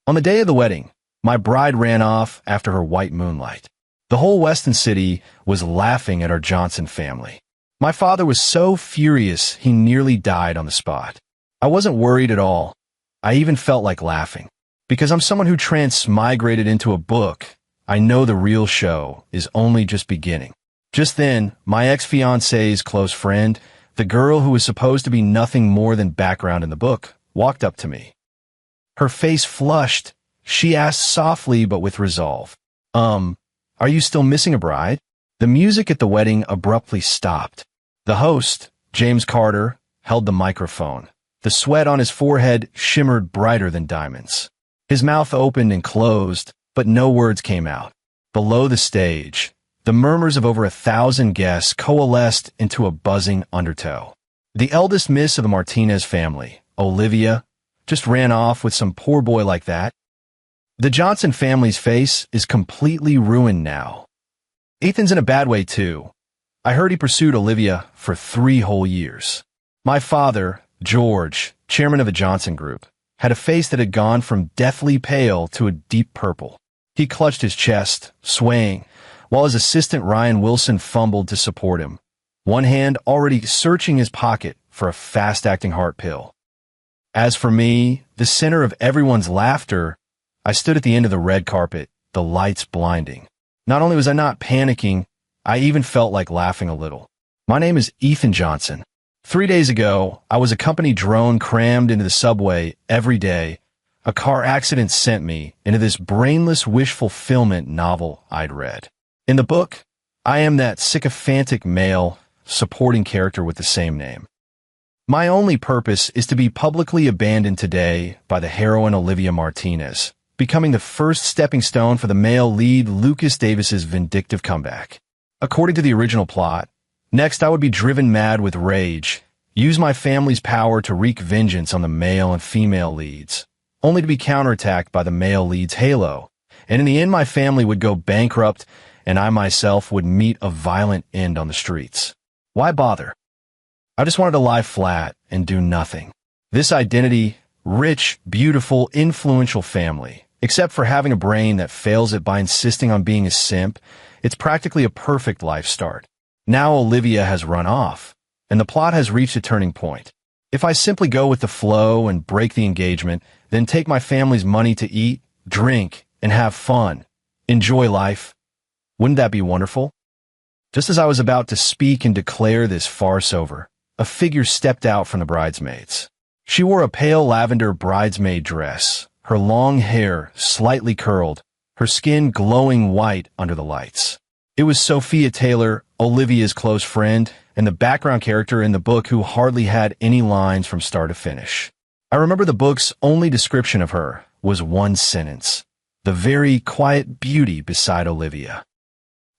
On the day of the wedding, my bride ran off after her white moonlight. The whole Weston city was laughing at our Johnson family. My father was so furious he nearly died on the spot. I wasn't worried at all. I even felt like laughing. Because I'm someone who transmigrated into a book, I know the real show is only just beginning. Just then, my ex-fiancée's close friend, the girl who was supposed to be nothing more than background in the book, walked up to me. Her face flushed. She asked softly but with resolve, are you still missing a bride? The music at the wedding abruptly stopped. The host, James Carter, held the microphone. The sweat on his forehead shimmered brighter than diamonds. His mouth opened and closed, but no words came out. Below the stage, the murmurs of over 1,000 guests coalesced into a buzzing undertow. The eldest miss of the Martinez family, Olivia, just ran off with some poor boy like that. The Johnson family's face is completely ruined now. Ethan's in a bad way too. I heard he pursued Olivia for 3 whole years. My father, George, chairman of the Johnson Group, had a face that had gone from deathly pale to a deep purple. He clutched his chest, swaying, while his assistant Ryan Wilson fumbled to support him, one hand already searching his pocket for a fast-acting heart pill. As for me, the center of everyone's laughter, I stood at the end of the red carpet, the lights blinding. Not only was I not panicking, I even felt like laughing a little. My name is Ethan Johnson. 3 days ago, I was a company drone crammed into the subway every day. A car accident sent me into this brainless wish fulfillment novel I'd read. In the book, I am that sycophantic male supporting character with the same name. My only purpose is to be publicly abandoned today by the heroine Olivia Martinez, becoming the first stepping stone for the male lead Lucas Davis's vindictive comeback. According to the original plot, next I would be driven mad with rage, use my family's power to wreak vengeance on the male and female leads, only to be counterattacked by the male lead's halo, and in the end my family would go bankrupt and I myself would meet a violent end on the streets. Why bother? I just wanted to lie flat and do nothing. This identity, rich, beautiful, influential family, except for having a brain that fails it by insisting on being a simp, it's practically a perfect life start. Now Olivia has run off, and the plot has reached a turning point. If I simply go with the flow and break the engagement, then take my family's money to eat, drink, and have fun, enjoy life, wouldn't that be wonderful? Just as I was about to speak and declare this farce over, a figure stepped out from the bridesmaids. She wore a pale lavender bridesmaid dress, her long hair slightly curled, her skin glowing white under the lights. It was Sophia Taylor, Olivia's close friend, and the background character in the book who hardly had any lines from start to finish. I remember the book's only description of her was one sentence: the very quiet beauty beside Olivia.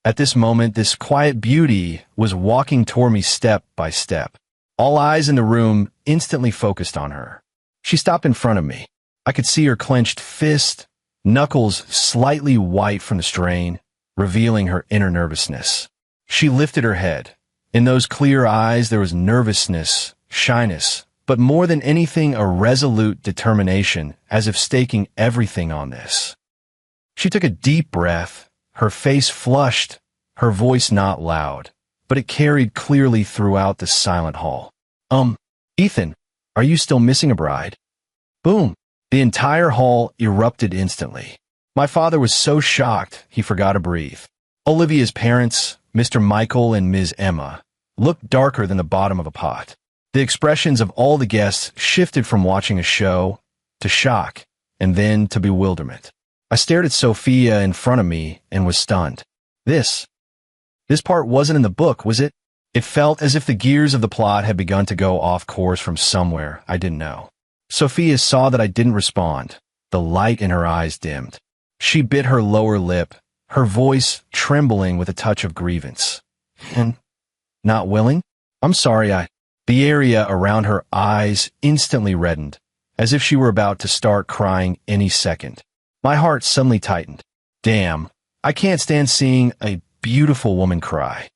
At this moment, this quiet beauty was walking toward me step by step. All eyes in the room instantly focused on her. She stopped in front of me. I could see her clenched fist, knuckles slightly white from the strain, revealing her inner nervousness. She lifted her head. In those clear eyes there was nervousness, shyness, but more than anything a resolute determination, as if staking everything on this. She took a deep breath, her face flushed, her voice not loud, but it carried clearly throughout the silent hall. Ethan, are you still missing a bride? Boom! The entire hall erupted instantly. My father was so shocked he forgot to breathe. Olivia's parents, Mr. Michael and Ms. Emma, looked darker than the bottom of a pot. The expressions of all the guests shifted from watching a show to shock and then to bewilderment. I stared at Sophia in front of me and was stunned. This part wasn't in the book, was it? It felt as if the gears of the plot had begun to go off course from somewhere I didn't know. Sophia saw that I didn't respond. The light in her eyes dimmed. She bit her lower lip, her voice trembling with a touch of grievance. And not willing? I'm sorry, The area around her eyes instantly reddened, as if she were about to start crying any second. My heart suddenly tightened. Damn, I can't stand seeing a beautiful woman cry.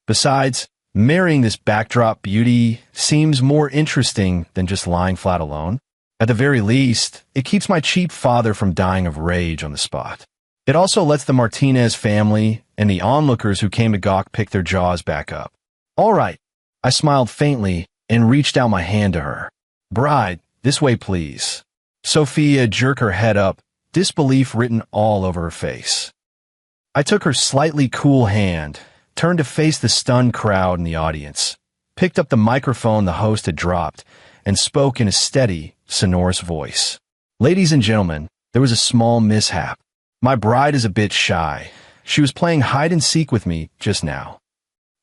Besides, marrying this backdrop beauty seems more interesting than just lying flat alone. At the very least, it keeps my cheap father from dying of rage on the spot. It also lets the Martinez family and the onlookers who came to gawk pick their jaws back up. All right, I smiled faintly and reached out my hand to her. Bride, this way please. Sophia jerked her head up, disbelief written all over her face. I took her slightly cool hand, turned to face the stunned crowd in the audience, picked up the microphone the host had dropped, and spoke in a steady, sonorous voice. Ladies and gentlemen, there was a small mishap. My bride is a bit shy. She was playing hide-and-seek with me just now.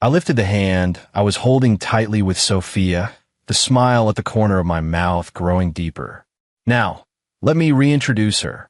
I lifted the hand I was holding tightly with Sophia, the smile at the corner of my mouth growing deeper. Now, let me reintroduce her.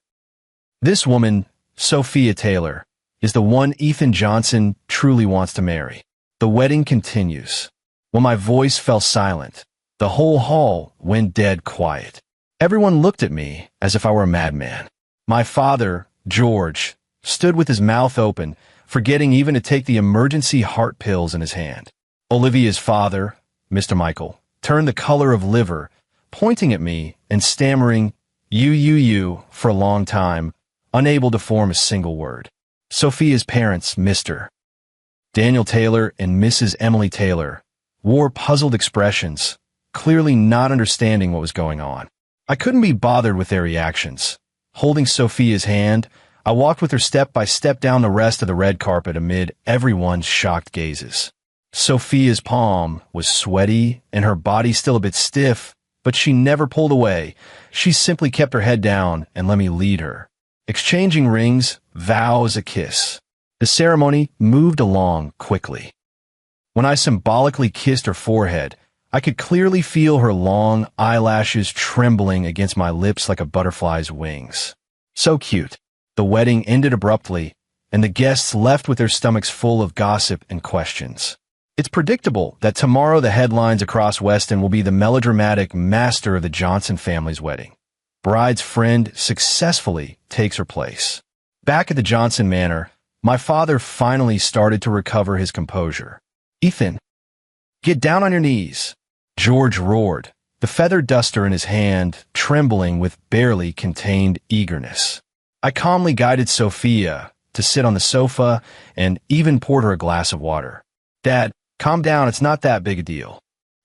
This woman, Sophia Taylor, is the one Ethan Johnson truly wants to marry. The wedding continues. When my voice fell silent, the whole hall went dead quiet. Everyone looked at me as if I were a madman. My father, George, stood with his mouth open, forgetting even to take the emergency heart pills in his hand. Olivia's father, Mr. Michael, turned the color of liver, pointing at me and stammering, you, for a long time, unable to form a single word. Sophia's parents, Mr. Daniel Taylor and Mrs. Emily Taylor, wore puzzled expressions, clearly not understanding what was going on. I couldn't be bothered with their reactions. Holding Sophia's hand, I walked with her step by step down the rest of the red carpet amid everyone's shocked gazes. Sophia's palm was sweaty and her body still a bit stiff, but she never pulled away. She simply kept her head down and let me lead her. Exchanging rings, vows, a kiss. The ceremony moved along quickly. When I symbolically kissed her forehead, I could clearly feel her long eyelashes trembling against my lips like a butterfly's wings. So cute. The wedding ended abruptly, and the guests left with their stomachs full of gossip and questions. It's predictable that tomorrow the headlines across Weston will be the melodramatic master of the Johnson family's wedding. Bride's friend successfully takes her place. Back at the Johnson Manor, my father finally started to recover his composure. Ethan, get down on your knees, George roared, the feather duster in his hand trembling with barely contained eagerness. I calmly guided Sophia to sit on the sofa and even poured her a glass of water. Dad, calm down, it's not that big a deal.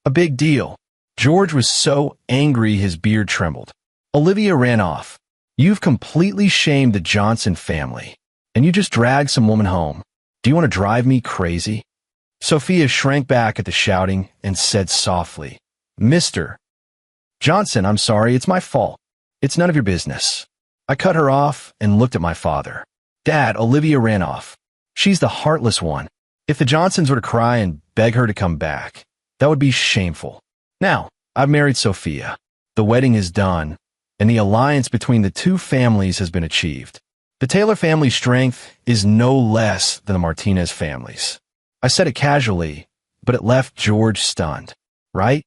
A big deal. George was so angry his beard trembled. Olivia ran off. You've completely shamed the Johnson family, and you just dragged some woman home. Do you want to drive me crazy? Sophia shrank back at the shouting and said softly, Mr. Johnson, I'm sorry, it's my fault. It's none of your business. I cut her off and looked at my father. Dad, Olivia ran off. She's the heartless one. If the Johnsons were to cry and beg her to come back, that would be shameful. Now, I've married Sophia. The wedding is done, and the alliance between the two families has been achieved. The Taylor family's strength is no less than the Martinez family's. I said it casually, but it left George stunned, right?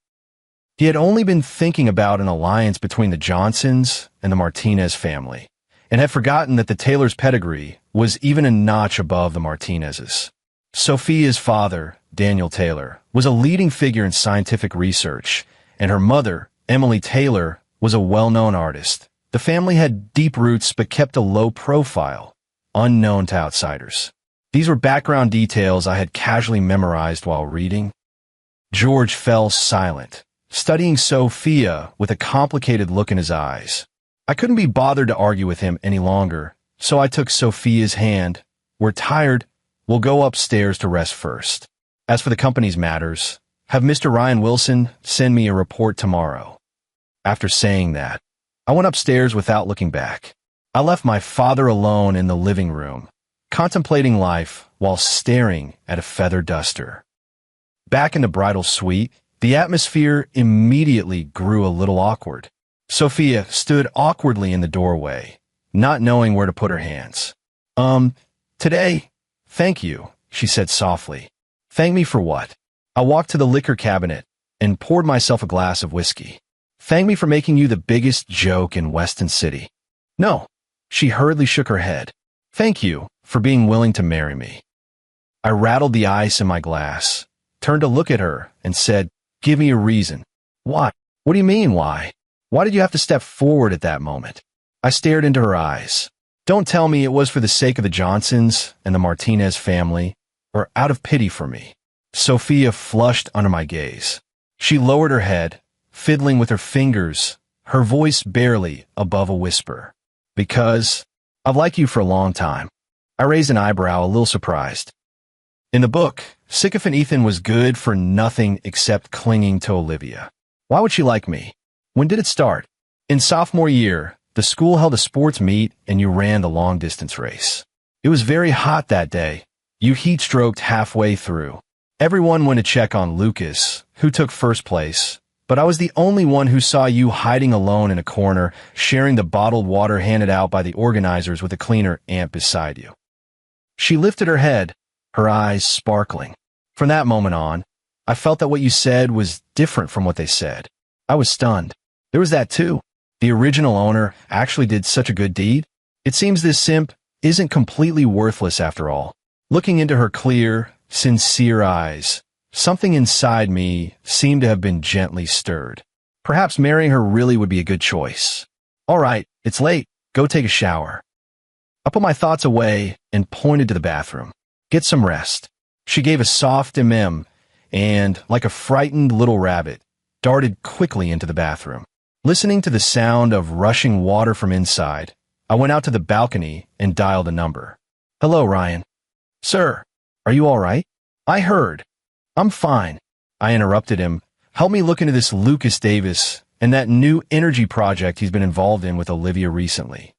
He had only been thinking about an alliance between the Johnsons and the Martinez family, and had forgotten that the Taylor's pedigree was even a notch above the Martinez's. Sophia's father, Daniel Taylor, was a leading figure in scientific research, and her mother, Emily Taylor, was a well-known artist. The family had deep roots but kept a low profile, unknown to outsiders. These were background details I had casually memorized while reading. George fell silent, studying Sophia with a complicated look in his eyes. I couldn't be bothered to argue with him any longer, so I took Sophia's hand. We're tired. We'll go upstairs to rest first. As for the company's matters, have Mr. Ryan Wilson send me a report tomorrow. After saying that, I went upstairs without looking back. I left my father alone in the living room, contemplating life while staring at a feather duster. Back in the bridal suite, the atmosphere immediately grew a little awkward. Sophia stood awkwardly in the doorway, not knowing where to put her hands. Today, thank you, she said softly. Thank me for what? I walked to the liquor cabinet and poured myself a glass of whiskey. Thank me for making you the biggest joke in Weston City. No, she hurriedly shook her head. Thank you for being willing to marry me. I rattled the ice in my glass, turned to look at her, and said, Give me a reason. Why? What do you mean, why? Why did you have to step forward at that moment? I stared into her eyes. Don't tell me it was for the sake of the Johnsons and the Martinez family, or out of pity for me. Sophia flushed under my gaze. She lowered her head, fiddling with her fingers, her voice barely above a whisper. Because I've liked you for a long time. I raised an eyebrow, a little surprised. In the book, sycophant Ethan was good for nothing except clinging to Olivia. Why would she like me? When did it start? In sophomore year, the school held a sports meet and you ran the long-distance race. It was very hot that day. You heat-stroked halfway through. Everyone went to check on Lucas, who took first place, but I was the only one who saw you hiding alone in a corner, sharing the bottled water handed out by the organizers with a cleaner aunt beside you. She lifted her head, her eyes sparkling. From that moment on, I felt that what you said was different from what they said. I was stunned. There was that too. The original owner actually did such a good deed. It seems this simp isn't completely worthless after all. Looking into her clear, sincere eyes, something inside me seemed to have been gently stirred. Perhaps marrying her really would be a good choice. All right, it's late. Go take a shower. I put my thoughts away and pointed to the bathroom. Get some rest. She gave a soft and, like a frightened little rabbit, darted quickly into the bathroom. Listening to the sound of rushing water from inside, I went out to the balcony and dialed a number. Hello, Ryan. Sir, are you all right? I heard. I'm fine. I interrupted him. Help me look into this Lucas Davis and that new energy project he's been involved in with Olivia recently.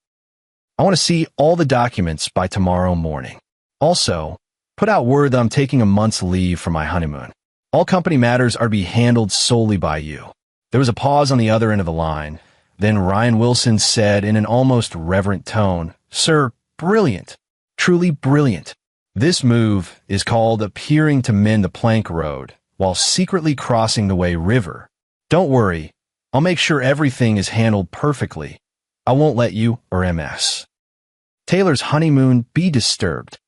I want to see all the documents by tomorrow morning. Also, put out word that I'm taking a month's leave for my honeymoon. All company matters are to be handled solely by you. There was a pause on the other end of the line. Then Ryan Wilson said in an almost reverent tone, Sir, brilliant. Truly brilliant. This move is called appearing to mend the plank road while secretly crossing the Way River. Don't worry. I'll make sure everything is handled perfectly. I won't let you or MS Taylor's honeymoon be disturbed.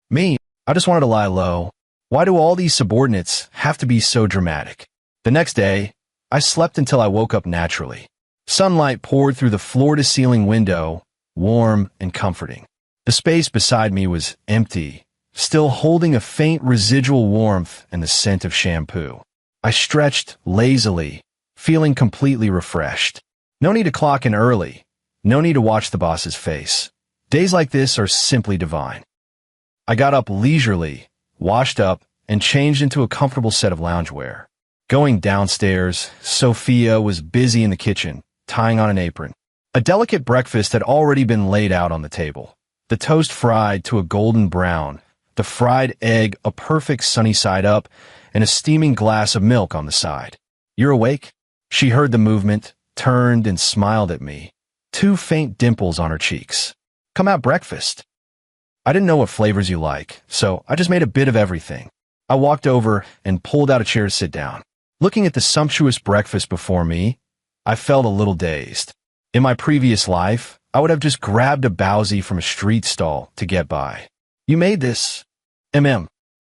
Me, I just wanted to lie low. Why do all these subordinates have to be so dramatic? The next day, I slept until I woke up naturally. Sunlight poured through the floor-to-ceiling window, warm and comforting. The space beside me was empty, still holding a faint residual warmth and the scent of shampoo. I stretched lazily, feeling completely refreshed. No need to clock in early. No need to watch the boss's face. Days like this are simply divine. I got up leisurely, washed up, and changed into a comfortable set of loungewear. Going downstairs, Sophia was busy in the kitchen, tying on an apron. A delicate breakfast had already been laid out on the table. The toast fried to a golden brown, the fried egg a perfect sunny side up, and a steaming glass of milk on the side. You're awake? She heard the movement, turned and smiled at me, two faint dimples on her cheeks. Come out breakfast. I didn't know what flavors you like, so I just made a bit of everything. I walked over and pulled out a chair to sit down. Looking at the sumptuous breakfast before me, I felt a little dazed. In my previous life, I would have just grabbed a bowsy from a street stall to get by. You made this?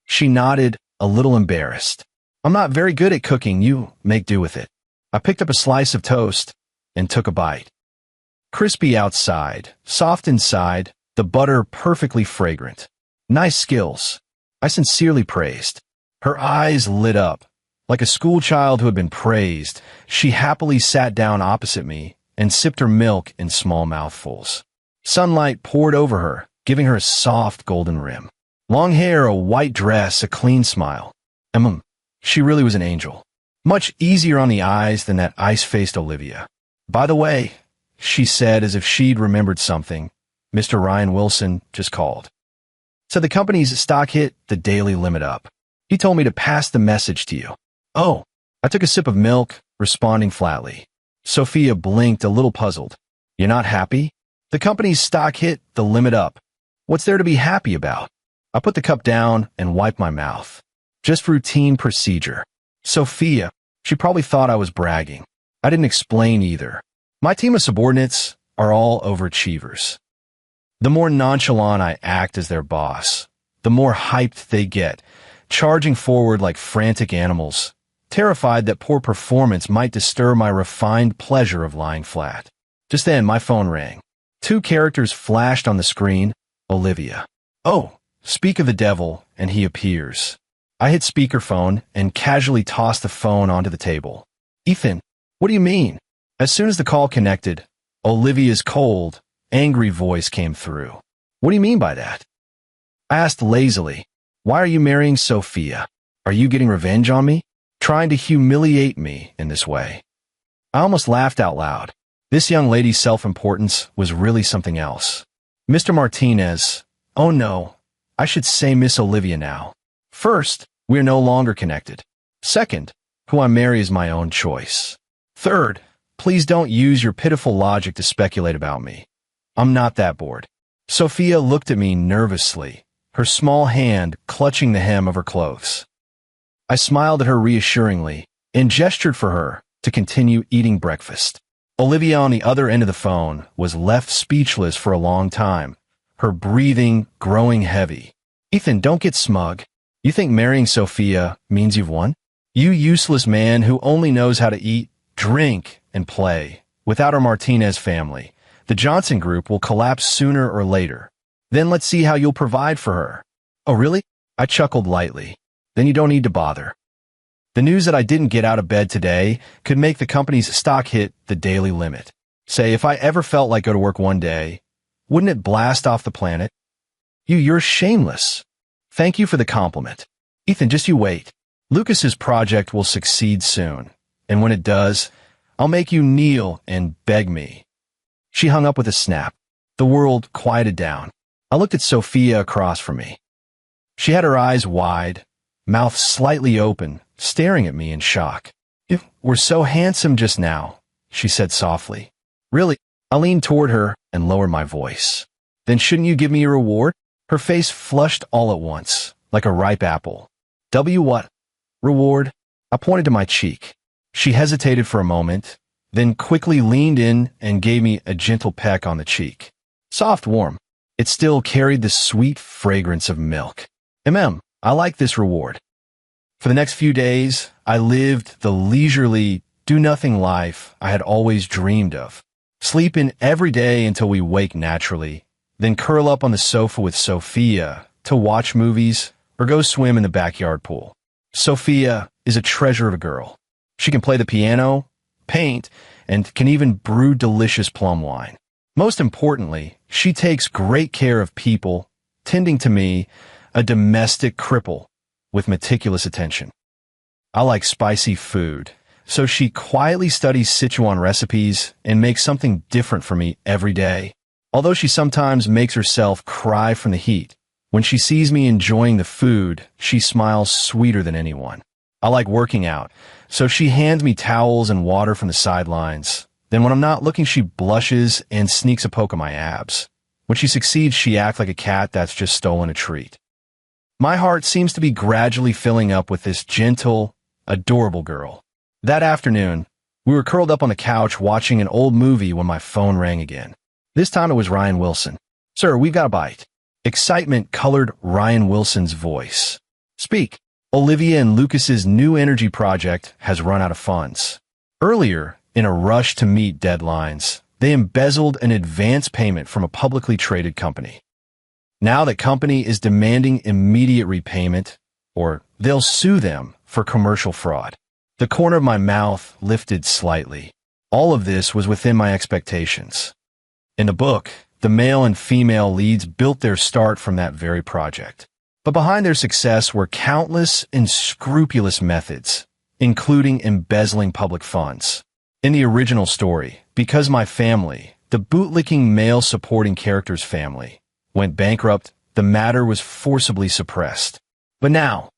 She nodded, a little embarrassed. I'm not very good at cooking. You make do with it. I picked up a slice of toast and took a bite. Crispy outside, soft inside, the butter perfectly fragrant. Nice skills. I sincerely praised. Her eyes lit up. Like a schoolchild who had been praised, she happily sat down opposite me and sipped her milk in small mouthfuls. Sunlight poured over her, giving her a soft golden rim. Long hair, a white dress, a clean smile. She really was an angel. Much easier on the eyes than that ice-faced Olivia. By the way, she said as if she'd remembered something, Mr. Ryan Wilson just called. So the company's stock hit the daily limit up. He told me to pass the message to you. Oh, I took a sip of milk, responding flatly. Sophia blinked, a little puzzled. You're not happy? The company's stock hit the limit up. What's there to be happy about? I put the cup down and wiped my mouth. Just routine procedure. Sophia, she probably thought I was bragging. I didn't explain either. My team of subordinates are all overachievers. The more nonchalant I act as their boss, the more hyped they get, charging forward like frantic animals, terrified that poor performance might disturb my refined pleasure of lying flat. Just then, my phone rang. 2 characters flashed on the screen. Olivia. Oh, speak of the devil, and he appears. I hit speakerphone and casually tossed the phone onto the table. Ethan, what do you mean? As soon as the call connected, Olivia's cold, angry voice came through. What do you mean by that? I asked lazily. Why are you marrying Sophia? Are you getting revenge on me? Trying to humiliate me in this way? I almost laughed out loud. This young lady's self-importance was really something else. Mr. Martinez, oh no, I should say Miss Olivia now. First, we are no longer connected. Second, who I marry is my own choice. Third, please don't use your pitiful logic to speculate about me. I'm not that bored. Sophia looked at me nervously, her small hand clutching the hem of her clothes. I smiled at her reassuringly and gestured for her to continue eating breakfast. Olivia on the other end of the phone was left speechless for a long time, her breathing growing heavy. Ethan, don't get smug. You think marrying Sophia means you've won? You useless man who only knows how to eat, drink, and play. Without our Martinez family, the Johnson group will collapse sooner or later. Then let's see how you'll provide for her. Oh, really? I chuckled lightly. Then you don't need to bother. The news that I didn't get out of bed today could make the company's stock hit the daily limit. Say, if I ever felt like go to work one day, wouldn't it blast off the planet? You're shameless. Thank you for the compliment. Ethan, just you wait. Lucas's project will succeed soon. And when it does, I'll make you kneel and beg me. She hung up with a snap. The world quieted down. I looked at Sophia across from me. She had her eyes wide, mouth slightly open, staring at me in shock. You were so handsome just now, she said softly. Really? I leaned toward her and lowered my voice. Then shouldn't you give me a reward? Her face flushed all at once, like a ripe apple. What? Reward? I pointed to my cheek. She hesitated for a moment, then quickly leaned in and gave me a gentle peck on the cheek. Soft, warm. It still carried the sweet fragrance of milk. I like this reward. For the next few days, I lived the leisurely, do-nothing life I had always dreamed of. Sleep in every day until we wake naturally, then curl up on the sofa with Sophia to watch movies or go swim in the backyard pool. Sophia is a treasure of a girl. She can play the piano, paint, and can even brew delicious plum wine. Most importantly, she takes great care of people, tending to me, a domestic cripple, with meticulous attention. I like spicy food, so she quietly studies Sichuan recipes and makes something different for me every day. Although she sometimes makes herself cry from the heat, when she sees me enjoying the food, she smiles sweeter than anyone. I like working out, so she hands me towels and water from the sidelines. Then when I'm not looking, she blushes and sneaks a poke at my abs. When she succeeds, she acts like a cat that's just stolen a treat. My heart seems to be gradually filling up with this gentle, adorable girl. That afternoon, we were curled up on the couch watching an old movie when my phone rang again. This time it was Ryan Wilson. Sir, we've got a bite. Excitement colored Ryan Wilson's voice. Speak. Olivia and Lucas's new energy project has run out of funds. Earlier, in a rush to meet deadlines, they embezzled an advance payment from a publicly traded company. Now the company is demanding immediate repayment, or they'll sue them for commercial fraud. The corner of my mouth lifted slightly. All of this was within my expectations. In the book, the male and female leads built their start from that very project. But behind their success were countless unscrupulous methods, including embezzling public funds. In the original story, because my family, the bootlicking male supporting character's family, went bankrupt, the matter was forcibly suppressed. But now,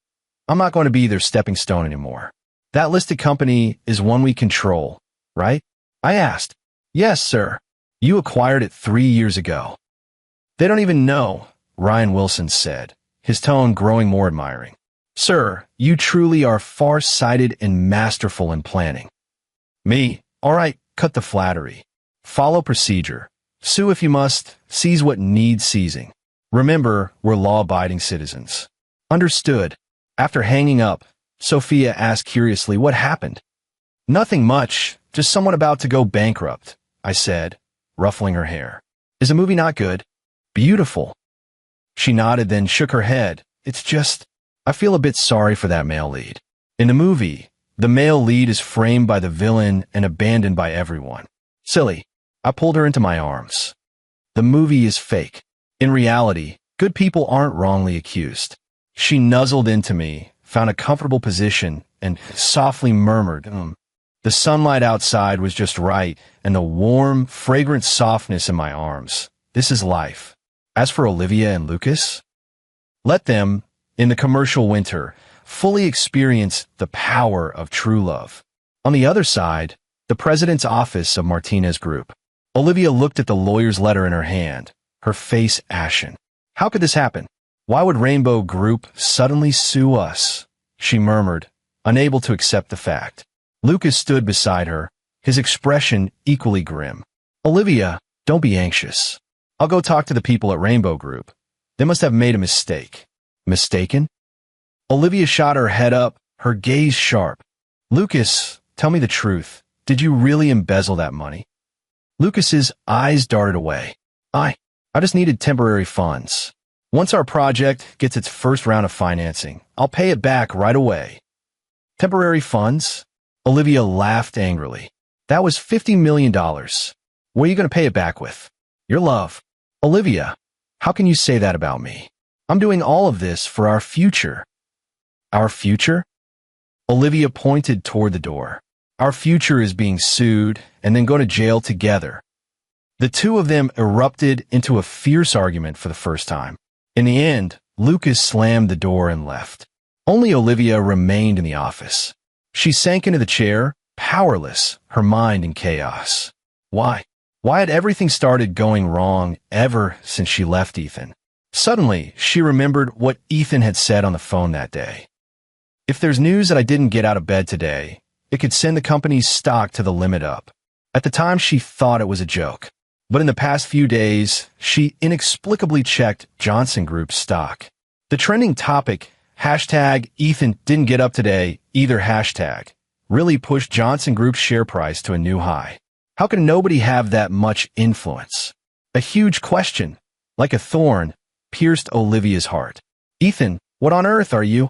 I'm not going to be their stepping stone anymore. That listed company is one we control, right? I asked. Yes, sir. You acquired it 3 years ago. They don't even know, Ryan Wilson said, his tone growing more admiring. Sir, you truly are far-sighted and masterful in planning. Me? All right, cut the flattery. Follow procedure. Sue if you must. Seize what needs seizing. Remember, we're law-abiding citizens. Understood. After hanging up, Sophia asked curiously. What happened? Nothing much, just someone about to go bankrupt, I said, ruffling her hair. Is the movie not good? Beautiful. She nodded, then shook her head. It's just, I feel a bit sorry for that male lead. In the movie, the male lead is framed by the villain and abandoned by everyone. Silly. I pulled her into my arms. The movie is fake. In reality, good people aren't wrongly accused. She nuzzled into me, found a comfortable position, and softly murmured, The sunlight outside was just right, and the warm, fragrant softness in my arms. This is life. As for Olivia and Lucas, let them, in the commercial winter, fully experience the power of true love. On the other side, the president's office of Martinez Group. Olivia looked at the lawyer's letter in her hand, her face ashen. How could this happen? Why would Rainbow Group suddenly sue us? She murmured, unable to accept the fact. Lucas stood beside her, his expression equally grim. Olivia, don't be anxious. I'll go talk to the people at Rainbow Group. They must have made a mistake. Mistaken? Olivia shot her head up, her gaze sharp. Lucas, tell me the truth. Did you really embezzle that money? Lucas's eyes darted away. I just needed temporary funds. Once our project gets its first round of financing, I'll pay it back right away. Temporary funds? Olivia laughed angrily. That was $50 million. What are you going to pay it back with? Your love. Olivia, how can you say that about me? I'm doing all of this for our future. Our future? Olivia pointed toward the door. Our future is being sued and then going to jail together. The two of them erupted into a fierce argument for the first time. In the end, Lucas slammed the door and left. Only Olivia remained in the office. She sank into the chair, powerless, her mind in chaos. Why? Why had everything started going wrong ever since she left Ethan? Suddenly, she remembered what Ethan had said on the phone that day. If there's news that I didn't get out of bed today, it could send the company's stock to the limit up. At the time, she thought it was a joke. But in the past few days, she inexplicably checked Johnson Group's stock. The trending topic, #Ethan didn't get up today, either hashtag, really pushed Johnson Group's share price to a new high. How can nobody have that much influence? A huge question, like a thorn, pierced Olivia's heart. Ethan, what on earth are you?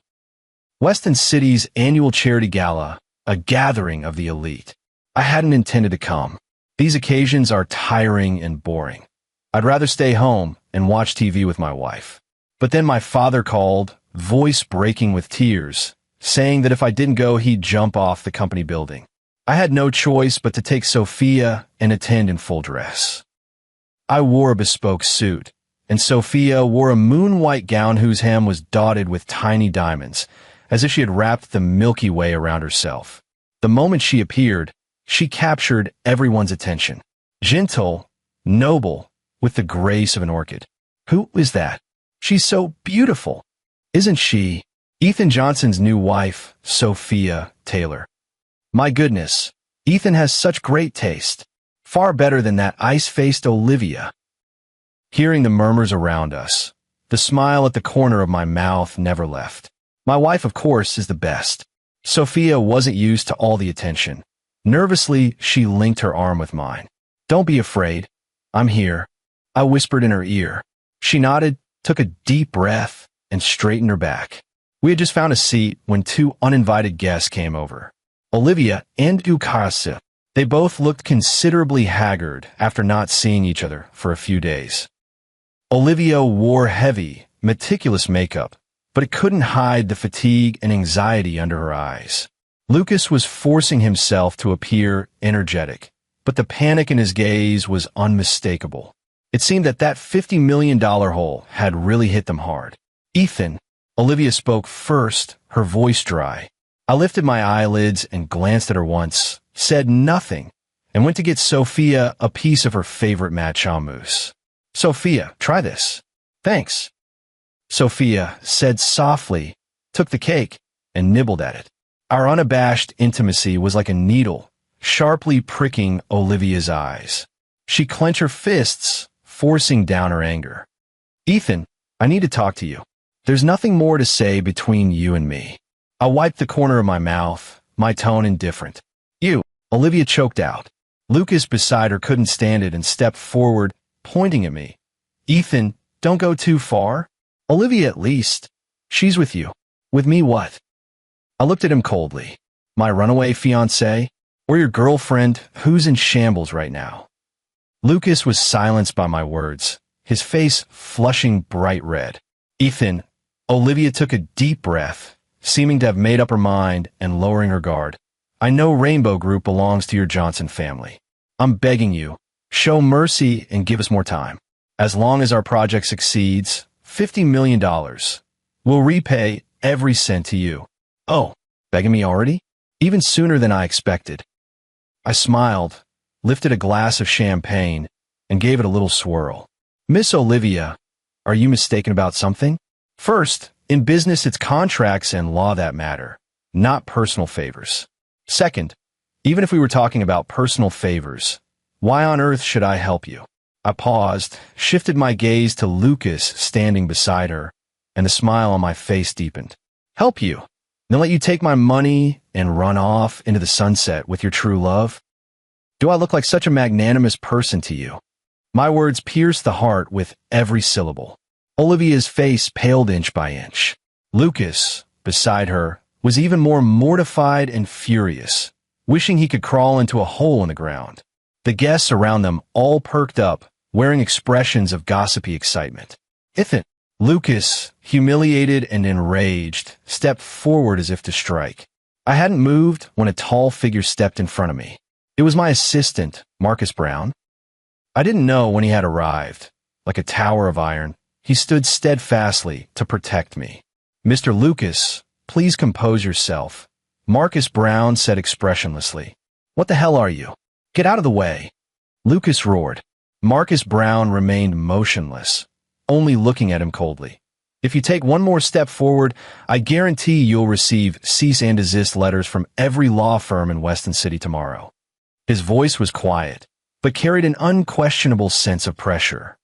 Weston City's annual charity gala, a gathering of the elite. I hadn't intended to come. These occasions are tiring and boring. I'd rather stay home and watch TV with my wife. But then my father called, voice breaking with tears, saying that if I didn't go, he'd jump off the company building. I had no choice but to take Sophia and attend in full dress. I wore a bespoke suit, and Sophia wore a moon-white gown whose hem was dotted with tiny diamonds, as if she had wrapped the Milky Way around herself. The moment she appeared, she captured everyone's attention. Gentle, noble, with the grace of an orchid. Who is that? She's so beautiful. Isn't she? Ethan Johnson's new wife, Sophia Taylor. My goodness, Ethan has such great taste. Far better than that ice-faced Olivia. Hearing the murmurs around us, the smile at the corner of my mouth never left. My wife, of course, is the best. Sophia wasn't used to all the attention. Nervously, she linked her arm with mine. Don't be afraid. I'm here. I whispered in her ear. She nodded, took a deep breath, and straightened her back. We had just found a seat when two uninvited guests came over. Olivia and Ukasa. They both looked considerably haggard after not seeing each other for a few days. Olivia wore heavy, meticulous makeup, but it couldn't hide the fatigue and anxiety under her eyes. Lucas was forcing himself to appear energetic, but the panic in his gaze was unmistakable. It seemed that $50 million hole had really hit them hard. Ethan, Olivia spoke first, her voice dry. I lifted my eyelids and glanced at her once, said nothing, and went to get Sophia a piece of her favorite matcha mousse. Sophia, try this. Thanks. Sophia said softly, took the cake, and nibbled at it. Our unabashed intimacy was like a needle, sharply pricking Olivia's eyes. She clenched her fists, forcing down her anger. Ethan, I need to talk to you. There's nothing more to say between you and me. I wiped the corner of my mouth, my tone indifferent. You, Olivia choked out. Lucas beside her couldn't stand it and stepped forward, pointing at me. Ethan, don't go too far. Olivia at least. She's with you. With me what? I looked at him coldly. My runaway fiancée? Or your girlfriend who's in shambles right now? Lucas was silenced by my words, his face flushing bright red. Ethan, Olivia took a deep breath, seeming to have made up her mind and lowering her guard. I know Rainbow Group belongs to your Johnson family. I'm begging you, show mercy and give us more time. As long as our project succeeds, $50 million. We'll repay every cent to you. Oh, begging me already? Even sooner than I expected. I smiled, lifted a glass of champagne, and gave it a little swirl. Miss Olivia, are you mistaken about something? First, in business it's contracts and law that matter, not personal favors. Second, even if we were talking about personal favors, why on earth should I help you? I paused, shifted my gaze to Lucas standing beside her, and the smile on my face deepened. Help you? Then let you take my money and run off into the sunset with your true love? Do I look like such a magnanimous person to you? My words pierced the heart with every syllable. Olivia's face paled inch by inch. Lucas, beside her, was even more mortified and furious, wishing he could crawl into a hole in the ground. The guests around them all perked up, wearing expressions of gossipy excitement. Ethan, Lucas, humiliated and enraged, stepped forward as if to strike. I hadn't moved when a tall figure stepped in front of me. It was my assistant, Marcus Brown. I didn't know when he had arrived. Like a tower of iron, he stood steadfastly to protect me. Mr. Lucas, please compose yourself, Marcus Brown said expressionlessly. What the hell are you? Get out of the way. Lucas roared. Marcus Brown remained motionless, only looking at him coldly. If you take one more step forward, I guarantee you'll receive cease and desist letters from every law firm in Weston City tomorrow. His voice was quiet, but carried an unquestionable sense of pressure.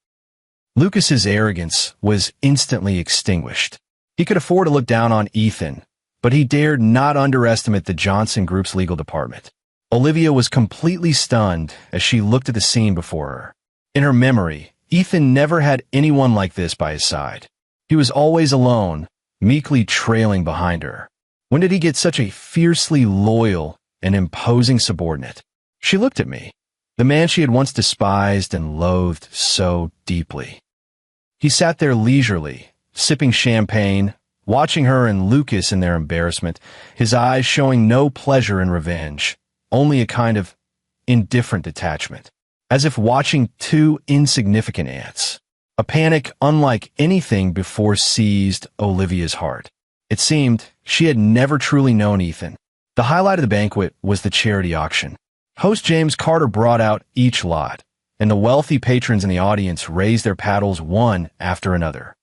Lucas's arrogance was instantly extinguished. He could afford to look down on Ethan, but he dared not underestimate the Johnson Group's legal department. Olivia was completely stunned as she looked at the scene before her. In her memory, Ethan never had anyone like this by his side. He was always alone, meekly trailing behind her. When did he get such a fiercely loyal and imposing subordinate? She looked at me, the man she had once despised and loathed so deeply. He sat there leisurely, sipping champagne, watching her and Lucas in their embarrassment, his eyes showing no pleasure in revenge, only a kind of indifferent detachment, as if watching two insignificant ants. A panic unlike anything before seized Olivia's heart. It seemed she had never truly known Ethan. The highlight of the banquet was the charity auction. Host James Carter brought out each lot, and the wealthy patrons in the audience raised their paddles one after another.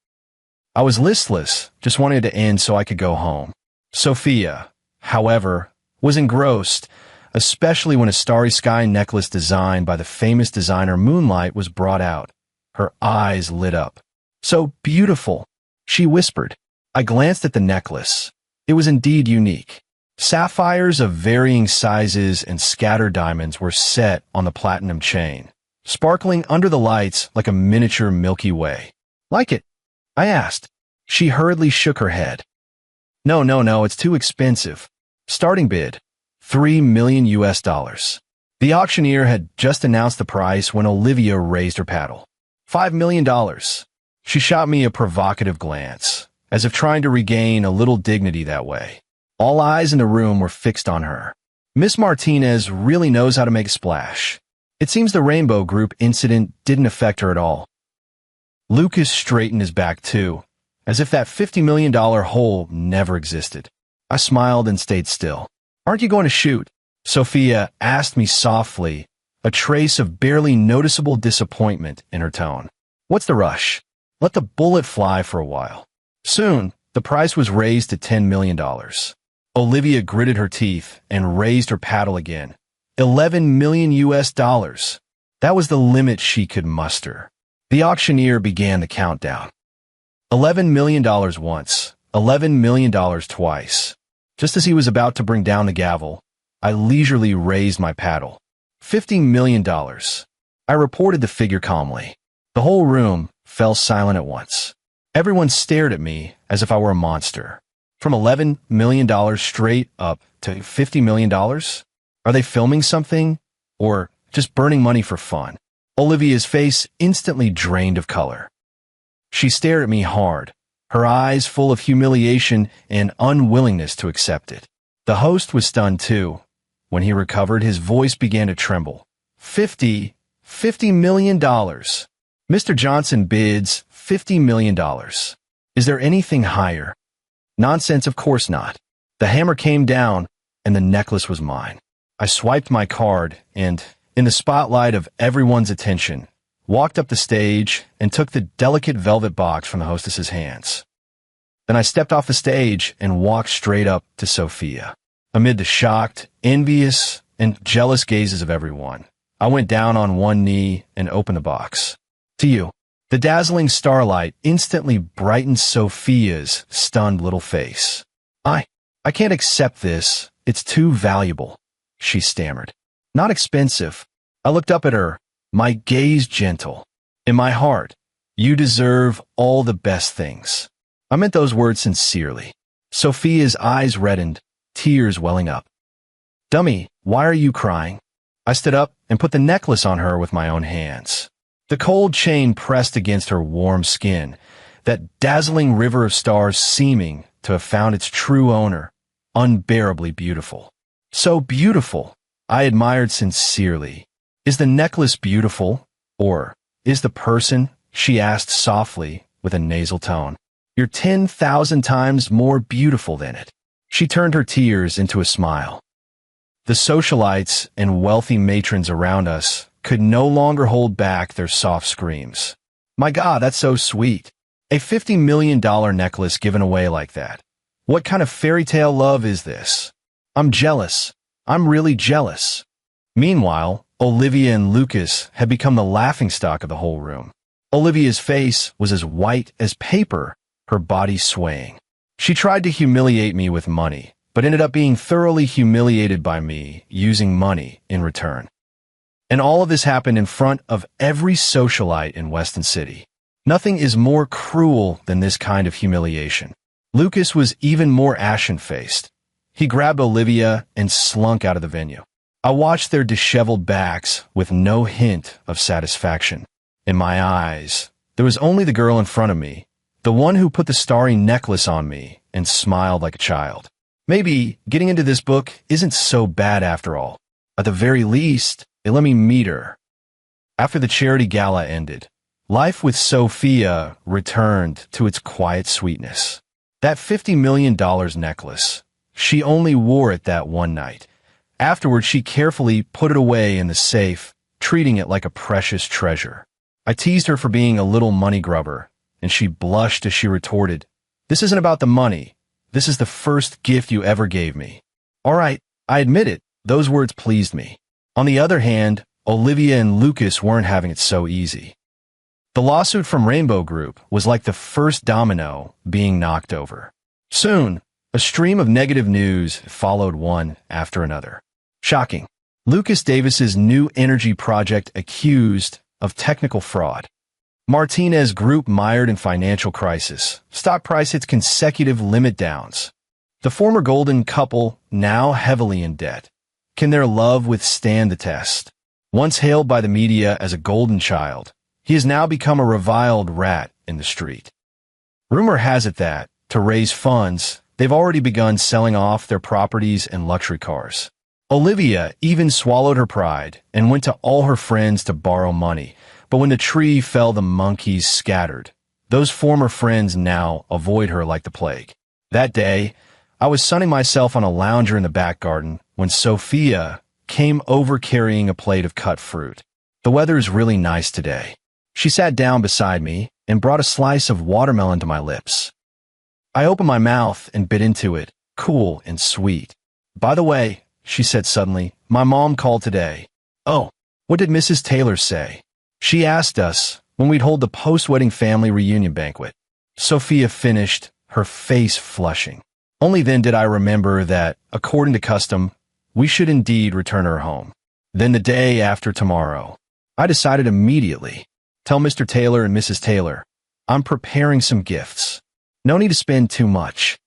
I was listless, just wanted it to end so I could go home. Sophia, however, was engrossed, especially when a starry sky necklace designed by the famous designer Moonlight was brought out. Her eyes lit up. So beautiful, she whispered. I glanced at the necklace. It was indeed unique. Sapphires of varying sizes and scattered diamonds were set on the platinum chain, sparkling under the lights like a miniature Milky Way. Like it? I asked. She hurriedly shook her head. No, it's too expensive. Starting bid, $3 million US. The auctioneer had just announced the price when Olivia raised her paddle. $5 million. She shot me a provocative glance, as if trying to regain a little dignity that way. All eyes in the room were fixed on her. Miss Martinez really knows how to make a splash. It seems the Rainbow Group incident didn't affect her at all. Lucas straightened his back too, as if that $50 million hole never existed. I smiled and stayed still. Aren't you going to shoot? Sophia asked me softly, a trace of barely noticeable disappointment in her tone. What's the rush? Let the bullet fly for a while. Soon, the price was raised to $10 million. Olivia gritted her teeth and raised her paddle again. $11 million US. That was the limit she could muster. The auctioneer began the countdown. $11 million once, $11 million twice. Just as he was about to bring down the gavel, I leisurely raised my paddle. $50 million. I reported the figure calmly. The whole room fell silent at once. Everyone stared at me as if I were a monster. From $11 million straight up to $50 million? Are they filming something? Or just burning money for fun? Olivia's face instantly drained of color. She stared at me hard, her eyes full of humiliation and unwillingness to accept it. The host was stunned too. When he recovered, his voice began to tremble. $50 million. Mr. Johnson bids $50 million. Is there anything higher? Nonsense, of course not. The hammer came down, and the necklace was mine. I swiped my card and, in the spotlight of everyone's attention, walked up the stage and took the delicate velvet box from the hostess's hands. Then I stepped off the stage and walked straight up to Sophia. Amid the shocked, envious, and jealous gazes of everyone, I went down on one knee and opened the box. To you. The dazzling starlight instantly brightened Sophia's stunned little face. I can't accept this. It's too valuable, she stammered. Not expensive. I looked up at her, my gaze gentle. In my heart, you deserve all the best things. I meant those words sincerely. Sophia's eyes reddened, tears welling up. Dummy, why are you crying? I stood up and put the necklace on her with my own hands. The cold chain pressed against her warm skin, that dazzling river of stars seeming to have found its true owner, unbearably beautiful. So beautiful, I admired sincerely. Is the necklace beautiful, or is the person? She asked softly with a nasal tone. You're 10,000 times more beautiful than it. She turned her tears into a smile. The socialites and wealthy matrons around us could no longer hold back their soft screams. My God, that's so sweet. A $50 million necklace given away like that. What kind of fairy tale love is this? I'm jealous. I'm really jealous. Meanwhile, Olivia and Lucas had become the laughingstock of the whole room. Olivia's face was as white as paper, her body swaying. She tried to humiliate me with money, but ended up being thoroughly humiliated by me using money in return. And all of this happened in front of every socialite in Weston City. Nothing is more cruel than this kind of humiliation. Lucas was even more ashen-faced. He grabbed Olivia and slunk out of the venue. I watched their disheveled backs with no hint of satisfaction. In my eyes, there was only the girl in front of me, the one who put the starry necklace on me and smiled like a child. Maybe getting into this book isn't so bad after all. At the very least, it let me meet her. After the charity gala ended, life with Sophia returned to its quiet sweetness. That $50 million necklace, she only wore it that one night. Afterward, she carefully put it away in the safe, treating it like a precious treasure. I teased her for being a little money grubber, and she blushed as she retorted, "This isn't about the money. This is the first gift you ever gave me." All right, I admit it, those words pleased me. On the other hand, Olivia and Lucas weren't having it so easy. The lawsuit from Rainbow Group was like the first domino being knocked over. Soon, a stream of negative news followed one after another. Shocking. Lucas Davis's new energy project accused of technical fraud. Martinez Group mired in financial crisis. Stock price hits consecutive limit downs. The former golden couple now heavily in debt. Can their love withstand the test? Once hailed by the media as a golden child, he has now become a reviled rat in the street. Rumor has it that, to raise funds, they've already begun selling off their properties and luxury cars. Olivia even swallowed her pride and went to all her friends to borrow money, but when the tree fell, the monkeys scattered. Those former friends now avoid her like the plague. That day, I was sunning myself on a lounger in the back garden when Sophia came over carrying a plate of cut fruit. The weather is really nice today. She sat down beside me and brought a slice of watermelon to my lips. I opened my mouth and bit into it, cool and sweet. By the way, she said suddenly, my mom called today. Oh, what did Mrs. Taylor say? She asked us when we'd hold the post-wedding family reunion banquet. Sophia finished, her face flushing. Only then did I remember that, according to custom, we should indeed return her home. Then the day after tomorrow, I decided immediately, tell Mr. Taylor and Mrs. Taylor, I'm preparing some gifts. No need to spend too much.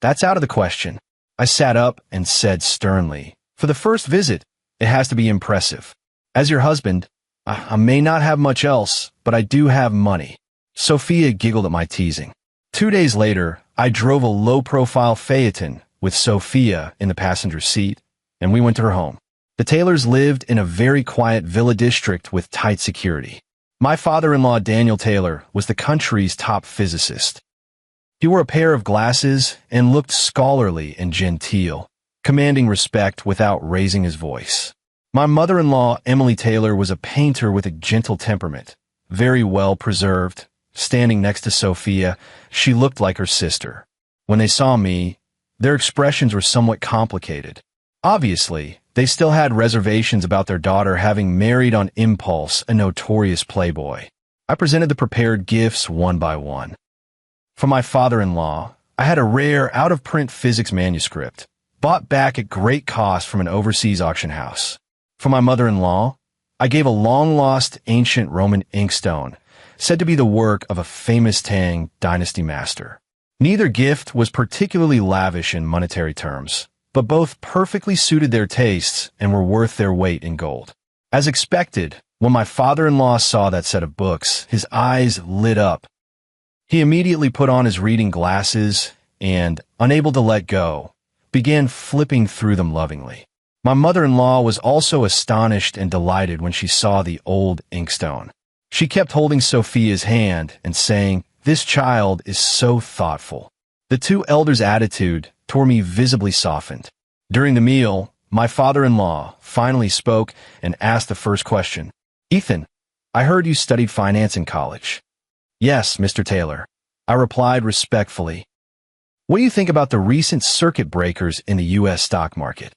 That's out of the question. I sat up and said sternly, for the first visit, it has to be impressive. As your husband, I may not have much else, but I do have money. Sophia giggled at my teasing. 2 days later, I drove a low-profile phaeton with Sophia in the passenger seat, and we went to her home. The Taylors lived in a very quiet villa district with tight security. My father-in-law, Daniel Taylor, was the country's top physicist. He wore a pair of glasses and looked scholarly and genteel, commanding respect without raising his voice. My mother-in-law, Emily Taylor, was a painter with a gentle temperament, very well preserved. Standing next to Sophia, she looked like her sister. When they saw me, their expressions were somewhat complicated. Obviously, they still had reservations about their daughter having married on impulse a notorious playboy. I presented the prepared gifts one by one. For my father-in-law, I had a rare, out-of-print physics manuscript, bought back at great cost from an overseas auction house. For my mother-in-law, I gave a long-lost ancient Roman inkstone, said to be the work of a famous Tang dynasty master. Neither gift was particularly lavish in monetary terms, but both perfectly suited their tastes and were worth their weight in gold. As expected, when my father-in-law saw that set of books, his eyes lit up. He immediately put on his reading glasses and, unable to let go, began flipping through them lovingly. My mother-in-law was also astonished and delighted when she saw the old inkstone. She kept holding Sophia's hand and saying, "This child is so thoughtful." The two elders' attitude toward me visibly softened. During the meal, my father-in-law finally spoke and asked the first question. "Ethan, I heard you studied finance in college." "Yes, Mr. Taylor," I replied respectfully. "What do you think about the recent circuit breakers in the U.S. stock market?"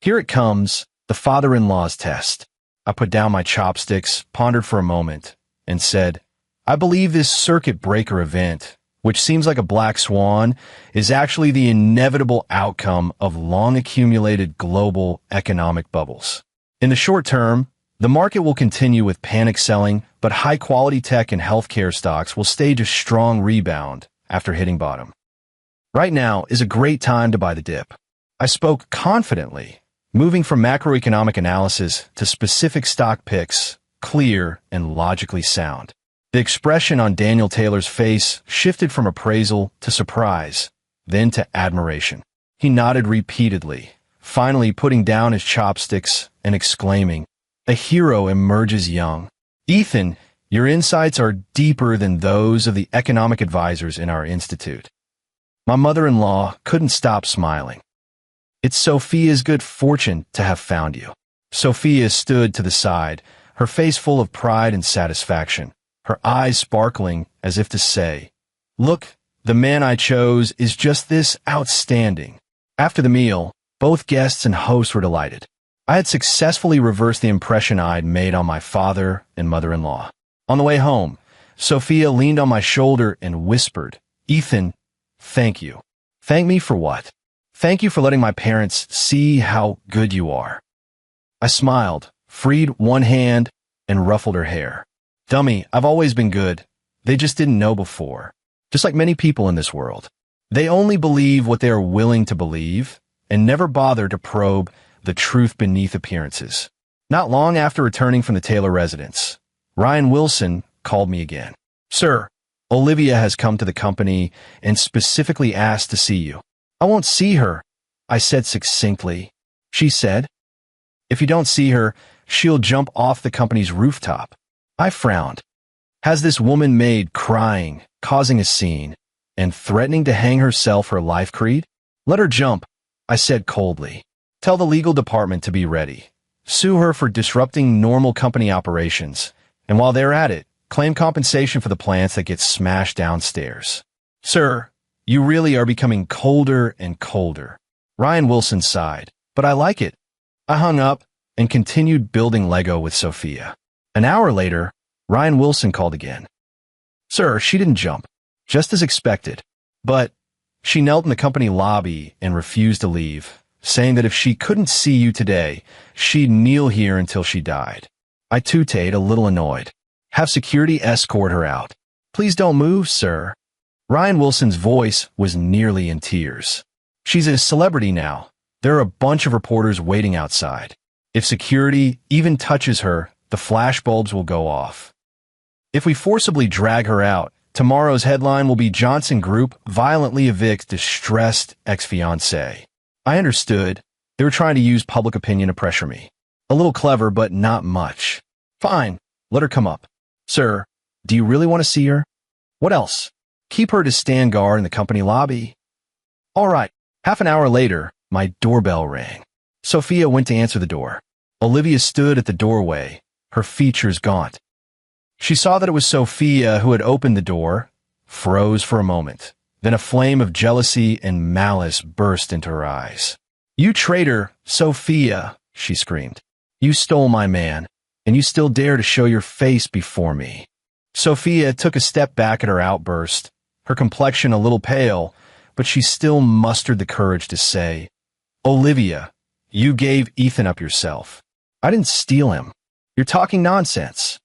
Here it comes, the father-in-law's test. I put down my chopsticks, pondered for a moment, and said, "I believe this circuit breaker event, which seems like a black swan, is actually the inevitable outcome of long-accumulated global economic bubbles. In the short term, the market will continue with panic selling, but high-quality tech and healthcare stocks will stage a strong rebound after hitting bottom. Right now is a great time to buy the dip." I spoke confidently, moving from macroeconomic analysis to specific stock picks, clear and logically sound. The expression on Daniel Taylor's face shifted from appraisal to surprise, then to admiration. He nodded repeatedly, finally putting down his chopsticks and exclaiming, "A hero emerges young. Ethan, your insights are deeper than those of the economic advisors in our institute." My mother-in-law couldn't stop smiling. "It's Sophia's good fortune to have found you." Sophia stood to the side, her face full of pride and satisfaction, her eyes sparkling as if to say, "Look, the man I chose is just this outstanding." After the meal, both guests and hosts were delighted. I had successfully reversed the impression I'd made on my father and mother-in-law. On the way home, Sophia leaned on my shoulder and whispered, "Ethan, thank you." "Thank me for what?" "Thank you for letting my parents see how good you are." I smiled, freed one hand, and ruffled her hair. "Dummy, I've always been good. They just didn't know before. Just like many people in this world. They only believe what they are willing to believe and never bother to probe the truth beneath appearances." Not long after returning from the Taylor residence, Ryan Wilson called me again. "Sir, Olivia has come to the company and specifically asked to see you." "I won't see her," I said succinctly. She said, "If you don't see her, she'll jump off the company's rooftop." I frowned. Has this woman made crying, causing a scene, and threatening to hang herself her life creed? "Let her jump," I said coldly. "Tell the legal department to be ready. Sue her for disrupting normal company operations, and while they're at it, claim compensation for the plants that get smashed downstairs." "Sir, you really are becoming colder and colder." Ryan Wilson sighed, "But I like it." I hung up and continued building Lego with Sophia. An hour later, Ryan Wilson called again. "Sir, she didn't jump, just as expected. But She knelt in the company lobby and refused to leave, saying that if she couldn't see you today, she'd kneel here until she died. I tooted, a little annoyed. Have security escort her out. Please don't move, sir. Ryan Wilson's voice was nearly in tears. She's a celebrity now. There are a bunch of reporters waiting outside. If security even touches her, the flashbulbs will go off. If we forcibly drag her out, tomorrow's headline will be Johnson Group violently evicts distressed ex-fiancée. I understood. They were trying to use public opinion to pressure me. A little clever, but not much. Fine, let her come up. Sir, do you really want to see her? What else? Keep her to stand guard in the company lobby. All right. Half an hour later, my doorbell rang. Sophia went to answer the door. Olivia stood at the doorway, her features gaunt. She saw that it was Sophia who had opened the door, froze for a moment. Then a flame of jealousy and malice burst into her eyes. You traitor, Sophia, she screamed. You stole my man, and you still dare to show your face before me. Sophia took a step back at her outburst, her complexion a little pale, but she still mustered the courage to say, Olivia, you gave Ethan up yourself. I didn't steal him. You're talking nonsense.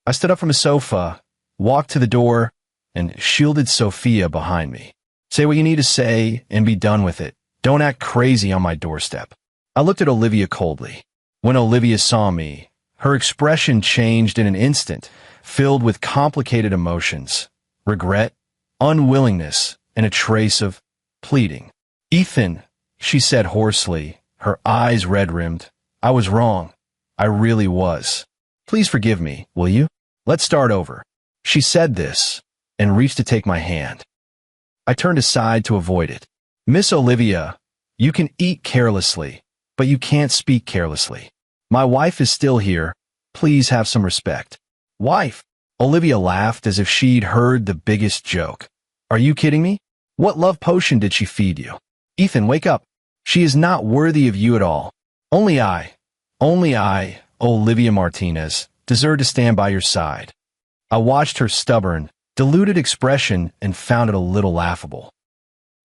I stood up from the sofa, walked to the door, and shielded Sophia behind me. Say what you need to say and be done with it. Don't act crazy on my doorstep. I looked at Olivia coldly. When Olivia saw me, her expression changed in an instant, filled with complicated emotions, regret, unwillingness, and a trace of pleading. Ethan, she said hoarsely, her eyes red-rimmed. I was wrong. I really was. Please forgive me, will you? Let's start over. She said this and reached to take my hand. I turned aside to avoid it. Miss Olivia, you can eat carelessly, but you can't speak carelessly. My wife is still here. Please have some respect. Wife? Olivia laughed as if she'd heard the biggest joke. Are you kidding me? What love potion did she feed you? Ethan, wake up. She is not worthy of you at all. Only I, Olivia Martinez, deserve to stand by your side. I watched her stubborn, deluded expression and found it a little laughable.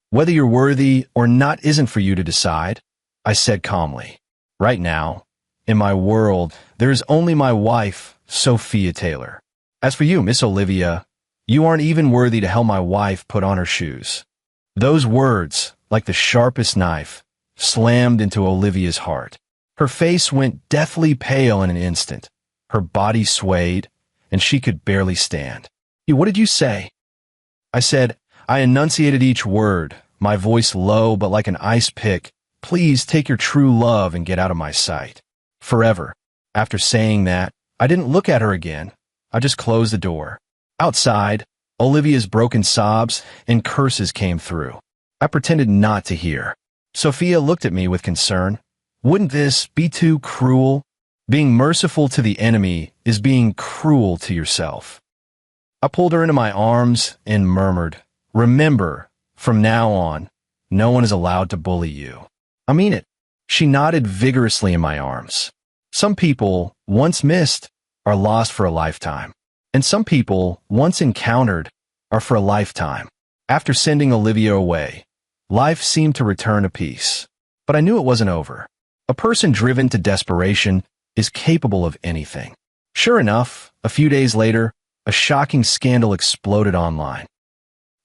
Whether you're worthy or not isn't for you to decide, I said calmly. Right now, in my world, there is only my wife, Sophia Taylor. As for you, Miss Olivia, you aren't even worthy to help my wife put on her shoes. Those words, like the sharpest knife, slammed into Olivia's heart. Her face went deathly pale in an instant. Her body swayed, and she could barely stand. What did you say? I said, I enunciated each word, my voice low but like an ice pick. Please take your true love and get out of my sight. Forever. After saying that, I didn't look at her again. I just closed the door. Outside, Olivia's broken sobs and curses came through. I pretended not to hear. Sophia looked at me with concern. Wouldn't this be too cruel? Being merciful to the enemy is being cruel to yourself. I pulled her into my arms and murmured, Remember, from now on, no one is allowed to bully you. I mean it. She nodded vigorously in my arms. Some people, once missed, are lost for a lifetime. And some people, once encountered, are for a lifetime. After sending Olivia away, life seemed to return to peace. But I knew it wasn't over. A person driven to desperation is capable of anything. Sure enough, a few days later, a shocking scandal exploded online.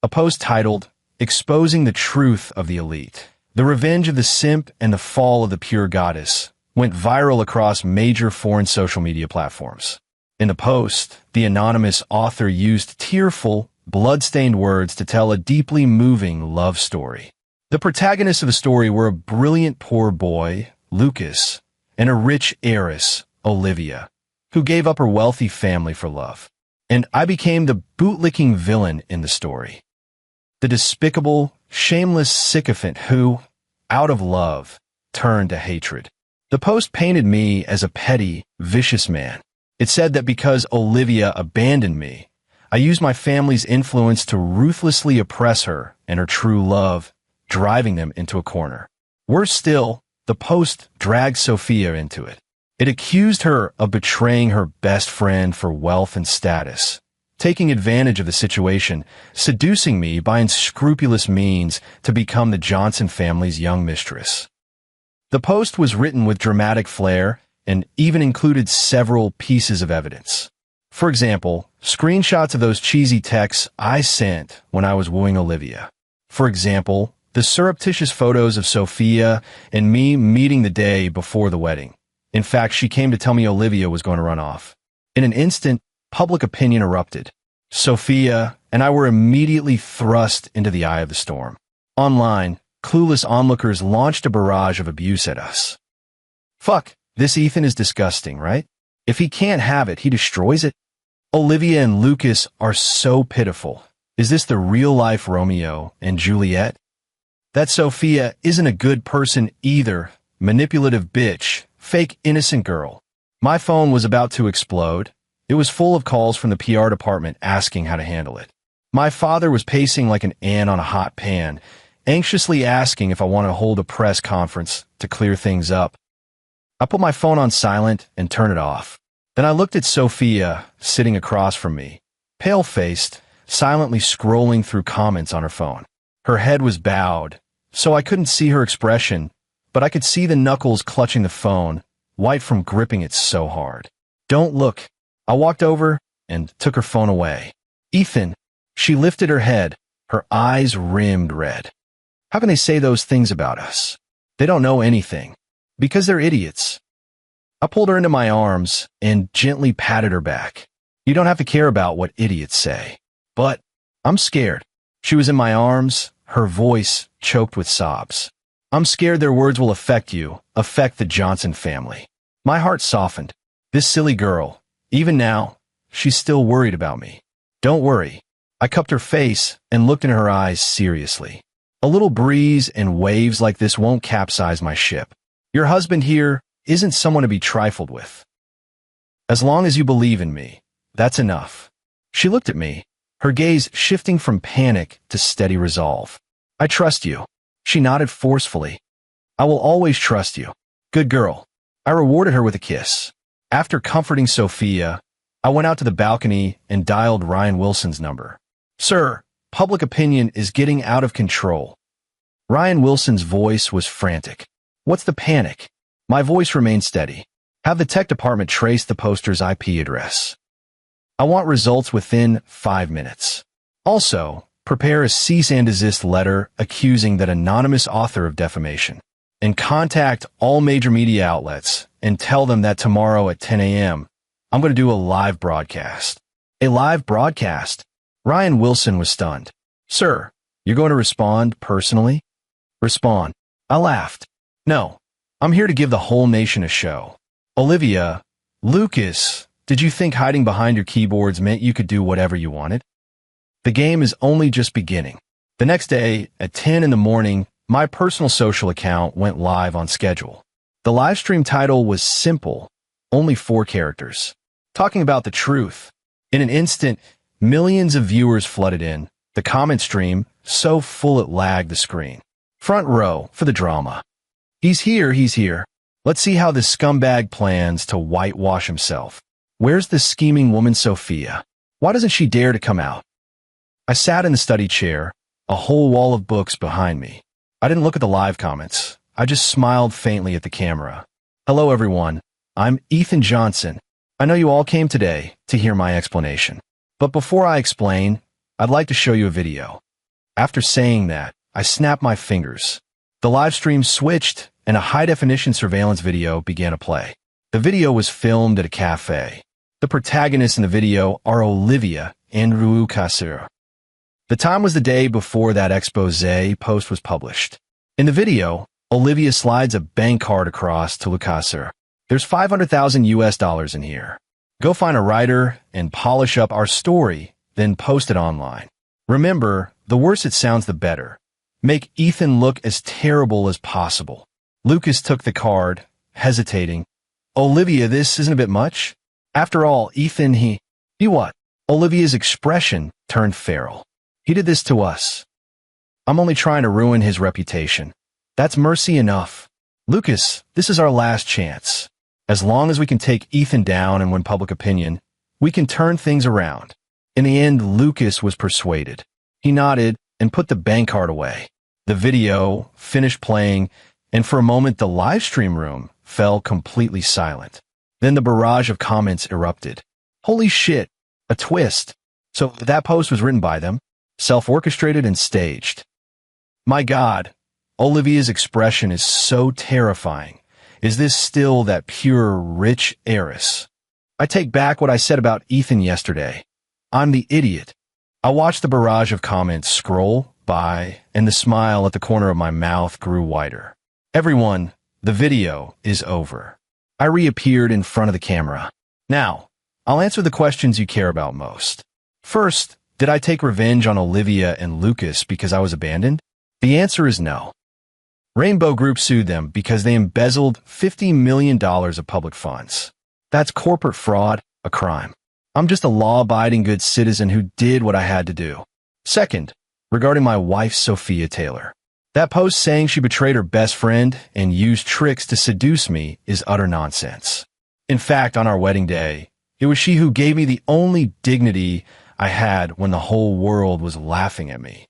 A post titled, Exposing the Truth of the Elite. The Revenge of the Simp and the Fall of the Pure Goddess went viral across major foreign social media platforms. In the post, the anonymous author used tearful, blood-stained words to tell a deeply moving love story. The protagonists of the story were a brilliant poor boy, Lucas, and a rich heiress, Olivia, who gave up her wealthy family for love. And I became the bootlicking villain in the story. The despicable, shameless sycophant who, out of love, turned to hatred. The post painted me as a petty, vicious man. It said that because Olivia abandoned me, I used my family's influence to ruthlessly oppress her and her true love, driving them into a corner. Worse still, the post dragged Sophia into it. It accused her of betraying her best friend for wealth and status, taking advantage of the situation, seducing me by unscrupulous means to become the Johnson family's young mistress. The post was written with dramatic flair and even included several pieces of evidence. For example, screenshots of those cheesy texts I sent when I was wooing Olivia. For example, the surreptitious photos of Sophia and me meeting the day before the wedding. In fact, she came to tell me Olivia was going to run off. In an instant, public opinion erupted. Sophia and I were immediately thrust into the eye of the storm. Online, clueless onlookers launched a barrage of abuse at us. Fuck, this Ethan is disgusting, right? If he can't have it, he destroys it. Olivia and Lucas are so pitiful. Is this the real-life Romeo and Juliet? That Sophia isn't a good person either. Manipulative bitch. Fake innocent girl. My phone was about to explode. It was full of calls from the PR department asking how to handle it. My father was pacing like an ant on a hot pan, anxiously asking if I wanted to hold a press conference to clear things up. I put my phone on silent and turned it off. Then I looked at Sophia, sitting across from me, pale-faced, silently scrolling through comments on her phone. Her head was bowed, so I couldn't see her expression, but I could see the knuckles clutching the phone, white from gripping it so hard. Don't look. I walked over and took her phone away. Ethan. She lifted her head, her eyes rimmed red. How can they say those things about us? They don't know anything. Because they're idiots. I pulled her into my arms and gently patted her back. You don't have to care about what idiots say. But I'm scared. She was in my arms, her voice choked with sobs. I'm scared their words will affect you, affect the Johnson family. My heart softened. This silly girl, even now, she's still worried about me. Don't worry. I cupped her face and looked in her eyes seriously. A little breeze and waves like this won't capsize my ship. Your husband here isn't someone to be trifled with. As long as you believe in me, that's enough. She looked at me, her gaze shifting from panic to steady resolve. I trust you. She nodded forcefully. I will always trust you. Good girl. I rewarded her with a kiss. After comforting Sophia, I went out to the balcony and dialed Ryan Wilson's number. Sir, public opinion is getting out of control. Ryan Wilson's voice was frantic. What's the panic? My voice remained steady. Have the tech department trace the poster's IP address. I want results within 5 minutes. Also, prepare a cease and desist letter accusing that anonymous author of defamation. And contact all major media outlets and tell them that tomorrow at 10 a.m., I'm going to do a live broadcast. A live broadcast? Ryan Wilson was stunned. Sir, you're going to respond personally? Respond. I laughed. No, I'm here to give the whole nation a show. Olivia, Lucas, did you think hiding behind your keyboards meant you could do whatever you wanted? The game is only just beginning. The next day, at 10 in the morning, my personal social account went live on schedule. The live stream title was simple, only 4 characters. Talking about the truth. In an instant, millions of viewers flooded in, the comment stream so full it lagged the screen. Front row for the drama. He's here, he's here. Let's see how this scumbag plans to whitewash himself. Where's the scheming woman Sophia? Why doesn't she dare to come out? I sat in the study chair, a whole wall of books behind me. I didn't look at the live comments. I just smiled faintly at the camera. Hello everyone, I'm Ethan Johnson. I know you all came today to hear my explanation. But before I explain, I'd like to show you a video. After saying that, I snapped my fingers. The live stream switched and a high-definition surveillance video began to play. The video was filmed at a cafe. The protagonists in the video are Olivia and Lucas. The time was the day before that expose post was published. In the video, Olivia slides a bank card across to Lucas. There's $500,000 in here. Go find a writer and polish up our story, then post it online. Remember, the worse it sounds, the better. Make Ethan look as terrible as possible. Lucas took the card, hesitating. Olivia, this isn't a bit much? After all, Ethan, he what? Olivia's expression turned feral. He did this to us. I'm only trying to ruin his reputation. That's mercy enough. Lucas, this is our last chance. As long as we can take Ethan down and win public opinion, we can turn things around. In the end, Lucas was persuaded. He nodded and put the bank card away. The video finished playing, and for a moment the live stream room fell completely silent. Then the barrage of comments erupted. Holy shit, a twist. So that post was written by them, self-orchestrated and staged. My God, Olivia's expression is so terrifying. Is this still that pure, rich heiress? I take back what I said about Ethan yesterday. I'm the idiot. I watched the barrage of comments scroll by, and the smile at the corner of my mouth grew wider. Everyone, the video is over. I reappeared in front of the camera. Now, I'll answer the questions you care about most. First, did I take revenge on Olivia and Lucas because I was abandoned? The answer is no. Rainbow Group sued them because they embezzled $50 million of public funds. That's corporate fraud, a crime. I'm just a law-abiding good citizen who did what I had to do. Second, regarding my wife, Sophia Taylor. That post saying she betrayed her best friend and used tricks to seduce me is utter nonsense. In fact, on our wedding day, it was she who gave me the only dignity I had when the whole world was laughing at me.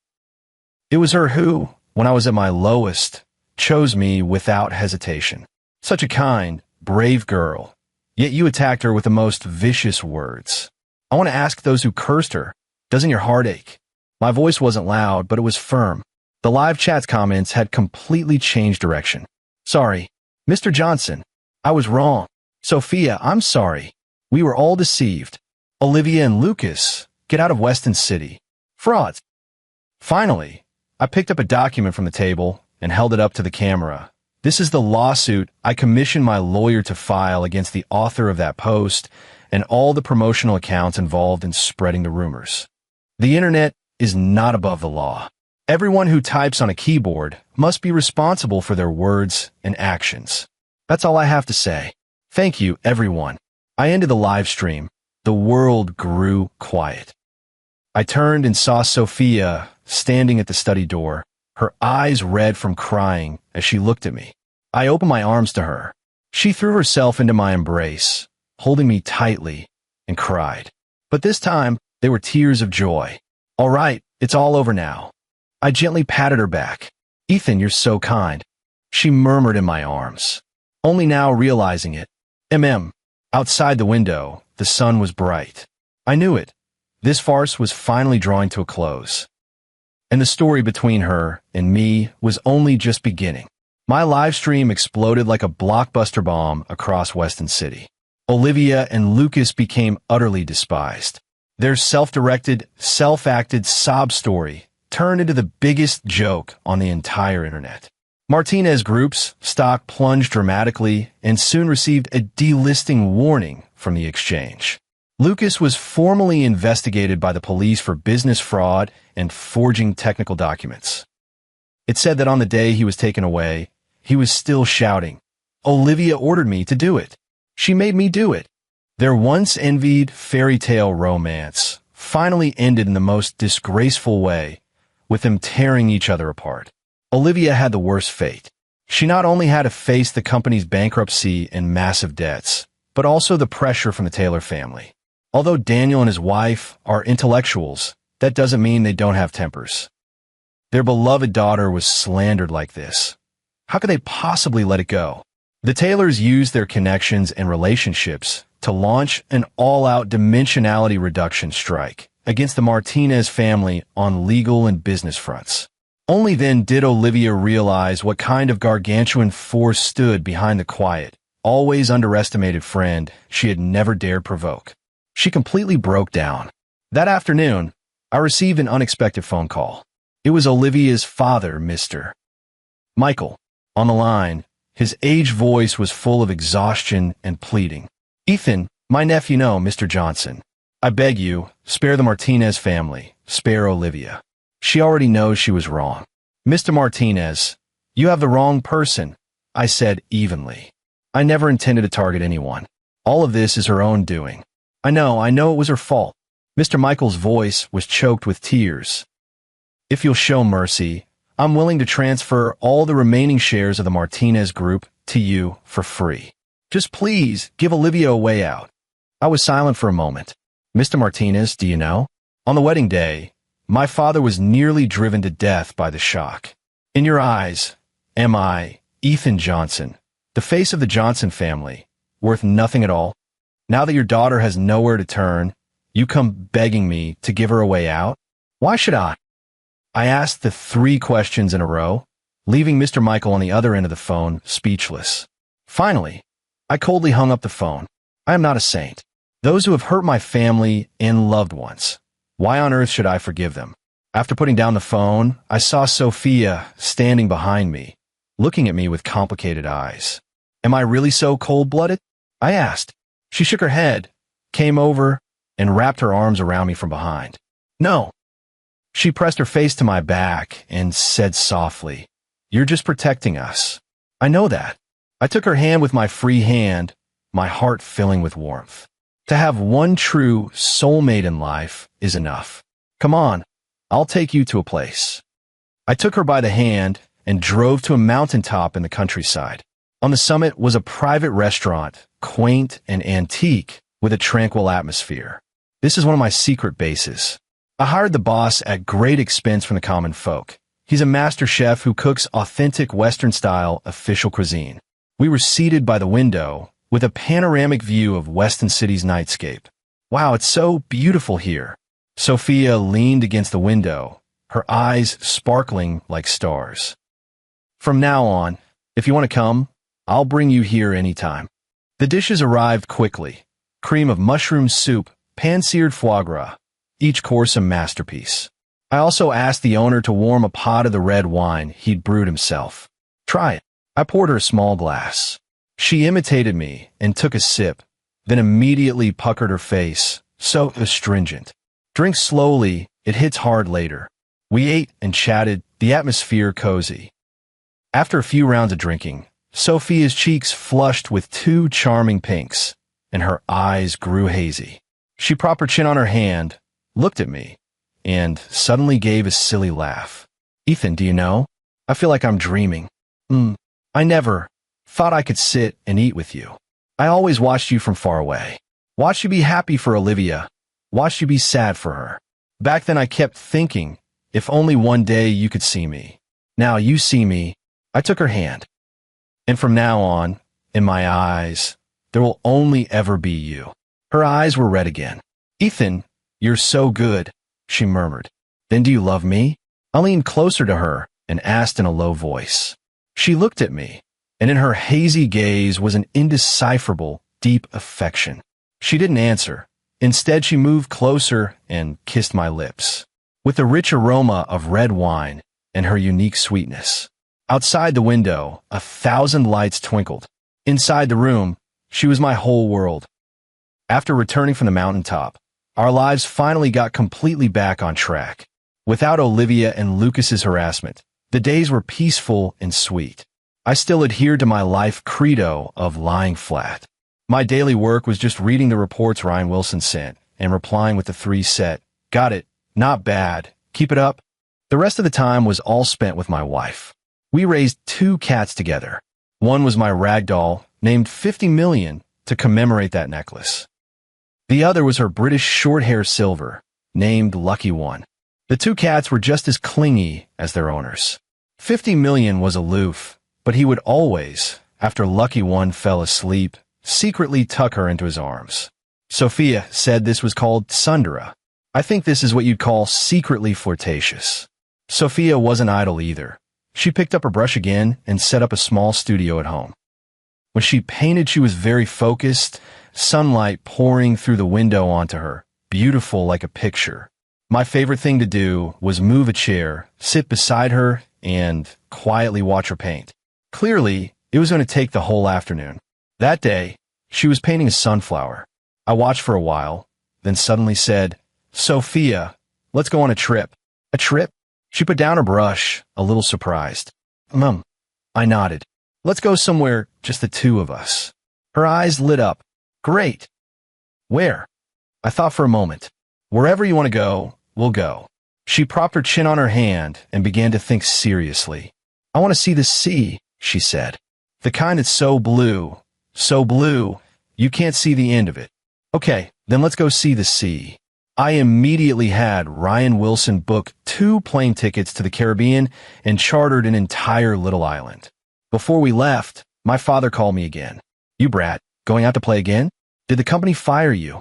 It was her who, when I was at my lowest, chose me without hesitation. Such a kind, brave girl, yet you attacked her with the most vicious words. I want to ask those who cursed her, doesn't your heart ache? My voice wasn't loud, but it was firm. The live chat's comments had completely changed direction. Sorry, Mr. Johnson, I was wrong. Sophia, I'm sorry. We were all deceived. Olivia and Lucas, get out of Weston City. Frauds. Finally, I picked up a document from the table and held it up to the camera. This is the lawsuit I commissioned my lawyer to file against the author of that post and all the promotional accounts involved in spreading the rumors. The internet is not above the law. Everyone who types on a keyboard must be responsible for their words and actions. That's all I have to say. Thank you, everyone. I ended the live stream. The world grew quiet. I turned and saw Sophia standing at the study door, her eyes red from crying as she looked at me. I opened my arms to her. She threw herself into my embrace, holding me tightly, and cried. But this time, they were tears of joy. All right, it's all over now. I gently patted her back. Ethan, you're so kind. She murmured in my arms. Only now realizing it. Outside the window, the sun was bright. I knew it. This farce was finally drawing to a close. And the story between her and me was only just beginning. My live stream exploded like a blockbuster bomb across Weston City. Olivia and Lucas became utterly despised. Their self-directed, self-acted sob story turned into the biggest joke on the entire internet. Martinez Group's stock plunged dramatically and soon received a delisting warning from the exchange. Lucas was formally investigated by the police for business fraud and forging technical documents. It said that on the day he was taken away, he was still shouting, "Olivia ordered me to do it. She made me do it." Their once envied fairy tale romance finally ended in the most disgraceful way, with them tearing each other apart. Olivia had the worst fate. She not only had to face the company's bankruptcy and massive debts, but also the pressure from the Taylor family. Although Daniel and his wife are intellectuals, that doesn't mean they don't have tempers. Their beloved daughter was slandered like this. How could they possibly let it go? The Taylors used their connections and relationships to launch an all-out dimensionality reduction strike against the Martinez family on legal and business fronts. Only then did Olivia realize what kind of gargantuan force stood behind the quiet, always underestimated friend she had never dared provoke. She completely broke down. That afternoon, I received an unexpected phone call. It was Olivia's father, Mr. Michael. On the line, his aged voice was full of exhaustion and pleading. "Ethan, my nephew, Mr. Johnson. I beg you, spare the Martinez family, spare Olivia. She already knows she was wrong." "Mr. Martinez, you have the wrong person," I said evenly. "I never intended to target anyone. All of this is her own doing. I know it was her fault." Mr. Michael's voice was choked with tears. "If you'll show mercy, I'm willing to transfer all the remaining shares of the Martinez Group to you for free. Just please give Olivia a way out." I was silent for a moment. "Mr. Martinez, do you know?" On the wedding day, my father was nearly driven to death by the shock. In your eyes, am I, Ethan Johnson, the face of the Johnson family, worth nothing at all? Now that your daughter has nowhere to turn, you come begging me to give her a way out? Why should I? I asked the 3 questions in a row, leaving Mr. Michael on the other end of the phone speechless. Finally, I coldly hung up the phone. I am not a saint. Those who have hurt my family and loved ones, why on earth should I forgive them? After putting down the phone, I saw Sophia standing behind me, looking at me with complicated eyes. Am I really so cold-blooded? I asked. She shook her head, came over, and wrapped her arms around me from behind. No. She pressed her face to my back and said softly, "You're just protecting us. I know that." I took her hand with my free hand, my heart filling with warmth. To have one true soulmate in life is enough. Come on, I'll take you to a place. I took her by the hand and drove to a mountaintop in the countryside. On the summit was a private restaurant, quaint and antique, with a tranquil atmosphere. This is one of my secret bases. I hired the boss at great expense from the common folk. He's a master chef who cooks authentic Western-style official cuisine. We were seated by the window, with a panoramic view of Weston City's nightscape. Wow, it's so beautiful here. Sophia leaned against the window, her eyes sparkling like stars. From now on, if you want to come, I'll bring you here anytime. The dishes arrived quickly. Cream of mushroom soup, pan-seared foie gras, each course a masterpiece. I also asked the owner to warm a pot of the red wine he'd brewed himself. Try it. I poured her a small glass. She imitated me and took a sip, then immediately puckered her face, so astringent. Drink slowly, it hits hard later. We ate and chatted, the atmosphere cozy. After a few rounds of drinking, Sophia's cheeks flushed with 2 charming pinks, and her eyes grew hazy. She propped her chin on her hand, looked at me, and suddenly gave a silly laugh. Ethan, do you know? I feel like I'm dreaming. I never thought I could sit and eat with you. I always watched you from far away. Watched you be happy for Olivia. Watched you be sad for her. Back then I kept thinking, if only one day you could see me. Now you see me. I took her hand. And from now on, in my eyes, there will only ever be you. Her eyes were red again. Ethan, you're so good, she murmured. Then do you love me? I leaned closer to her and asked in a low voice. She looked at me, and in her hazy gaze was an indecipherable, deep affection. She didn't answer. Instead, she moved closer and kissed my lips, with the rich aroma of red wine and her unique sweetness. Outside the window, 1,000 lights twinkled. Inside the room, she was my whole world. After returning from the mountaintop, our lives finally got completely back on track. Without Olivia and Lucas's harassment, the days were peaceful and sweet. I still adhered to my life credo of lying flat. My daily work was just reading the reports Ryan Wilson sent and replying with the 3 set, "Got it, not bad, keep it up." The rest of the time was all spent with my wife. We raised 2 cats together. One was my rag doll, named 50 Million to commemorate that necklace. The other was her British short-hair silver, named Lucky One. The 2 cats were just as clingy as their owners. 50 Million was aloof, but he would always, after Lucky One fell asleep, secretly tuck her into his arms. Sophia said this was called tsundere. I think this is what you'd call secretly flirtatious. Sophia wasn't idle either. She picked up her brush again and set up a small studio at home. When she painted, she was very focused, sunlight pouring through the window onto her, beautiful like a picture. My favorite thing to do was move a chair, sit beside her, and quietly watch her paint. Clearly, it was going to take the whole afternoon. That day, she was painting a sunflower. I watched for a while, then suddenly said, "Sophia, let's go on a trip." "A trip?" She put down her brush, a little surprised. I nodded. "Let's go somewhere, just the 2 of us." Her eyes lit up. "Great. Where?" I thought for a moment. "Wherever you want to go, we'll go." She propped her chin on her hand and began to think seriously. "I want to see the sea," she said. "The kind that's so blue, you can't see the end of it." "Okay, then let's go see the sea." I immediately had Ryan Wilson book 2 plane tickets to the Caribbean and chartered an entire little island. Before we left, my father called me again. "You brat, going out to play again? Did the company fire you?"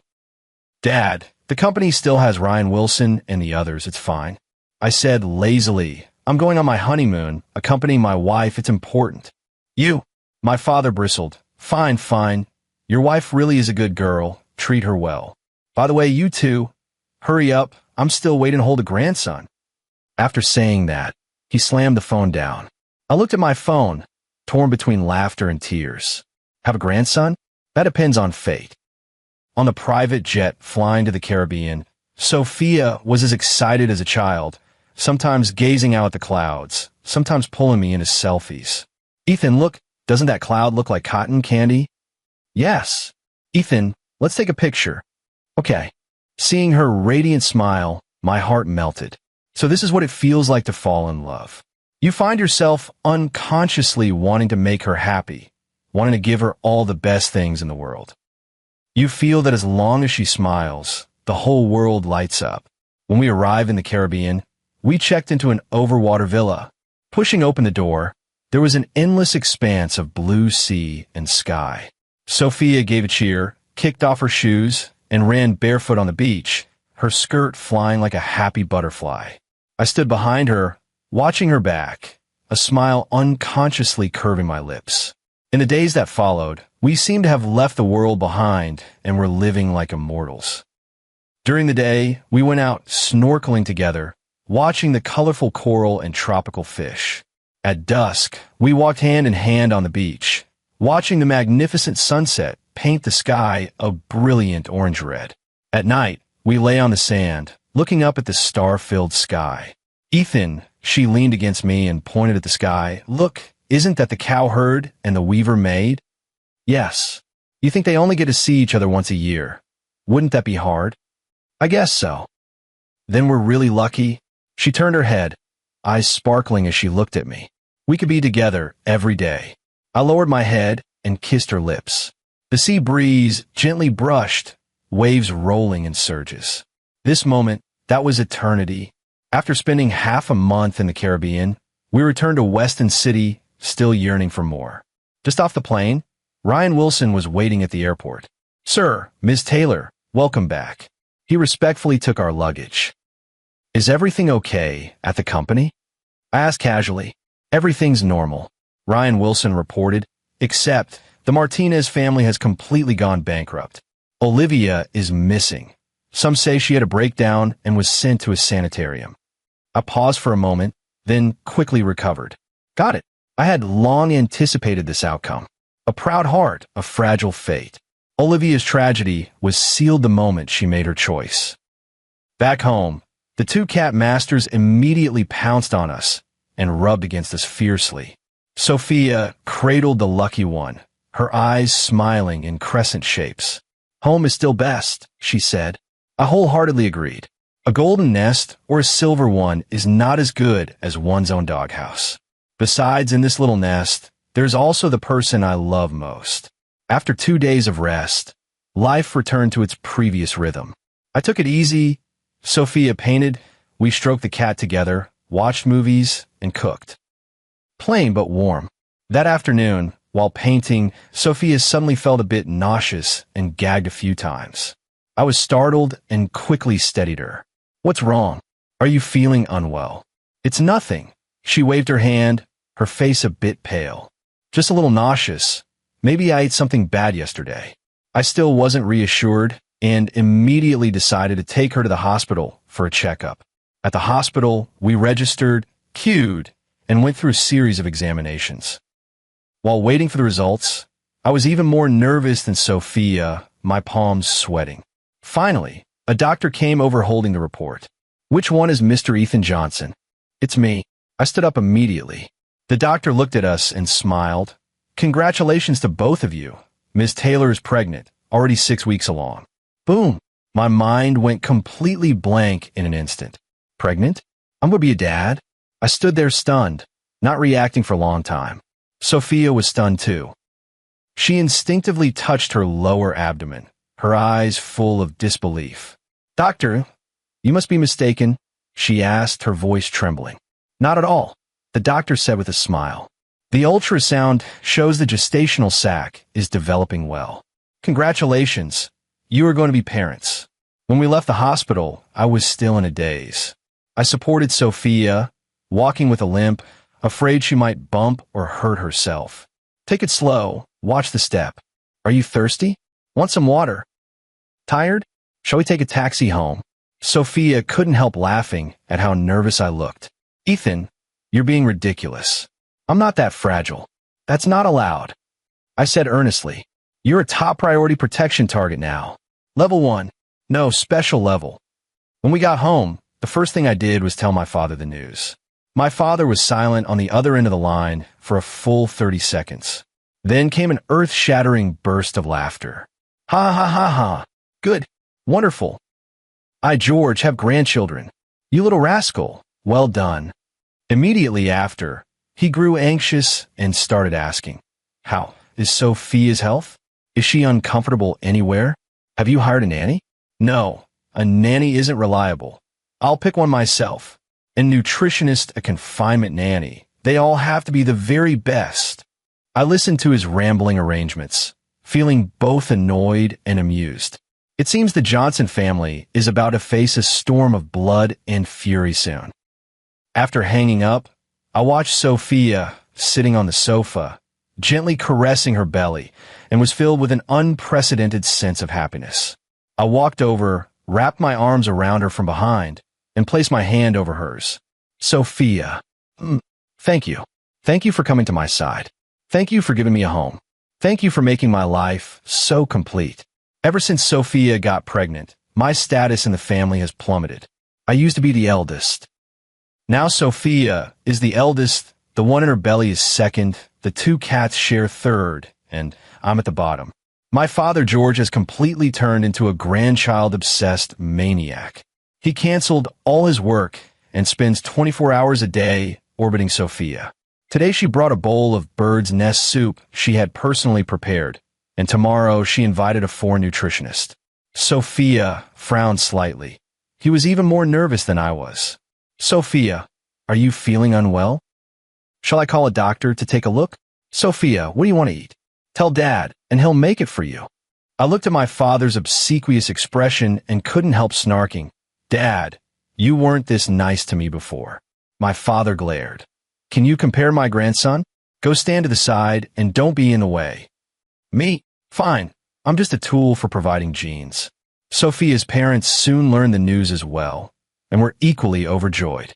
"Dad, the company still has Ryan Wilson and the others, it's fine." I said lazily, "I'm going on my honeymoon, accompanying my wife, it's important." "You?" My father bristled. Fine, fine. Your wife really is a good girl. Treat her well. By the way, you two, hurry up. I'm still waiting to hold a grandson." After saying that, he slammed the phone down. I looked at my phone, torn between laughter and tears. Have a grandson? That depends on fate. On the private jet flying to the Caribbean, Sophia was as excited as a child, sometimes gazing out at the clouds, sometimes pulling me into selfies. "Ethan, look, doesn't that cloud look like cotton candy?" "Yes." "Ethan, let's take a picture." "Okay." Seeing her radiant smile, my heart melted. So this is what it feels like to fall in love. You find yourself unconsciously wanting to make her happy, wanting to give her all the best things in the world. You feel that as long as she smiles, the whole world lights up. When we arrived in the Caribbean, we checked into an overwater villa. Pushing open the door, there was an endless expanse of blue sea and sky. Sophia gave a cheer, kicked off her shoes, and ran barefoot on the beach, her skirt flying like a happy butterfly. I stood behind her, watching her back, a smile unconsciously curving my lips. In the days that followed, we seemed to have left the world behind and were living like immortals. During the day, we went out snorkeling together, watching the colorful coral and tropical fish. At dusk, we walked hand in hand on the beach, watching the magnificent sunset paint the sky a brilliant orange red. At night, we lay on the sand, looking up at the star-filled sky. "Ethan," she leaned against me and pointed at the sky, "look, isn't that the cow herd and the weaver maid?" "Yes." "You think they only get to see each other once a year? Wouldn't that be hard?" "I guess so." "Then we're really lucky." She turned her head, eyes sparkling as she looked at me. We could be together every day. I lowered my head and kissed her lips. The sea breeze gently brushed, waves rolling in surges. This moment, that was eternity. After spending half a month in the Caribbean, we returned to Weston City, still yearning for more. Just off the plane, Ryan Wilson was waiting at the airport. "Sir, Ms. Taylor, welcome back." He respectfully took our luggage. "Is everything okay at the company?" I asked casually. "Everything's normal," Ryan Wilson reported, "except the Martinez family has completely gone bankrupt. Olivia is missing. Some say she had a breakdown and was sent to a sanitarium." I paused for a moment, then quickly recovered. Got it. I had long anticipated this outcome. A proud heart, a fragile fate. Olivia's tragedy was sealed the moment she made her choice. Back home, the two cat masters immediately pounced on us and rubbed against us fiercely. Sophia cradled the lucky one, her eyes smiling in crescent shapes. "Home is still best," she said. I wholeheartedly agreed. A golden nest or a silver one is not as good as one's own doghouse. Besides, in this little nest, there's also the person I love most. After 2 days of rest, life returned to its previous rhythm. I took it easy. Sophia painted, we stroked the cat together, watched movies, and cooked. Plain but warm. That afternoon, while painting, Sophia suddenly felt a bit nauseous and gagged a few times. I was startled and quickly steadied her. "What's wrong? Are you feeling unwell?" "It's nothing." She waved her hand, her face a bit pale. "Just a little nauseous. Maybe I ate something bad yesterday." I still wasn't reassured and immediately decided to take her to the hospital for a checkup. At the hospital, we registered, queued, and went through a series of examinations. While waiting for the results, I was even more nervous than Sophia, my palms sweating. Finally, a doctor came over holding the report. "Which one is Mr. Ethan Johnson?" "It's me." I stood up immediately. The doctor looked at us and smiled. "Congratulations to both of you. Ms. Taylor is pregnant, already 6 weeks along." Boom! My mind went completely blank in an instant. Pregnant? I'm going to be a dad? I stood there stunned, not reacting for a long time. Sophia was stunned too. She instinctively touched her lower abdomen, her eyes full of disbelief. Doctor, you must be mistaken, she asked, her voice trembling. Not at all, the doctor said with a smile. The ultrasound shows the gestational sac is developing well. Congratulations, you are going to be parents. When we left the hospital, I was still in a daze. I supported Sophia, walking with a limp, afraid she might bump or hurt herself. Take it slow, watch the step. Are you thirsty? Want some water? Tired? Shall we take a taxi home? Sophia couldn't help laughing at how nervous I looked. Ethan, you're being ridiculous. I'm not that fragile. That's not allowed. I said earnestly. You're a top priority protection target now. Level 1. No, special level. When we got home, the first thing I did was tell my father the news. My father was silent on the other end of the line for a full 30 seconds. Then came an earth-shattering burst of laughter. Ha ha ha ha. Good. Wonderful. I, George, have grandchildren. You little rascal. Well done. Immediately after, he grew anxious and started asking, how is Sophia's health? Is she uncomfortable anywhere? Have you hired a nanny? No, a nanny isn't reliable. I'll pick one myself. A nutritionist, a confinement nanny. They all have to be the very best. I listened to his rambling arrangements, feeling both annoyed and amused. It seems the Johnson family is about to face a storm of blood and fury soon. After hanging up, I watched Sophia sitting on the sofa, gently caressing her belly, and was filled with an unprecedented sense of happiness. I walked over, wrapped my arms around her from behind, and placed my hand over hers. Sophia, thank you. Thank you for coming to my side. Thank you for giving me a home. Thank you for making my life so complete. Ever since Sophia got pregnant, my status in the family has plummeted. I used to be the eldest. Now Sophia is the eldest, the one in her belly is second, the two cats share third, and I'm at the bottom. My father, George, has completely turned into a grandchild-obsessed maniac. He canceled all his work and spends 24 hours a day orbiting Sophia. Today she brought a bowl of bird's nest soup she had personally prepared, and tomorrow she invited a foreign nutritionist. Sophia frowned slightly. He was even more nervous than I was. Sophia, are you feeling unwell? Shall I call a doctor to take a look? Sophia, what do you want to eat? Tell Dad, and he'll make it for you. I looked at my father's obsequious expression and couldn't help snarking. Dad, you weren't this nice to me before. My father glared. Can you compare my grandson? Go stand to the side and don't be in the way. Me? Fine. I'm just a tool for providing genes. Sophia's parents soon learned the news as well, and were equally overjoyed.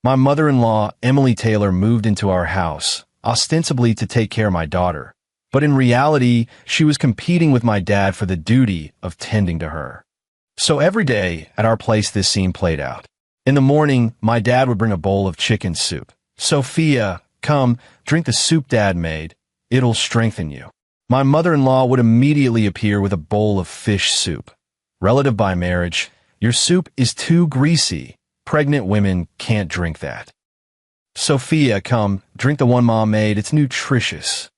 My mother-in-law, Emily Taylor, moved into our house, ostensibly to take care of my daughter, but in reality, she was competing with my dad for the duty of tending to her. So every day at our place this scene played out. In the morning, my dad would bring a bowl of chicken soup. Sophia, come, drink the soup Dad made. It'll strengthen you. My mother-in-law would immediately appear with a bowl of fish soup. Relative by marriage, your soup is too greasy. Pregnant women can't drink that. Sophia, come, drink the one Mom made. It's nutritious.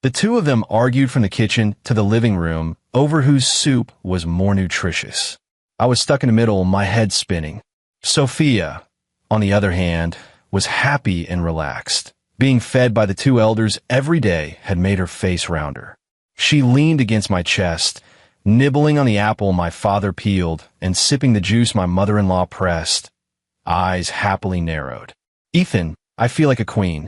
The two of them argued from the kitchen to the living room over whose soup was more nutritious. I was stuck in the middle, my head spinning. Sophia, on the other hand, was happy and relaxed. Being fed by the two elders every day had made her face rounder. She leaned against my chest, nibbling on the apple my father peeled and sipping the juice my mother-in-law pressed. Eyes happily narrowed. Ethan, I feel like a queen.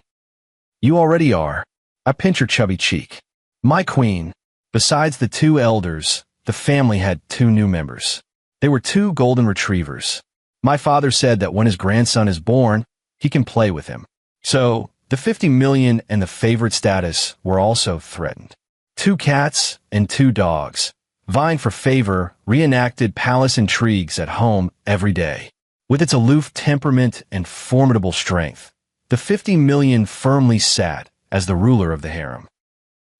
You already are. I pinch her chubby cheek. My queen. Besides the two elders, the family had two new members. They were two golden retrievers. My father said that when his grandson is born, he can play with him. So, the 50 million and the favorite status were also threatened. Two cats and two dogs, vying for favor, reenacted palace intrigues at home every day. With its aloof temperament and formidable strength, the 50 million firmly sat as the ruler of the harem.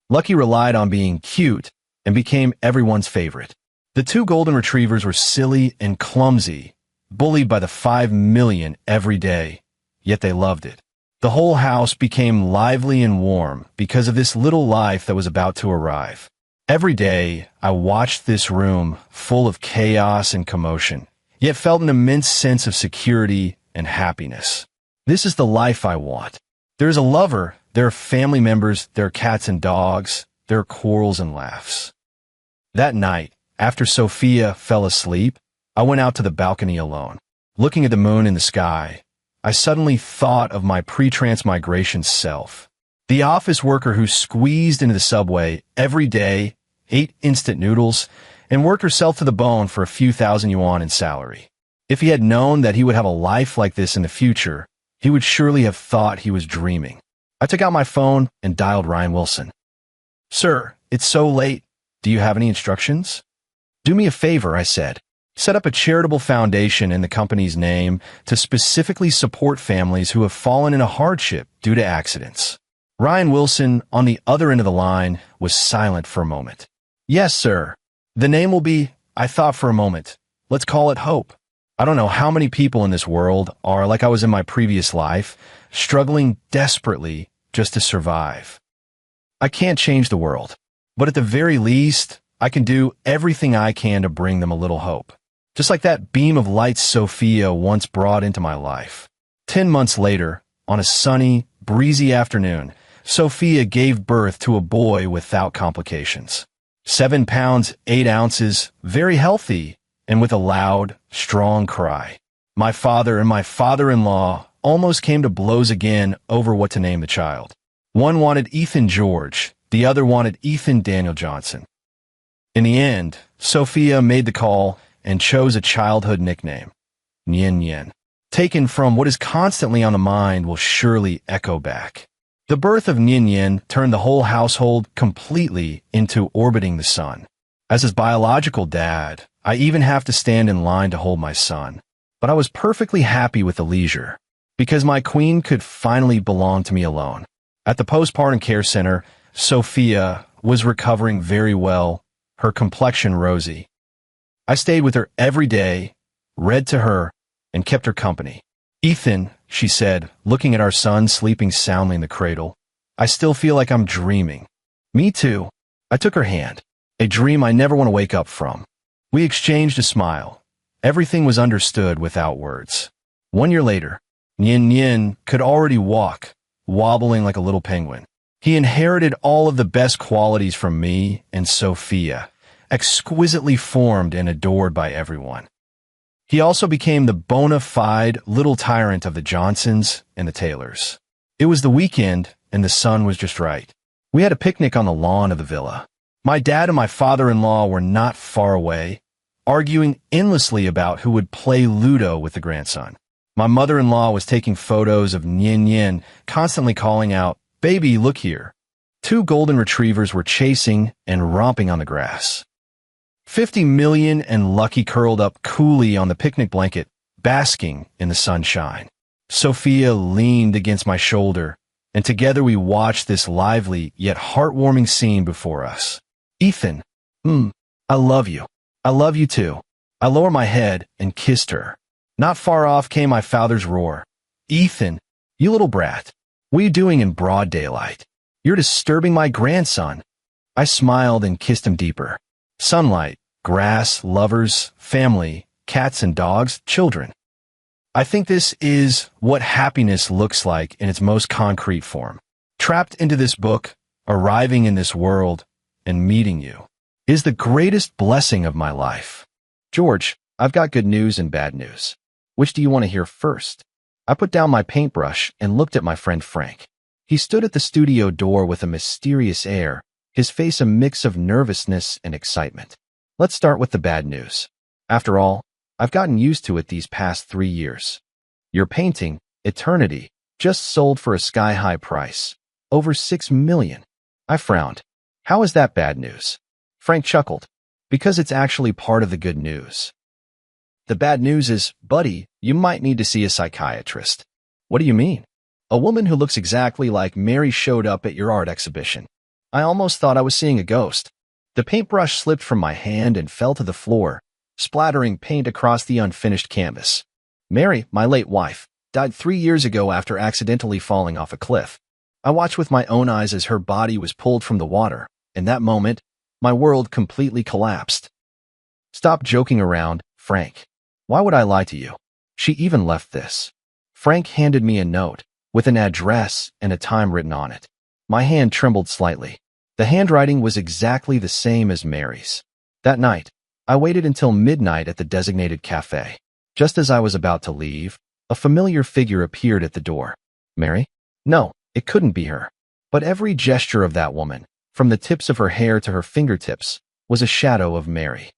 Lucky relied on being cute and became everyone's favorite. The two golden retrievers were silly and clumsy, bullied by the 5 million every day, yet they loved it. The whole house became lively and warm because of this little life that was about to arrive. Every day, I watched this room full of chaos and commotion, yet felt an immense sense of security and happiness. This is the life I want. There is a lover, there are family members, there are cats and dogs, there are quarrels and laughs. That night, after Sophia fell asleep, I went out to the balcony alone. Looking at the moon in the sky, I suddenly thought of my pre-transmigration self. The office worker who squeezed into the subway every day, ate instant noodles, and worked herself to the bone for a few thousand yuan in salary. If he had known that he would have a life like this in the future, he would surely have thought he was dreaming. I took out my phone and dialed Ryan Wilson. "Sir, it's so late. Do you have any instructions?" "Do me a favor," I said. "Set up a charitable foundation in the company's name to specifically support families who have fallen into hardship due to accidents." Ryan Wilson, on the other end of the line, was silent for a moment. "Yes, sir. The name will be," I thought for a moment, "let's call it Hope." I don't know how many people in this world are, like I was in my previous life, struggling desperately just to survive. I can't change the world, but at the very least, I can do everything I can to bring them a little hope. Just like that beam of light Sophia once brought into my life. 10 months later, on a sunny, breezy afternoon, Sophia gave birth to a boy without complications. 7 pounds, 8 ounces, very healthy, and with a loud, strong cry. My father and my father-in-law almost came to blows again over what to name the child. One wanted Ethan George, the other wanted Ethan Daniel Johnson. In the end, Sophia made the call and chose a childhood nickname, Nyen Nyen. Taken from what is constantly on the mind will surely echo back. The birth of Nyen Nyen turned the whole household completely into orbiting the sun. As his biological dad, I even have to stand in line to hold my son. But I was perfectly happy with the leisure, because my queen could finally belong to me alone. At the postpartum care center, Sophia was recovering very well, her complexion rosy. I stayed with her every day, read to her, and kept her company. "Ethan," she said, looking at our son sleeping soundly in the cradle, "I still feel like I'm dreaming." "Me too." I took her hand. A dream I never want to wake up from. We exchanged a smile. Everything was understood without words. 1 year later, Nyen Nyen could already walk, wobbling like a little penguin. He inherited all of the best qualities from me and Sophia, exquisitely formed and adored by everyone. He also became the bona fide little tyrant of the Johnsons and the Taylors. It was the weekend, and the sun was just right. We had a picnic on the lawn of the villa. My dad and my father-in-law were not far away, arguing endlessly about who would play Ludo with the grandson. My mother-in-law was taking photos of Nyen Nyen, constantly calling out, "Baby, look here." 2 golden retrievers were chasing and romping on the grass. 50 million and Lucky curled up coolly on the picnic blanket, basking in the sunshine. Sophia leaned against my shoulder, and together we watched this lively yet heartwarming scene before us. "Ethan, I love you. I love you too." I lowered my head and kissed her. Not far off came my father's roar. "Ethan, you little brat. What are you doing in broad daylight? You're disturbing my grandson." I smiled and kissed him deeper. Sunlight, grass, lovers, family, cats and dogs, children. I think this is what happiness looks like in its most concrete form. Trapped into this book, arriving in this world, and meeting you is the greatest blessing of my life. "George, I've got good news and bad news. Which do you want to hear first?" I put down my paintbrush and looked at my friend Frank. He stood at the studio door with a mysterious air, his face a mix of nervousness and excitement. "Let's start with the bad news. After all, I've gotten used to it these past 3 years. Your painting, Eternity, just sold for a sky-high price. Over 6 million. I frowned. "How is that bad news?" Frank chuckled. "Because it's actually part of the good news. The bad news is, buddy, you might need to see a psychiatrist." "What do you mean?" "A woman who looks exactly like Mary showed up at your art exhibition. I almost thought I was seeing a ghost." The paintbrush slipped from my hand and fell to the floor, splattering paint across the unfinished canvas. "Mary, my late wife, died 3 years ago after accidentally falling off a cliff. I watched with my own eyes as her body was pulled from the water. In that moment, My world completely collapsed. Stop joking around, Frank. Why would I lie to you? She even left this. Frank handed me a note with an address and a time written on it. My hand trembled slightly. The handwriting was exactly the same as Mary's. That night, I waited until midnight at the designated cafe. Just as I was about to leave, a familiar figure appeared at the door. Mary? No, it couldn't be her. But every gesture of that woman, from the tips of her hair to her fingertips, was a shadow of Mary.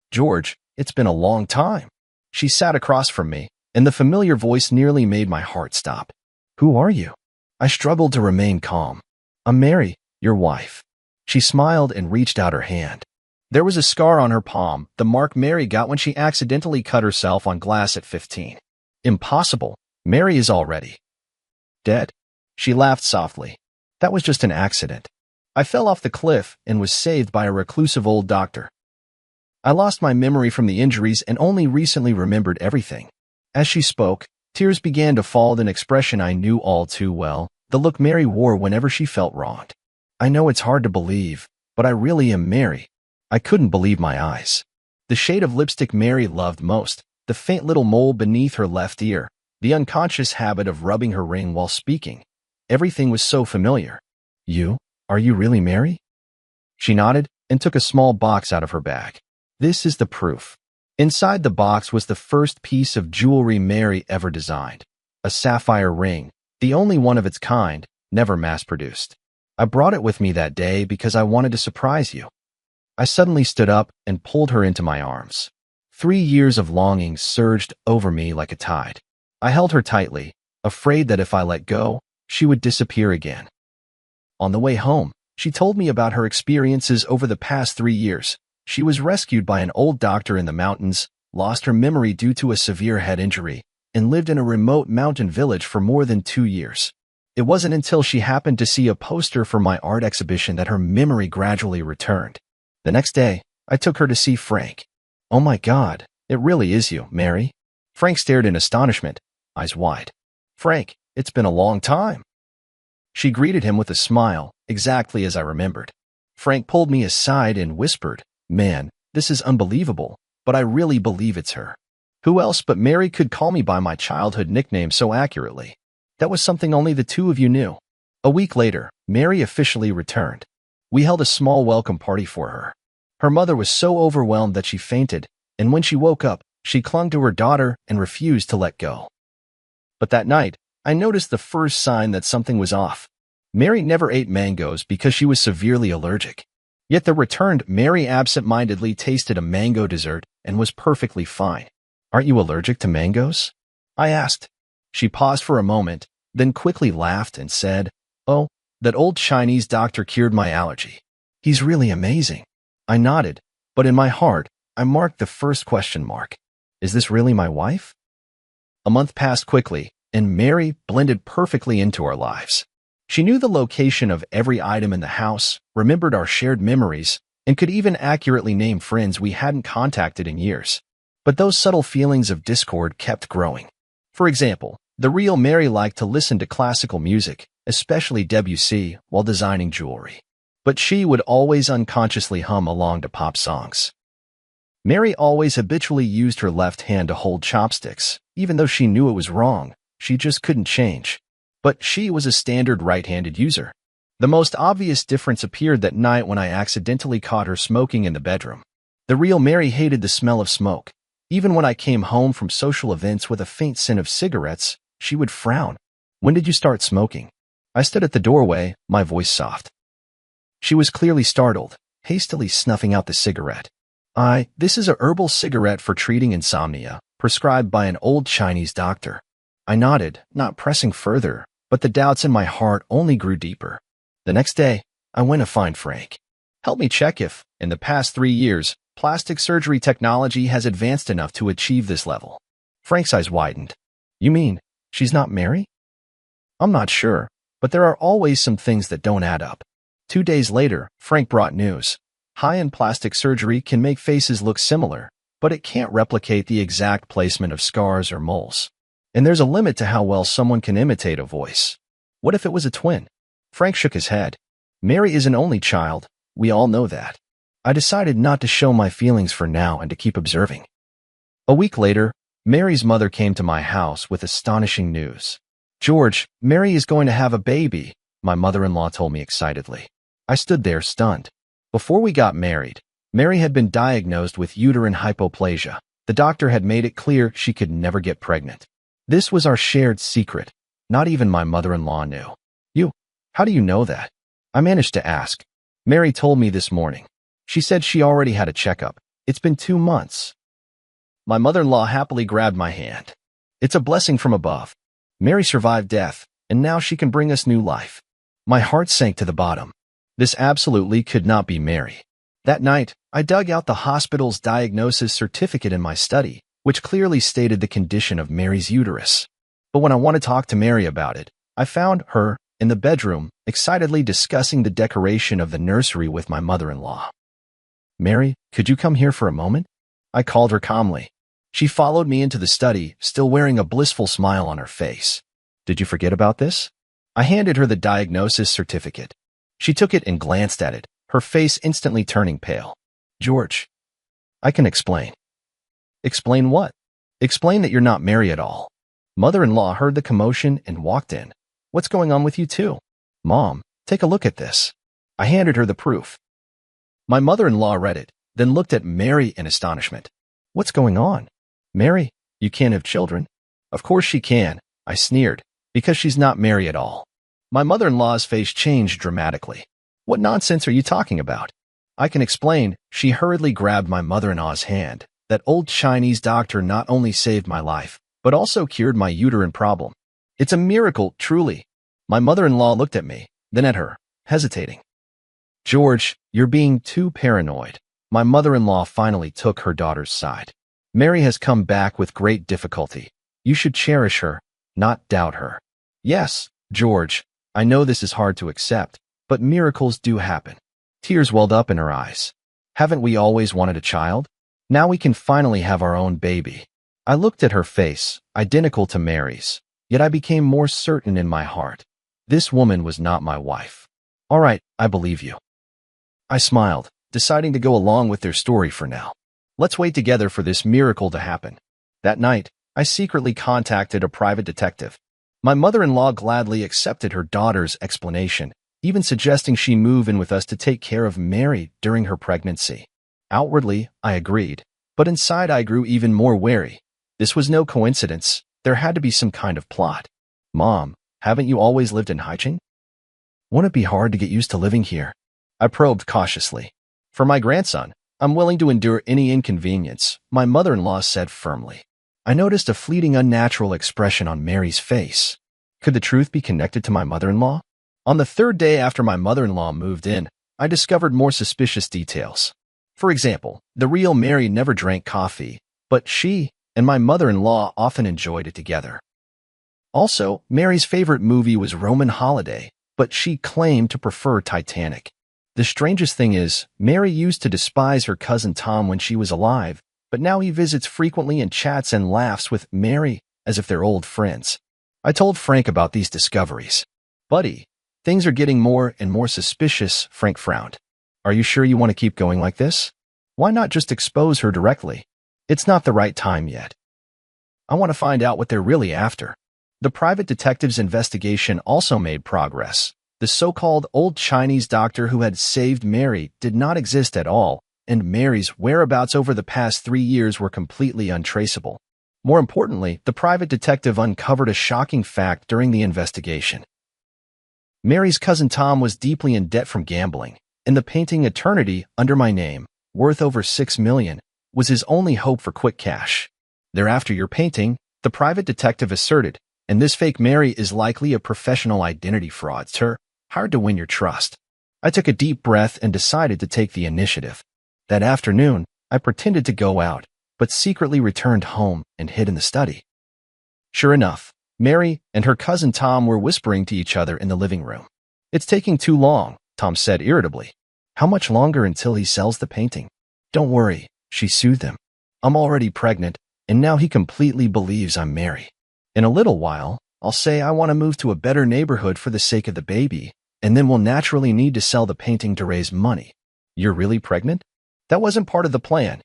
George, it's been a long time. She sat across from me, and the familiar voice nearly made my heart stop. Who are you? I struggled to remain calm. I'm Mary, your wife. She smiled and reached out her hand. There was a scar on her palm, the mark Mary got when she accidentally cut herself on glass at 15. Impossible. Mary is already dead. She laughed softly. That was just an accident. I fell off the cliff and was saved by a reclusive old doctor. I lost my memory from the injuries and only recently remembered everything. As she spoke, tears began to fall with an expression I knew all too well, the look Mary wore whenever she felt wronged. I know it's hard to believe, but I really am Mary. I couldn't believe my eyes. The shade of lipstick Mary loved most, the faint little mole beneath her left ear, the unconscious habit of rubbing her ring while speaking. Everything was so familiar. Are you really Mary? She nodded and took a small box out of her bag. This is the proof. Inside the box was the first piece of jewelry Mary ever designed. A sapphire ring, the only one of its kind, never mass-produced. I brought it with me that day because I wanted to surprise you. I suddenly stood up and pulled her into my arms. 3 years of longing surged over me like a tide. I held her tightly, afraid that if I let go, she would disappear again. On the way home, she told me about her experiences over the past 3 years. She was rescued by an old doctor in the mountains, lost her memory due to a severe head injury, and lived in a remote mountain village for more than 2 years. It wasn't until she happened to see a poster for my art exhibition that her memory gradually returned. The next day, I took her to see Frank. Oh my God, it really is you, Mary. Frank stared in astonishment, eyes wide. Frank, it's been a long time. She greeted him with a smile, exactly as I remembered. Frank pulled me aside and whispered, Man, this is unbelievable, but I really believe it's her. Who else but Mary could call me by my childhood nickname so accurately? That was something only the two of you knew. A week later, Mary officially returned. We held a small welcome party for her. Her mother was so overwhelmed that she fainted, and when she woke up, she clung to her daughter and refused to let go. But that night, I noticed the first sign that something was off. Mary never ate mangoes because she was severely allergic. Yet the returned Mary absent-mindedly tasted a mango dessert and was perfectly fine. Aren't you allergic to mangoes? I asked. She paused for a moment, then quickly laughed and said, Oh, that old Chinese doctor cured my allergy. He's really amazing. I nodded, but in my heart, I marked the first question mark. Is this really my wife? A month passed quickly, and Mary blended perfectly into our lives. She knew the location of every item in the house, remembered our shared memories, and could even accurately name friends we hadn't contacted in years. But those subtle feelings of discord kept growing. For example, the real Mary liked to listen to classical music, especially Debussy, while designing jewelry. But she would always unconsciously hum along to pop songs. Mary always habitually used her left hand to hold chopsticks, even though she knew it was wrong. She just couldn't change. But she was a standard right-handed user. The most obvious difference appeared that night when I accidentally caught her smoking in the bedroom. The real Mary hated the smell of smoke. Even when I came home from social events with a faint scent of cigarettes, she would frown. When did you start smoking? I stood at the doorway, my voice soft. She was clearly startled, hastily snuffing out the cigarette. This is a herbal cigarette for treating insomnia, prescribed by an old Chinese doctor. I nodded, not pressing further, but the doubts in my heart only grew deeper. The next day, I went to find Frank. Help me check if, in the past 3 years, plastic surgery technology has advanced enough to achieve this level. Frank's eyes widened. You mean, she's not Mary? I'm not sure, but there are always some things that don't add up. 2 days later, Frank brought news. High-end plastic surgery can make faces look similar, but it can't replicate the exact placement of scars or moles. And there's a limit to how well someone can imitate a voice. What if it was a twin? Frank shook his head. Mary is an only child, We all know that. I decided not to show my feelings for now and to keep observing. A week later, Mary's mother came to my house with astonishing news. "George, Mary is going to have a baby," my mother-in-law told me excitedly. I stood there stunned. Before we got married, Mary had been diagnosed with uterine hypoplasia. The doctor had made it clear she could never get pregnant. This was our shared secret. Not even my mother-in-law knew. How do you know that?" I managed to ask. "Mary told me this morning. She said she already had a checkup. It's been 2 months." My mother-in-law happily grabbed my hand. "It's a blessing from above. Mary survived death, and now she can bring us new life." My heart sank to the bottom. This absolutely could not be Mary. That night, I dug out the hospital's diagnosis certificate in my study, which clearly stated the condition of Mary's uterus. But when I wanted to talk to Mary about it, I found her in the bedroom, excitedly discussing the decoration of the nursery with my mother-in-law. "Mary, could you come here for a moment?" I called her calmly. She followed me into the study, still wearing a blissful smile on her face. "Did you forget about this?" I handed her the diagnosis certificate. She took it and glanced at it, her face instantly turning pale. "George, I can explain." "Explain what?" "Explain that you're not Mary at all." Mother-in-law heard the commotion and walked in. "What's going on with you two?" "Mom, take a look at this." I handed her the proof. My mother-in-law read it, then looked at Mary in astonishment. "What's going on?" "Mary, you can't have children." "Of course she can," I sneered, "because she's not Mary at all." My mother-in-law's face changed dramatically. "What nonsense are you talking about?" "I can explain." She hurriedly grabbed my mother-in-law's hand. "That old Chinese doctor not only saved my life, but also cured my uterine problem. It's a miracle, truly." My mother-in-law looked at me, then at her, hesitating. "George, you're being too paranoid." My mother-in-law finally took her daughter's side. "Mary has come back with great difficulty. You should cherish her, not doubt her." "Yes, George, I know this is hard to accept, but miracles do happen." Tears welled up in her eyes. "Haven't we always wanted a child? Now we can finally have our own baby." I looked at her face, identical to Mary's, yet I became more certain in my heart. This woman was not my wife. "All right, I believe you." I smiled, deciding to go along with their story for now. Let's wait together for this miracle to happen. That night, I secretly contacted a private detective. My mother-in-law gladly accepted her daughter's explanation, even suggesting she move in with us to take care of Mary during her pregnancy. Outwardly, I agreed, but inside I grew even more wary. This was no coincidence. There had to be some kind of plot. "Mom, haven't you always lived in Haicheng? Won't it be hard to get used to living here?" I probed cautiously. "For my grandson, I'm willing to endure any inconvenience," my mother-in-law said firmly. I noticed a fleeting unnatural expression on Mary's face. Could the truth be connected to my mother-in-law? On the 3rd day after my mother-in-law moved in, I discovered more suspicious details. For example, the real Mary never drank coffee, but she and my mother-in-law often enjoyed it together. Also, Mary's favorite movie was Roman Holiday, but she claimed to prefer Titanic. The strangest thing is, Mary used to despise her cousin Tom when she was alive, but now he visits frequently and chats and laughs with Mary as if they're old friends. I told Frank about these discoveries. "Buddy, things are getting more and more suspicious," Frank frowned. "Are you sure you want to keep going like this? Why not just expose her directly?" "It's not the right time yet. I want to find out what they're really after." The private detective's investigation also made progress. The so-called old Chinese doctor who had saved Mary did not exist at all, and Mary's whereabouts over the past 3 years were completely untraceable. More importantly, the private detective uncovered a shocking fact during the investigation. Mary's cousin Tom was deeply in debt from gambling, and the painting Eternity under my name, worth over $6 million, was his only hope for quick cash. "They're after your painting," the private detective asserted, "and this fake Mary is likely a professional identity fraudster, hired to win your trust." I took a deep breath and decided to take the initiative. That afternoon, I pretended to go out, but secretly returned home and hid in the study. Sure enough, Mary and her cousin Tom were whispering to each other in the living room. "It's taking too long," Tom said irritably. "How much longer until he sells the painting?" "Don't worry," she soothed him. "I'm already pregnant, and now he completely believes I'm Mary. In a little while, I'll say I want to move to a better neighborhood for the sake of the baby, and then we'll naturally need to sell the painting to raise money. You're really pregnant? That wasn't part of the plan.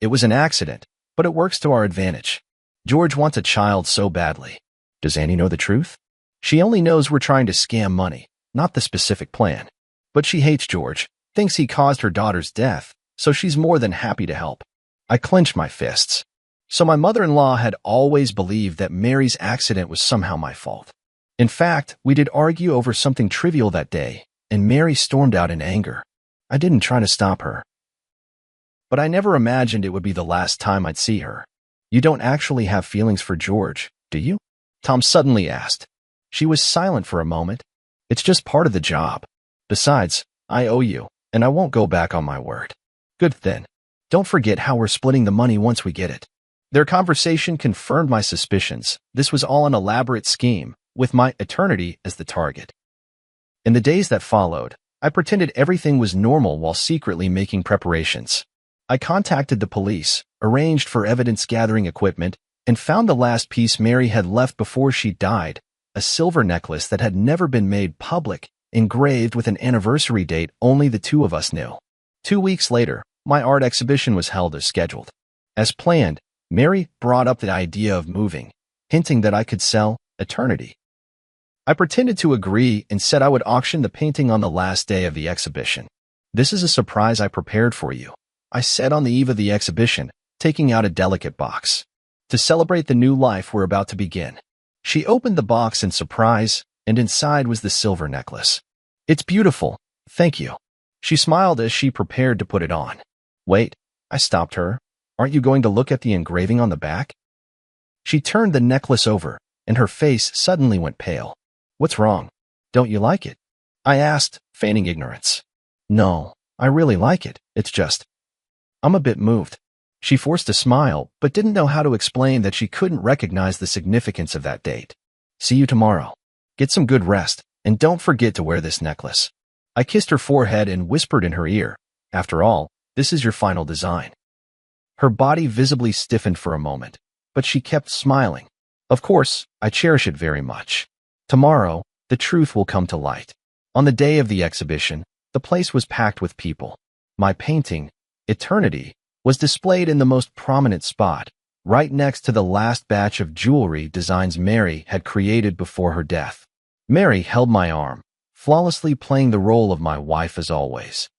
It was an accident, but it works to our advantage. George wants a child so badly. Does Annie know the truth? She only knows we're trying to scam money, not the specific plan. But she hates George, thinks he caused her daughter's death, so she's more than happy to help. I clenched my fists. So my mother-in-law had always believed that Mary's accident was somehow my fault. In fact, we did argue over something trivial that day, and Mary stormed out in anger. I didn't try to stop her. But I never imagined it would be the last time I'd see her. You don't actually have feelings for George, do you? Tom suddenly asked. She was silent for a moment. It's just part of the job. Besides, I owe you, and I won't go back on my word. Good then. Don't forget how we're splitting the money once we get it. Their conversation confirmed my suspicions. This was all an elaborate scheme, with my eternity as the target. In the days that followed, I pretended everything was normal while secretly making preparations. I contacted the police, arranged for evidence-gathering equipment, and found the last piece Mary had left before she died, a silver necklace that had never been made public, engraved with an anniversary date only the two of us knew. 2 weeks later, my art exhibition was held as scheduled. As planned, Mary brought up the idea of moving, hinting that I could sell eternity. I pretended to agree and said I would auction the painting on the last day of the exhibition. This is a surprise I prepared for you, I said on the eve of the exhibition, taking out a delicate box. To celebrate the new life we're about to begin. She opened the box in surprise, and inside was the silver necklace. It's beautiful, thank you. She smiled as she prepared to put it on. Wait, I stopped her. Aren't you going to look at the engraving on the back? She turned the necklace over, and her face suddenly went pale. What's wrong? Don't you like it? I asked, feigning ignorance. No, I really like it. It's just, I'm a bit moved. She forced a smile, but didn't know how to explain that she couldn't recognize the significance of that date. See you tomorrow. Get some good rest, and don't forget to wear this necklace. I kissed her forehead and whispered in her ear, after all, this is your final design. Her body visibly stiffened for a moment, but she kept smiling. Of course, I cherish it very much. Tomorrow, the truth will come to light. On the day of the exhibition, the place was packed with people. My painting, Eternity, was displayed in the most prominent spot, right next to the last batch of jewelry designs Mary had created before her death. Mary held my arm, flawlessly playing the role of my wife as always.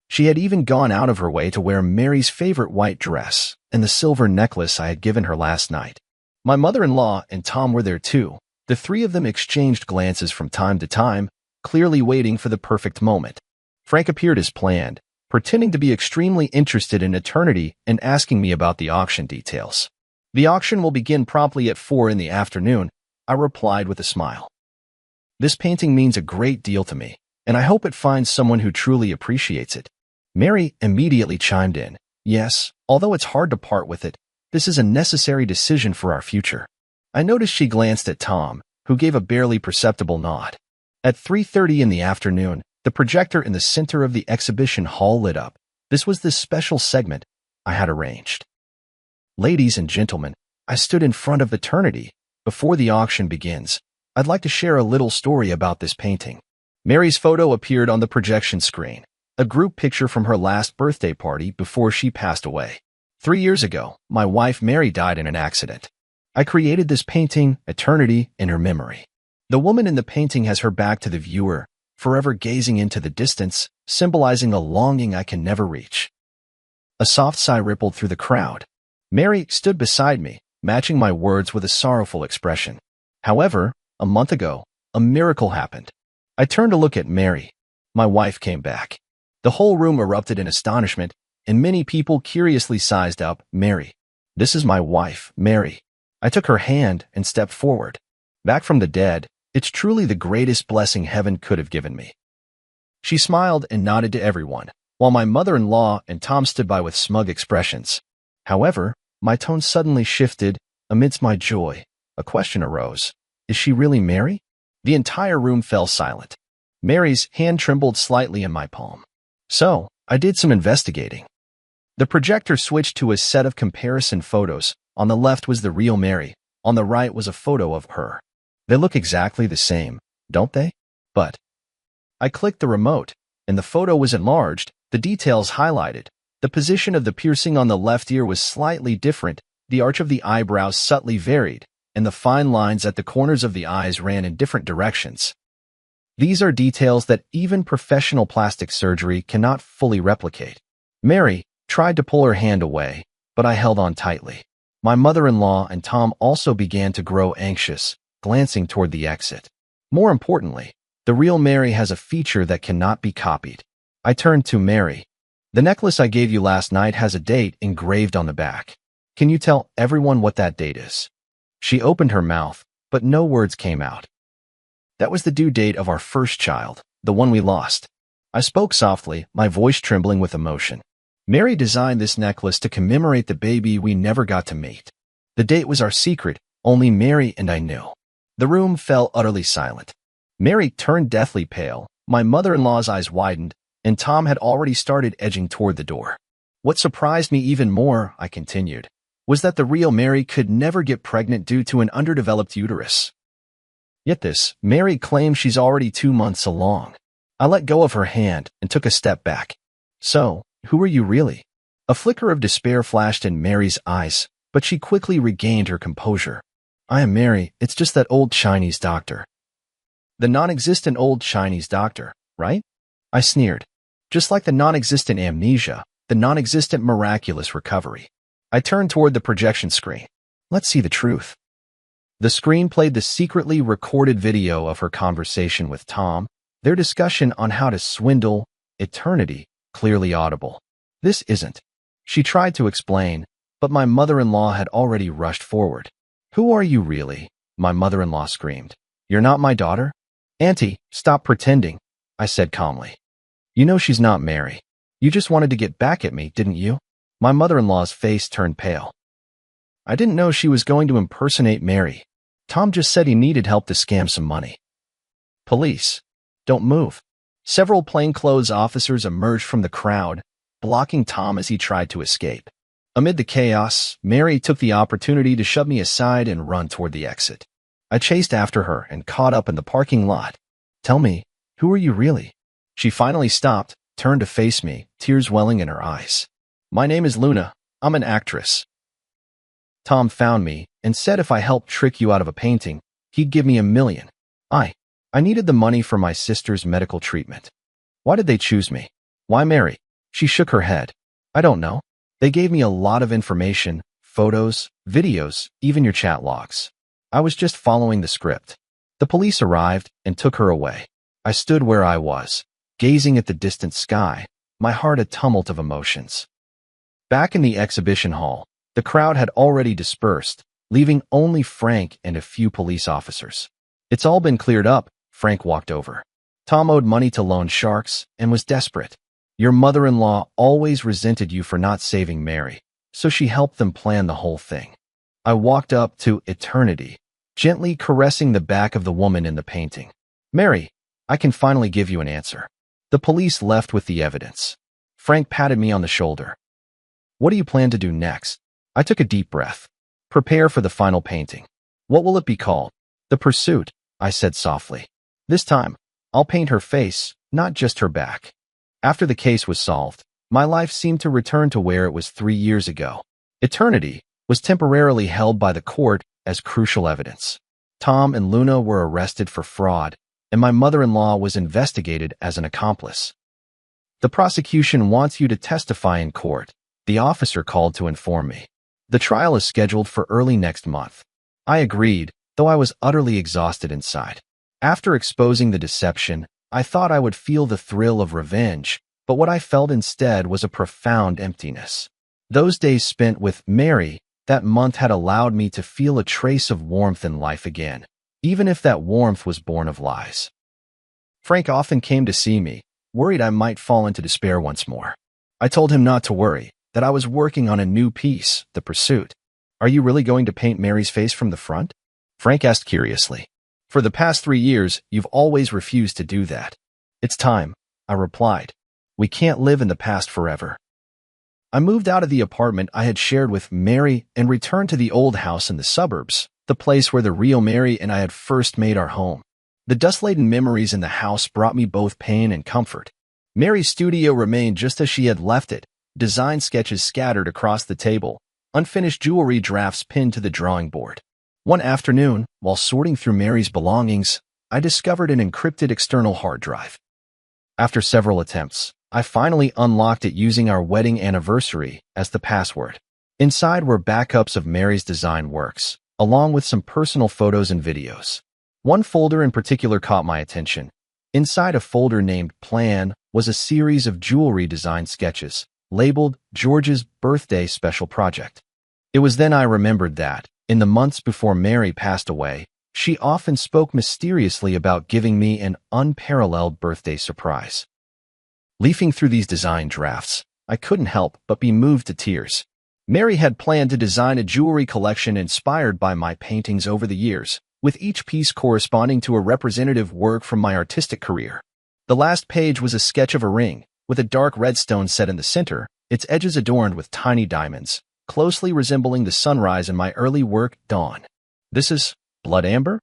She had even gone out of her way to wear Mary's favorite white dress and the silver necklace I had given her last night. My mother-in-law and Tom were there too. The three of them exchanged glances from time to time, clearly waiting for the perfect moment. Frank appeared as planned, pretending to be extremely interested in Eternity and asking me about the auction details. The auction will begin promptly at 4 in the afternoon, I replied with a smile. This painting means a great deal to me, and I hope it finds someone who truly appreciates it. Mary immediately chimed in. Yes, although it's hard to part with it, this is a necessary decision for our future. I noticed she glanced at Tom, who gave a barely perceptible nod. At 3:30 in the afternoon, the projector in the center of the exhibition hall lit up. This was the special segment I had arranged. Ladies and gentlemen, I stood in front of Eternity. Before the auction begins, I'd like to share a little story about this painting. Mary's photo appeared on the projection screen, a group picture from her last birthday party before she passed away. 3 years ago, my wife Mary died in an accident. I created this painting, Eternity, in her memory. The woman in the painting has her back to the viewer, forever gazing into the distance, symbolizing a longing I can never reach. A soft sigh rippled through the crowd. Mary stood beside me, matching my words with a sorrowful expression. However, a month ago, a miracle happened. I turned to look at Mary. My wife came back. The whole room erupted in astonishment, and many people curiously sized up, Mary. This is my wife, Mary. I took her hand and stepped forward. Back from the dead, it's truly the greatest blessing heaven could have given me. She smiled and nodded to everyone, while my mother-in-law and Tom stood by with smug expressions. However, my tone suddenly shifted. Amidst my joy, a question arose. Is she really Mary? The entire room fell silent. Mary's hand trembled slightly in my palm. So, I did some investigating. The projector switched to a set of comparison photos. On the left was the real Mary. On the right was a photo of her. They look exactly the same, don't they? But I clicked the remote, and the photo was enlarged, the details highlighted. The position of the piercing on the left ear was slightly different, the arch of the eyebrows subtly varied, and the fine lines at the corners of the eyes ran in different directions. These are details that even professional plastic surgery cannot fully replicate. Mary tried to pull her hand away, but I held on tightly. My mother-in-law and Tom also began to grow anxious, glancing toward the exit. More importantly, the real Mary has a feature that cannot be copied. I turned to Mary. The necklace I gave you last night has a date engraved on the back. Can you tell everyone what that date is? She opened her mouth, but no words came out. That was the due date of our first child, the one we lost. I spoke softly, my voice trembling with emotion. Mary designed this necklace to commemorate the baby we never got to meet. The date was our secret, only Mary and I knew. The room fell utterly silent. Mary turned deathly pale, my mother-in-law's eyes widened, and Tom had already started edging toward the door. What surprised me even more, I continued, was that the real Mary could never get pregnant due to an underdeveloped uterus. Yet this, Mary claims she's already 2 months along. I let go of her hand and took a step back. So, who are you really? A flicker of despair flashed in Mary's eyes, but she quickly regained her composure. I am Mary, it's just that old Chinese doctor. The non-existent old Chinese doctor, right? I sneered. Just like the non-existent amnesia, the non-existent miraculous recovery. I turned toward the projection screen. Let's see the truth. The screen played the secretly recorded video of her conversation with Tom, their discussion on how to swindle eternity, clearly audible. This isn't. She tried to explain, but my mother-in-law had already rushed forward. Who are you really? My mother-in-law screamed. You're not my daughter? Auntie, stop pretending, I said calmly. You know she's not Mary. You just wanted to get back at me, didn't you? My mother-in-law's face turned pale. I didn't know she was going to impersonate Mary. Tom just said he needed help to scam some money. Police. Don't move. Several plainclothes officers emerged from the crowd, blocking Tom as he tried to escape. Amid the chaos, Mary took the opportunity to shove me aside and run toward the exit. I chased after her and caught up in the parking lot. Tell me, who are you really? She finally stopped, turned to face me, tears welling in her eyes. My name is Luna. I'm an actress. Tom found me and said if I helped trick you out of a painting, he'd give me $1 million. I needed the money for my sister's medical treatment. Why did they choose me? Why Mary? She shook her head. I don't know. They gave me a lot of information, photos, videos, even your chat logs. I was just following the script. The police arrived and took her away. I stood where I was, gazing at the distant sky, my heart a tumult of emotions. Back in the exhibition hall, the crowd had already dispersed, leaving only Frank and a few police officers. It's all been cleared up, Frank walked over. Tom owed money to loan sharks and was desperate. Your mother-in-law always resented you for not saving Mary, so she helped them plan the whole thing. I walked up to eternity, gently caressing the back of the woman in the painting. Mary, I can finally give you an answer. The police left with the evidence. Frank patted me on the shoulder. What do you plan to do next? I took a deep breath. Prepare for the final painting. What will it be called? The Pursuit, I said softly. This time, I'll paint her face, not just her back. After the case was solved, my life seemed to return to where it was 3 years ago. Eternity was temporarily held by the court as crucial evidence. Tom and Luna were arrested for fraud, and my mother-in-law was investigated as an accomplice. The prosecution wants you to testify in court, the officer called to inform me. The trial is scheduled for early next month. I agreed, though I was utterly exhausted inside. After exposing the deception, I thought I would feel the thrill of revenge, but what I felt instead was a profound emptiness. Those days spent with Mary that month had allowed me to feel a trace of warmth in life again, even if that warmth was born of lies. Frank often came to see me, worried I might fall into despair once more. I told him not to worry, that I was working on a new piece, The Pursuit. Are you really going to paint Mary's face from the front? Frank asked curiously. For the past 3 years, you've always refused to do that. It's time, I replied. We can't live in the past forever. I moved out of the apartment I had shared with Mary and returned to the old house in the suburbs, the place where the real Mary and I had first made our home. The dust-laden memories in the house brought me both pain and comfort. Mary's studio remained just as she had left it, design sketches scattered across the table, unfinished jewelry drafts pinned to the drawing board. One afternoon, while sorting through Mary's belongings, I discovered an encrypted external hard drive. After several attempts, I finally unlocked it using our wedding anniversary as the password. Inside were backups of Mary's design works, along with some personal photos and videos. One folder in particular caught my attention. Inside a folder named Plan was a series of jewelry design sketches, labeled George's Birthday Special Project. It was then I remembered that, in the months before Mary passed away, she often spoke mysteriously about giving me an unparalleled birthday surprise. Leafing through these design drafts, I couldn't help but be moved to tears. Mary had planned to design a jewelry collection inspired by my paintings over the years, with each piece corresponding to a representative work from my artistic career. The last page was a sketch of a ring, with a dark red stone set in the center, its edges adorned with tiny diamonds, closely resembling the sunrise in my early work, Dawn. This is blood amber?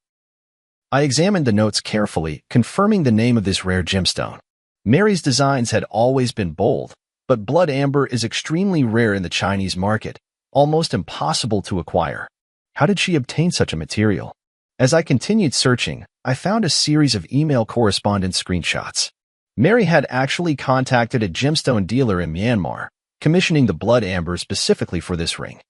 I examined the notes carefully, confirming the name of this rare gemstone. Mary's designs had always been bold, but blood amber is extremely rare in the Chinese market, almost impossible to acquire. How did she obtain such a material? As I continued searching, I found a series of email correspondence screenshots. Mary had actually contacted a gemstone dealer in Myanmar, commissioning the blood amber specifically for this ring.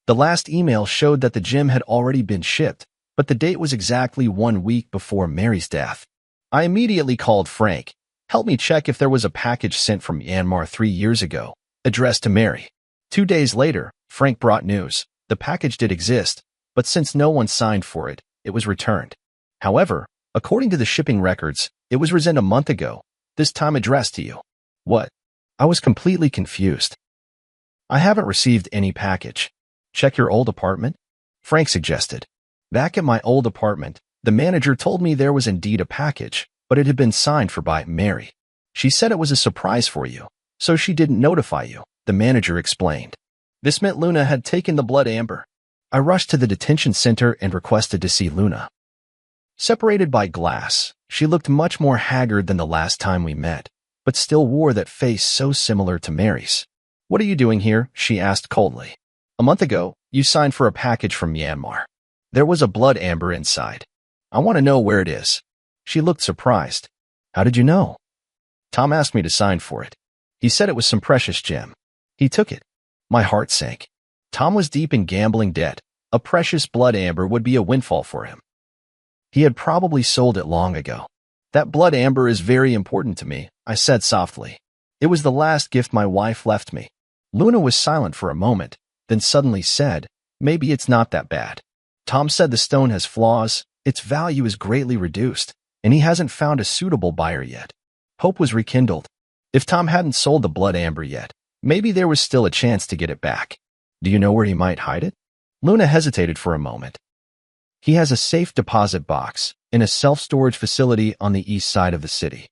The last email showed that the gem had already been shipped, but the date was exactly 1 week before Mary's death. I immediately called Frank. Help me check if there was a package sent from Myanmar 3 years ago, addressed to Mary. 2 days later, Frank brought news. The package did exist, but since no one signed for it, it was returned. However, according to the shipping records, it was resent a month ago, this time addressed to you. What? I was completely confused. I haven't received any package. Check your old apartment? Frank suggested. Back at my old apartment, the manager told me there was indeed a package, but it had been signed for by Mary. She said it was a surprise for you, so she didn't notify you, the manager explained. This meant Luna had taken the blood amber. I rushed to the detention center and requested to see Luna. Separated by glass, she looked much more haggard than the last time we met, but still wore that face so similar to Mary's. What are you doing here? She asked coldly. A month ago, you signed for a package from Myanmar. There was a blood amber inside. I want to know where it is. She looked surprised. How did you know? Tom asked me to sign for it. He said it was some precious gem. He took it. My heart sank. Tom was deep in gambling debt. A precious blood amber would be a windfall for him. He had probably sold it long ago. That blood amber is very important to me, I said softly. It was the last gift my wife left me. Luna was silent for a moment, then suddenly said, maybe it's not that bad. Tom said the stone has flaws, its value is greatly reduced, and he hasn't found a suitable buyer yet. Hope was rekindled. If Tom hadn't sold the blood amber yet, maybe there was still a chance to get it back. Do you know where he might hide it? Luna hesitated for a moment. He has a safe deposit box in a self-storage facility on the east side of the city.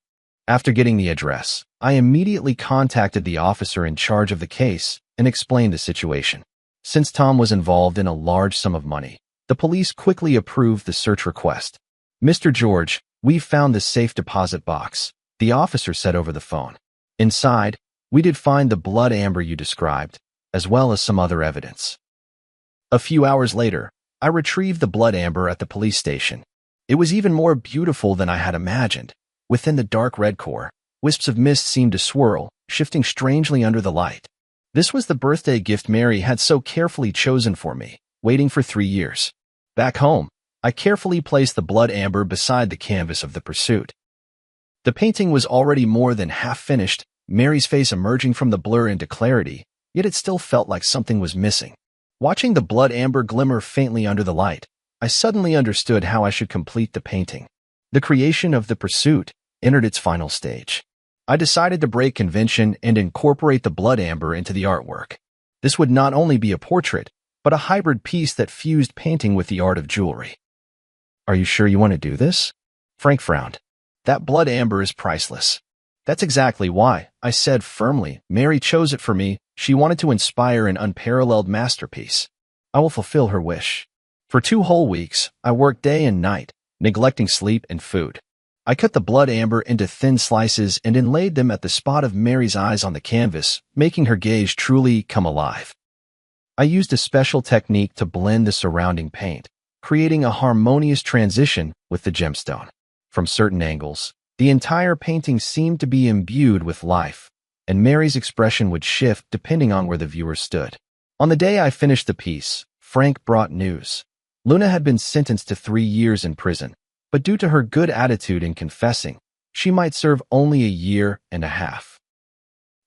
After getting the address, I immediately contacted the officer in charge of the case and explained the situation. Since Tom was involved in a large sum of money, the police quickly approved the search request. Mr. George, we've found the safe deposit box, the officer said over the phone. Inside, we did find the blood amber you described, as well as some other evidence. A few hours later, I retrieved the blood amber at the police station. It was even more beautiful than I had imagined. Within the dark red core, wisps of mist seemed to swirl, shifting strangely under the light. This was the birthday gift Mary had so carefully chosen for me, waiting for 3 years. Back home, I carefully placed the blood amber beside the canvas of the pursuit. The painting was already more than half finished, Mary's face emerging from the blur into clarity, yet it still felt like something was missing. Watching the blood amber glimmer faintly under the light, I suddenly understood how I should complete the painting. The creation of the pursuit entered its final stage. I decided to break convention and incorporate the blood amber into the artwork. This would not only be a portrait, but a hybrid piece that fused painting with the art of jewelry. Are you sure you want to do this? Frank frowned. That blood amber is priceless. That's exactly why, I said firmly. Mary chose it for me. She wanted to inspire an unparalleled masterpiece. I will fulfill her wish. For 2 whole weeks, I worked day and night, neglecting sleep and food. I cut the blood amber into thin slices and inlaid them at the spot of Mary's eyes on the canvas, making her gaze truly come alive. I used a special technique to blend the surrounding paint, creating a harmonious transition with the gemstone. From certain angles, the entire painting seemed to be imbued with life, and Mary's expression would shift depending on where the viewer stood. On the day I finished the piece, Frank brought news. Luna had been sentenced to 3 years in prison, but due to her good attitude in confessing, she might serve only a year and a half.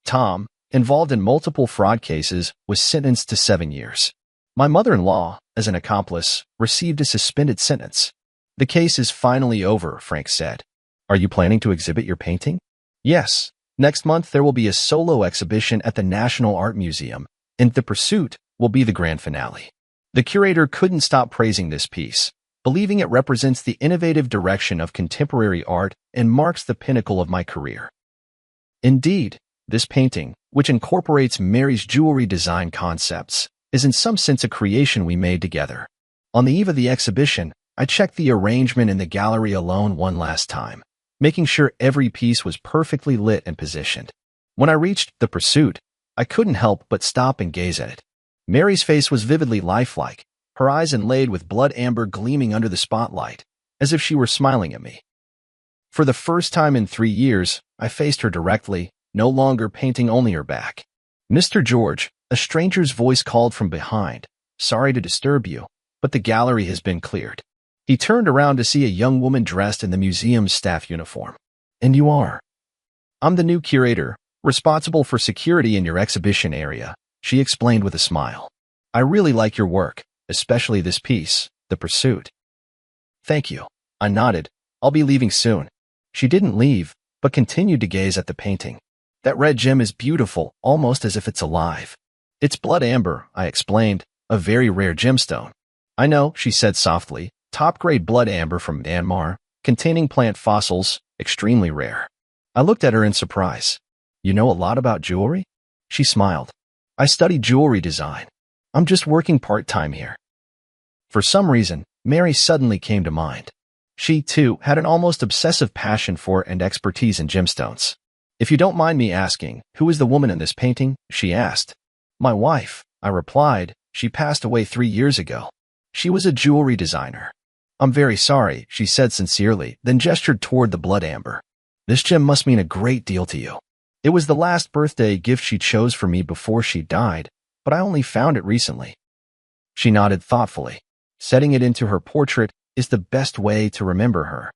Tom, involved in multiple fraud cases, was sentenced to 7 years. My mother-in-law, as an accomplice, received a suspended sentence. The case is finally over, Frank said. Are you planning to exhibit your painting? Yes. Next month there will be a solo exhibition at the National Art Museum, and The Pursuit will be the grand finale. The curator couldn't stop praising this piece, believing it represents the innovative direction of contemporary art and marks the pinnacle of my career. Indeed, this painting, which incorporates Mary's jewelry design concepts, is in some sense a creation we made together. On the eve of the exhibition, I checked the arrangement in the gallery alone one last time, making sure every piece was perfectly lit and positioned. When I reached The Pursuit, I couldn't help but stop and gaze at it. Mary's face was vividly lifelike, her eyes inlaid with blood amber gleaming under the spotlight, as if she were smiling at me. For the first time in 3 years, I faced her directly, no longer painting only her back. Mr. George, a stranger's voice called from behind. Sorry to disturb you, but the gallery has been cleared. He turned around to see a young woman dressed in the museum's staff uniform. And you are? I'm the new curator, responsible for security in your exhibition area, she explained with a smile. I really like your work, especially this piece, The Pursuit. Thank you. I nodded. I'll be leaving soon. She didn't leave, but continued to gaze at the painting. That red gem is beautiful, almost as if it's alive. It's blood amber, I explained, a very rare gemstone. I know, she said softly, top-grade blood amber from Myanmar, containing plant fossils, extremely rare. I looked at her in surprise. You know a lot about jewelry? She smiled. I studied jewelry design. I'm just working part-time here. For some reason, Mary suddenly came to mind. She, too, had an almost obsessive passion for and expertise in gemstones. If you don't mind me asking, who is the woman in this painting? She asked. My wife, I replied. She passed away 3 years ago. She was a jewelry designer. I'm very sorry, she said sincerely, then gestured toward the blood amber. This gem must mean a great deal to you. It was the last birthday gift she chose for me before she died, but I only found it recently. She nodded thoughtfully. Setting it into her portrait is the best way to remember her.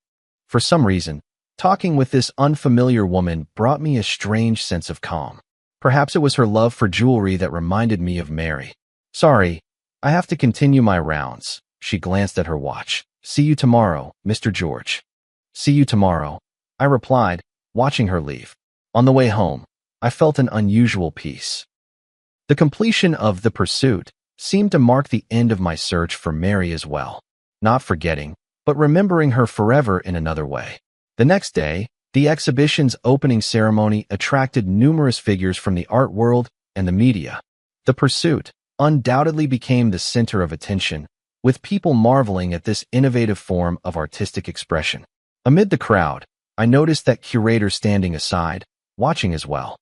For some reason, talking with this unfamiliar woman brought me a strange sense of calm. Perhaps it was her love for jewelry that reminded me of Mary. Sorry, I have to continue my rounds. She glanced at her watch. See you tomorrow, Mr. George. See you tomorrow, I replied, watching her leave. On the way home, I felt an unusual peace. The completion of The Pursuit seemed to mark the end of my search for Mary as well. Not forgetting, but remembering her forever in another way. The next day, the exhibition's opening ceremony attracted numerous figures from the art world and the media. The Pursuit undoubtedly became the center of attention, with people marveling at this innovative form of artistic expression. Amid the crowd, I noticed that curator standing aside, watching as well.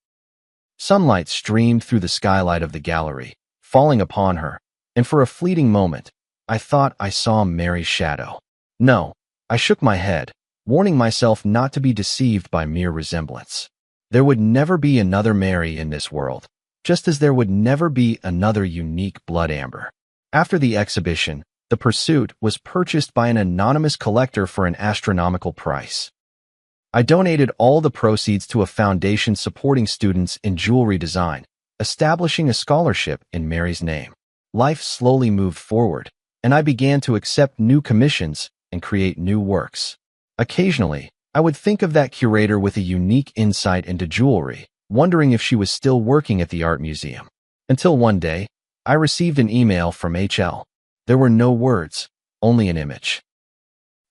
Sunlight streamed through the skylight of the gallery, falling upon her, and for a fleeting moment, I thought I saw Mary's shadow. No, I shook my head, warning myself not to be deceived by mere resemblance. There would never be another Mary in this world, just as there would never be another unique blood amber. After the exhibition, The Pursuit was purchased by an anonymous collector for an astronomical price. I donated all the proceeds to a foundation supporting students in jewelry design, establishing a scholarship in Mary's name. Life slowly moved forward, and I began to accept new commissions and create new works. Occasionally, I would think of that curator with a unique insight into jewelry, wondering if she was still working at the art museum. Until one day, I received an email from HL. There were no words, only an image.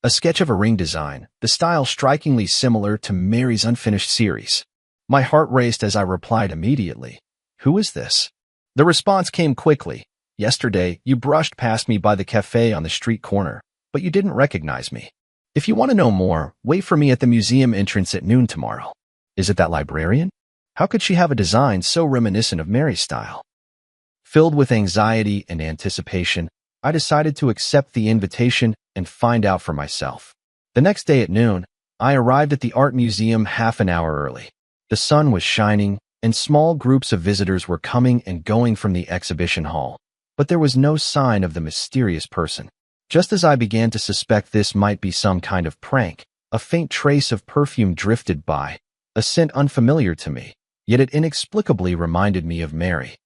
A sketch of a ring design, the style strikingly similar to Mary's unfinished series. My heart raced as I replied immediately. Who is this? The response came quickly. Yesterday, you brushed past me by the cafe on the street corner, but you didn't recognize me. If you want to know more, wait for me at the museum entrance at noon tomorrow. Is it that librarian? How could she have a design so reminiscent of Mary's style? Filled with anxiety and anticipation, I decided to accept the invitation and find out for myself. The next day at noon, I arrived at the art museum half an hour early. The sun was shining, and small groups of visitors were coming and going from the exhibition hall. But there was no sign of the mysterious person. Just as I began to suspect this might be some kind of prank, a faint trace of perfume drifted by, a scent unfamiliar to me, yet it inexplicably reminded me of Mary.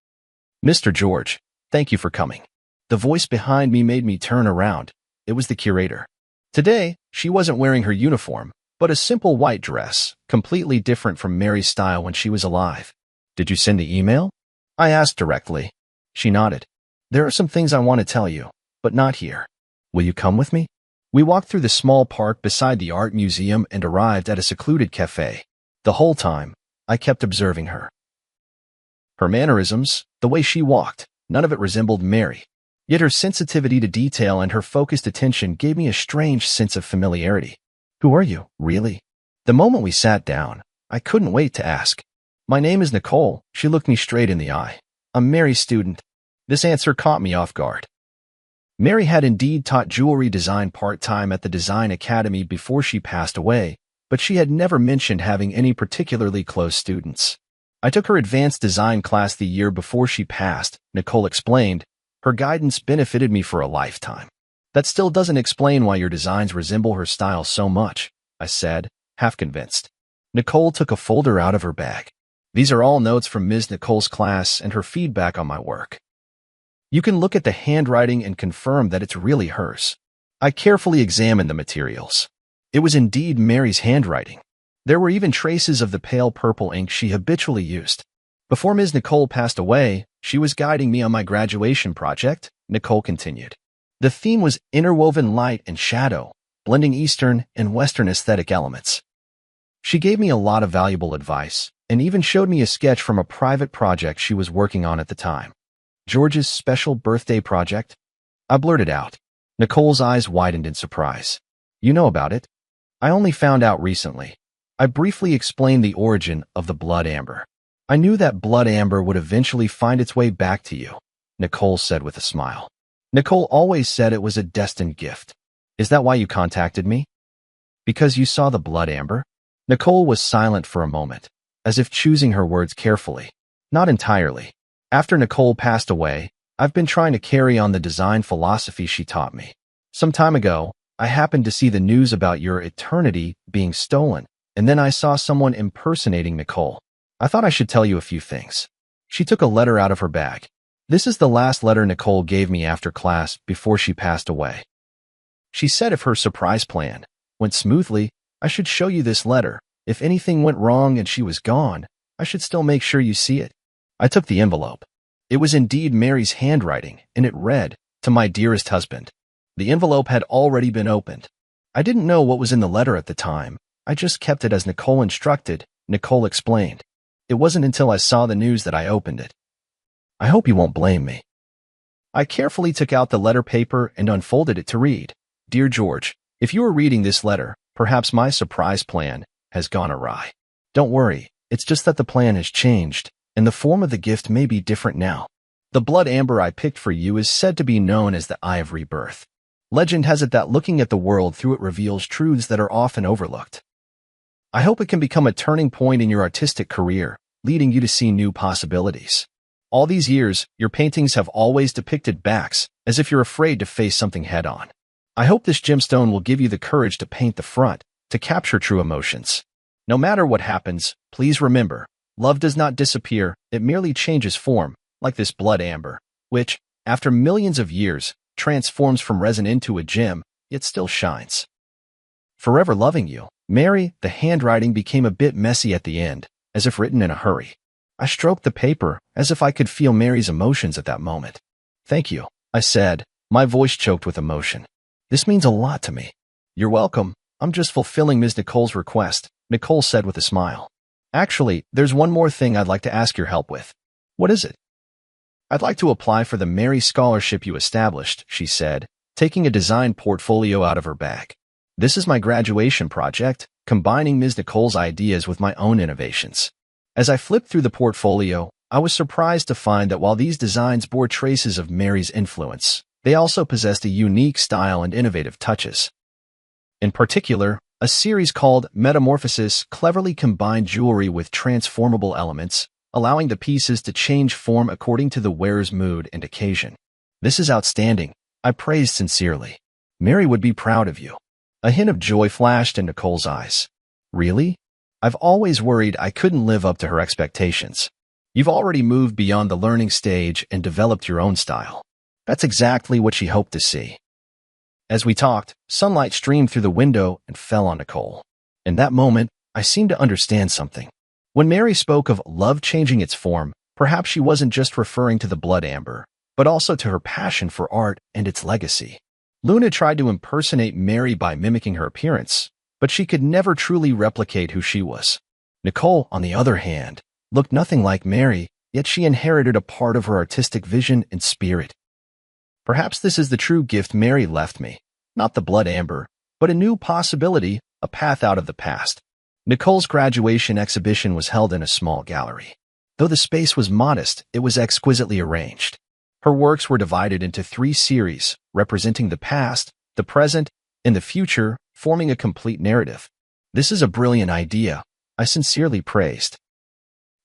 "Mr. George, thank you for coming." The voice behind me made me turn around. It was the curator. Today, she wasn't wearing her uniform, but a simple white dress, completely different from Mary's style when she was alive. "Did you send the email?" I asked directly. She nodded. "There are some things I want to tell you, but not here. Will you come with me?" We walked through the small park beside the art museum and arrived at a secluded cafe. The whole time, I kept observing her. Her mannerisms, the way she walked, none of it resembled Mary. Yet her sensitivity to detail and her focused attention gave me a strange sense of familiarity. "Who are you, really?" The moment we sat down, I couldn't wait to ask. "My name is Nicole." She looked me straight in the eye. "I'm Mary's student." This answer caught me off guard. Mary had indeed taught jewelry design part-time at the Design Academy before she passed away, but she had never mentioned having any particularly close students. "I took her advanced design class the year before she passed," Nicole explained. "Her guidance benefited me for a lifetime." "That still doesn't explain why your designs resemble her style so much," I said, half convinced. Nicole took a folder out of her bag. "These are all notes from Ms. Nicole's class and her feedback on my work. You can look at the handwriting and confirm that it's really hers." I carefully examined the materials. It was indeed Mary's handwriting. There were even traces of the pale purple ink she habitually used. "Before Ms. Nicole passed away, she was guiding me on my graduation project," Nicole continued. "The theme was interwoven light and shadow, blending Eastern and Western aesthetic elements. She gave me a lot of valuable advice, and even showed me a sketch from a private project she was working on at the time." "George's special birthday project?" I blurted out. Nicole's eyes widened in surprise. "You know about it?" "I only found out recently." I briefly explained the origin of the blood amber. "I knew that blood amber would eventually find its way back to you," Nicole said with a smile. "Nicole always said it was a destined gift." "Is that why you contacted me?" "Because you saw the blood amber?" Nicole was silent for a moment, as if choosing her words carefully. "Not entirely. After Nicole passed away, I've been trying to carry on the design philosophy she taught me. Some time ago, I happened to see the news about your eternity being stolen, and then I saw someone impersonating Nicole. I thought I should tell you a few things." She took a letter out of her bag. "This is the last letter Nicole gave me after class before she passed away. She said if her surprise plan went smoothly, I should show you this letter. If anything went wrong and she was gone, I should still make sure you see it." I took the envelope. It was indeed Mary's handwriting, and it read, "To my dearest husband." The envelope had already been opened. I didn't know what was in the letter at the time. I just kept it as Nicole instructed, Nicole explained. It wasn't until I saw the news that I opened it. "I hope you won't blame me." I carefully took out the letter paper and unfolded it to read. "Dear George, if you are reading this letter, perhaps my surprise plan has gone awry. Don't worry, it's just that the plan has changed, and the form of the gift may be different now. The blood amber I picked for you is said to be known as the Eye of Rebirth. Legend has it that looking at the world through it reveals truths that are often overlooked. I hope it can become a turning point in your artistic career, leading you to see new possibilities. All these years, your paintings have always depicted backs, as if you're afraid to face something head-on. I hope this gemstone will give you the courage to paint the front, to capture true emotions. No matter what happens, please remember, love does not disappear, it merely changes form, like this blood amber, which, after millions of years, transforms from resin into a gem, yet still shines. Forever loving you, Mary." The handwriting became a bit messy at the end, as if written in a hurry. I stroked the paper, as if I could feel Mary's emotions at that moment. "Thank you," I said, my voice choked with emotion. "This means a lot to me." "You're welcome. I'm just fulfilling Ms. Nicole's request," Nicole said with a smile. "Actually, there's one more thing I'd like to ask your help with." "What is it?" "I'd like to apply for the Mary Scholarship you established," she said, taking a design portfolio out of her bag. This is my graduation project, combining Ms. Nicole's ideas with my own innovations. As I flipped through the portfolio, I was surprised to find that while these designs bore traces of Mary's influence, they also possessed a unique style and innovative touches. In particular, a series called Metamorphosis cleverly combined jewelry with transformable elements, allowing the pieces to change form according to the wearer's mood and occasion. This is outstanding, I praised sincerely. Mary would be proud of you. A hint of joy flashed in Nicole's eyes. Really? I've always worried I couldn't live up to her expectations. You've already moved beyond the learning stage and developed your own style. That's exactly what she hoped to see. As we talked, sunlight streamed through the window and fell on Nicole. In that moment, I seemed to understand something. When Mary spoke of love changing its form, perhaps she wasn't just referring to the blood amber, but also to her passion for art and its legacy. Luna tried to impersonate Mary by mimicking her appearance, but she could never truly replicate who she was. Nicole, on the other hand, looked nothing like Mary, yet she inherited a part of her artistic vision and spirit. Perhaps this is the true gift Mary left me, not the blood amber, but a new possibility, a path out of the past. Nicole's graduation exhibition was held in a small gallery. Though the space was modest, it was exquisitely arranged. Her works were divided into 3 series, representing the past, the present, and the future, forming a complete narrative. This is a brilliant idea, I sincerely praised.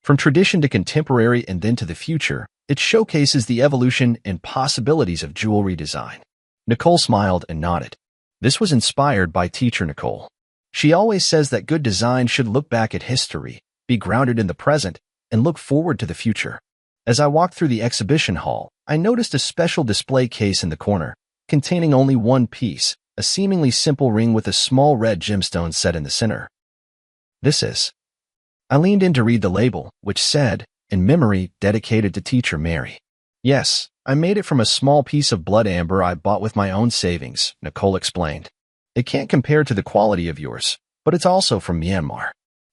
From tradition to contemporary and then to the future, it showcases the evolution and possibilities of jewelry design. Nicole smiled and nodded. This was inspired by teacher Nicole. She always says that good design should look back at history, be grounded in the present, and look forward to the future. As I walked through the exhibition hall, I noticed a special display case in the corner, containing only one piece, a seemingly simple ring with a small red gemstone set in the center. This is. I leaned in to read the label, which said, in memory, dedicated to teacher Mary. Yes, I made it from a small piece of blood amber I bought with my own savings, Nicole explained. It can't compare to the quality of yours, but it's also from Myanmar.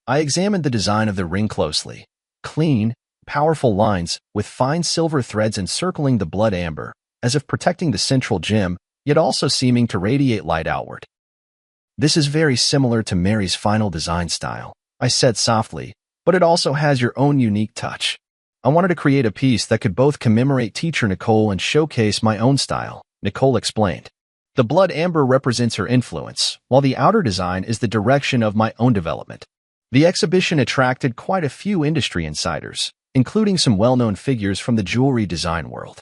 I examined the design of the ring closely. Clean, powerful lines, with fine silver threads encircling the blood amber, as if protecting the central gem, yet also seeming to radiate light outward. This is very similar to Mary's final design style, I said softly, but it also has your own unique touch. I wanted to create a piece that could both commemorate teacher Nicole and showcase my own style, Nicole explained. The blood amber represents her influence, while the outer design is the direction of my own development. The exhibition attracted quite a few industry insiders, including some well-known figures from the jewelry design world.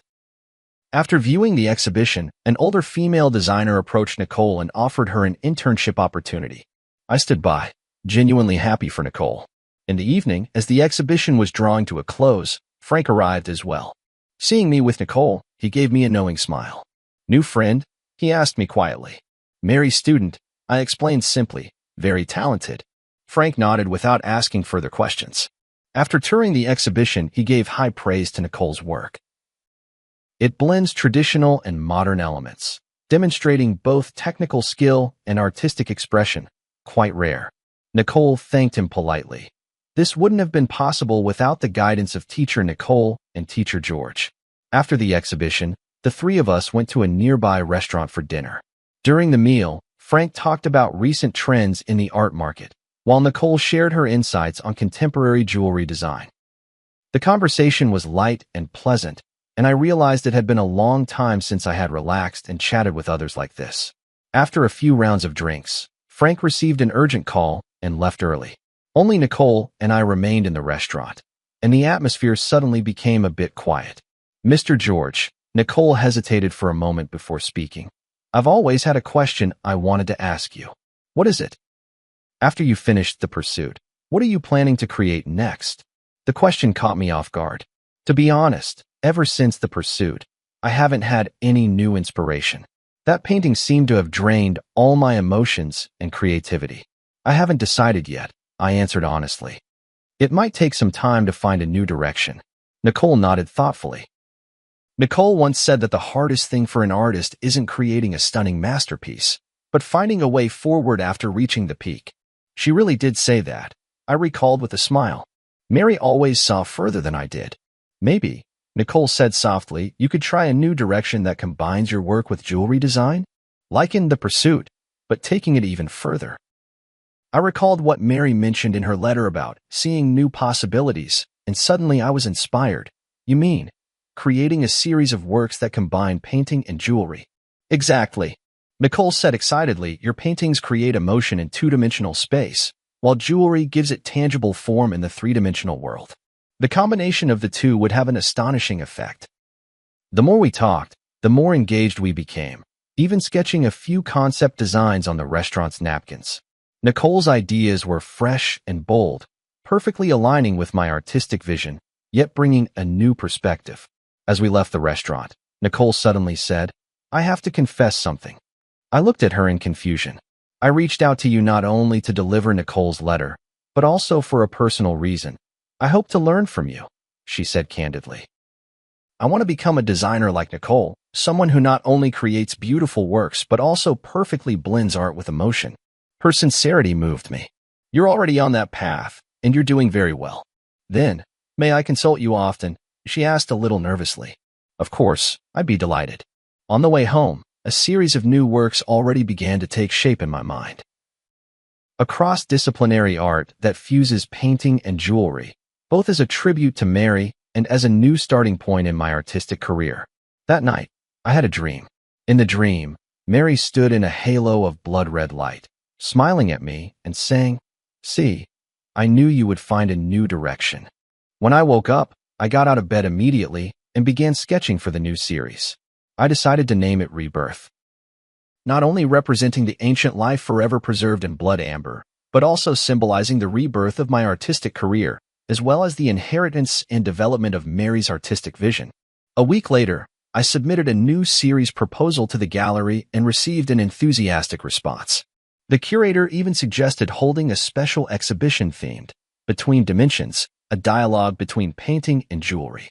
After viewing the exhibition, an older female designer approached Nicole and offered her an internship opportunity. I stood by, genuinely happy for Nicole. In the evening, as the exhibition was drawing to a close, Frank arrived as well. Seeing me with Nicole, he gave me a knowing smile. New friend? He asked me quietly. Mary's student, I explained simply. Very talented. Frank nodded without asking further questions. After touring the exhibition, he gave high praise to Nicole's work. It blends traditional and modern elements, demonstrating both technical skill and artistic expression, quite rare. Nicole thanked him politely. This wouldn't have been possible without the guidance of teacher Nicole and teacher George. After the exhibition, the 3 of us went to a nearby restaurant for dinner. During the meal, Frank talked about recent trends in the art market, while Nicole shared her insights on contemporary jewelry design. The conversation was light and pleasant, and I realized it had been a long time since I had relaxed and chatted with others like this. After a few rounds of drinks, Frank received an urgent call and left early. Only Nicole and I remained in the restaurant, and the atmosphere suddenly became a bit quiet. Mr. George, Nicole hesitated for a moment before speaking. I've always had a question I wanted to ask you. What is it? After you finished The Pursuit, what are you planning to create next? The question caught me off guard. To be honest, ever since The Pursuit, I haven't had any new inspiration. That painting seemed to have drained all my emotions and creativity. I haven't decided yet, I answered honestly. It might take some time to find a new direction. Nicole nodded thoughtfully. Nicole once said that the hardest thing for an artist isn't creating a stunning masterpiece, but finding a way forward after reaching the peak. She really did say that, I recalled with a smile. Mary always saw further than I did. Maybe, Nicole said softly, you could try a new direction that combines your work with jewelry design? Like in The Pursuit, but taking it even further. I recalled what Mary mentioned in her letter about seeing new possibilities, and suddenly I was inspired. You mean, creating a series of works that combine painting and jewelry? Exactly. Nicole said excitedly, your paintings create emotion in two-dimensional space, while jewelry gives it tangible form in the three-dimensional world. The combination of the two would have an astonishing effect. The more we talked, the more engaged we became, even sketching a few concept designs on the restaurant's napkins. Nicole's ideas were fresh and bold, perfectly aligning with my artistic vision, yet bringing a new perspective. As we left the restaurant, Nicole suddenly said, I have to confess something. I looked at her in confusion. I reached out to you not only to deliver Nicole's letter, but also for a personal reason. I hope to learn from you, she said candidly. I want to become a designer like Nicole, someone who not only creates beautiful works but also perfectly blends art with emotion. Her sincerity moved me. You're already on that path, and you're doing very well. Then, may I consult you often? She asked a little nervously. Of course, I'd be delighted. On the way home, a series of new works already began to take shape in my mind. A cross-disciplinary art that fuses painting and jewelry, both as a tribute to Mary and as a new starting point in my artistic career. That night, I had a dream. In the dream, Mary stood in a halo of blood-red light, smiling at me and saying, See, I knew you would find a new direction. When I woke up, I got out of bed immediately and began sketching for the new series. I decided to name it Rebirth. Not only representing the ancient life forever preserved in blood amber, but also symbolizing the rebirth of my artistic career, as well as the inheritance and development of Mary's artistic vision. A week later, I submitted a new series proposal to the gallery and received an enthusiastic response. The curator even suggested holding a special exhibition themed Between Dimensions, a dialogue between painting and jewelry.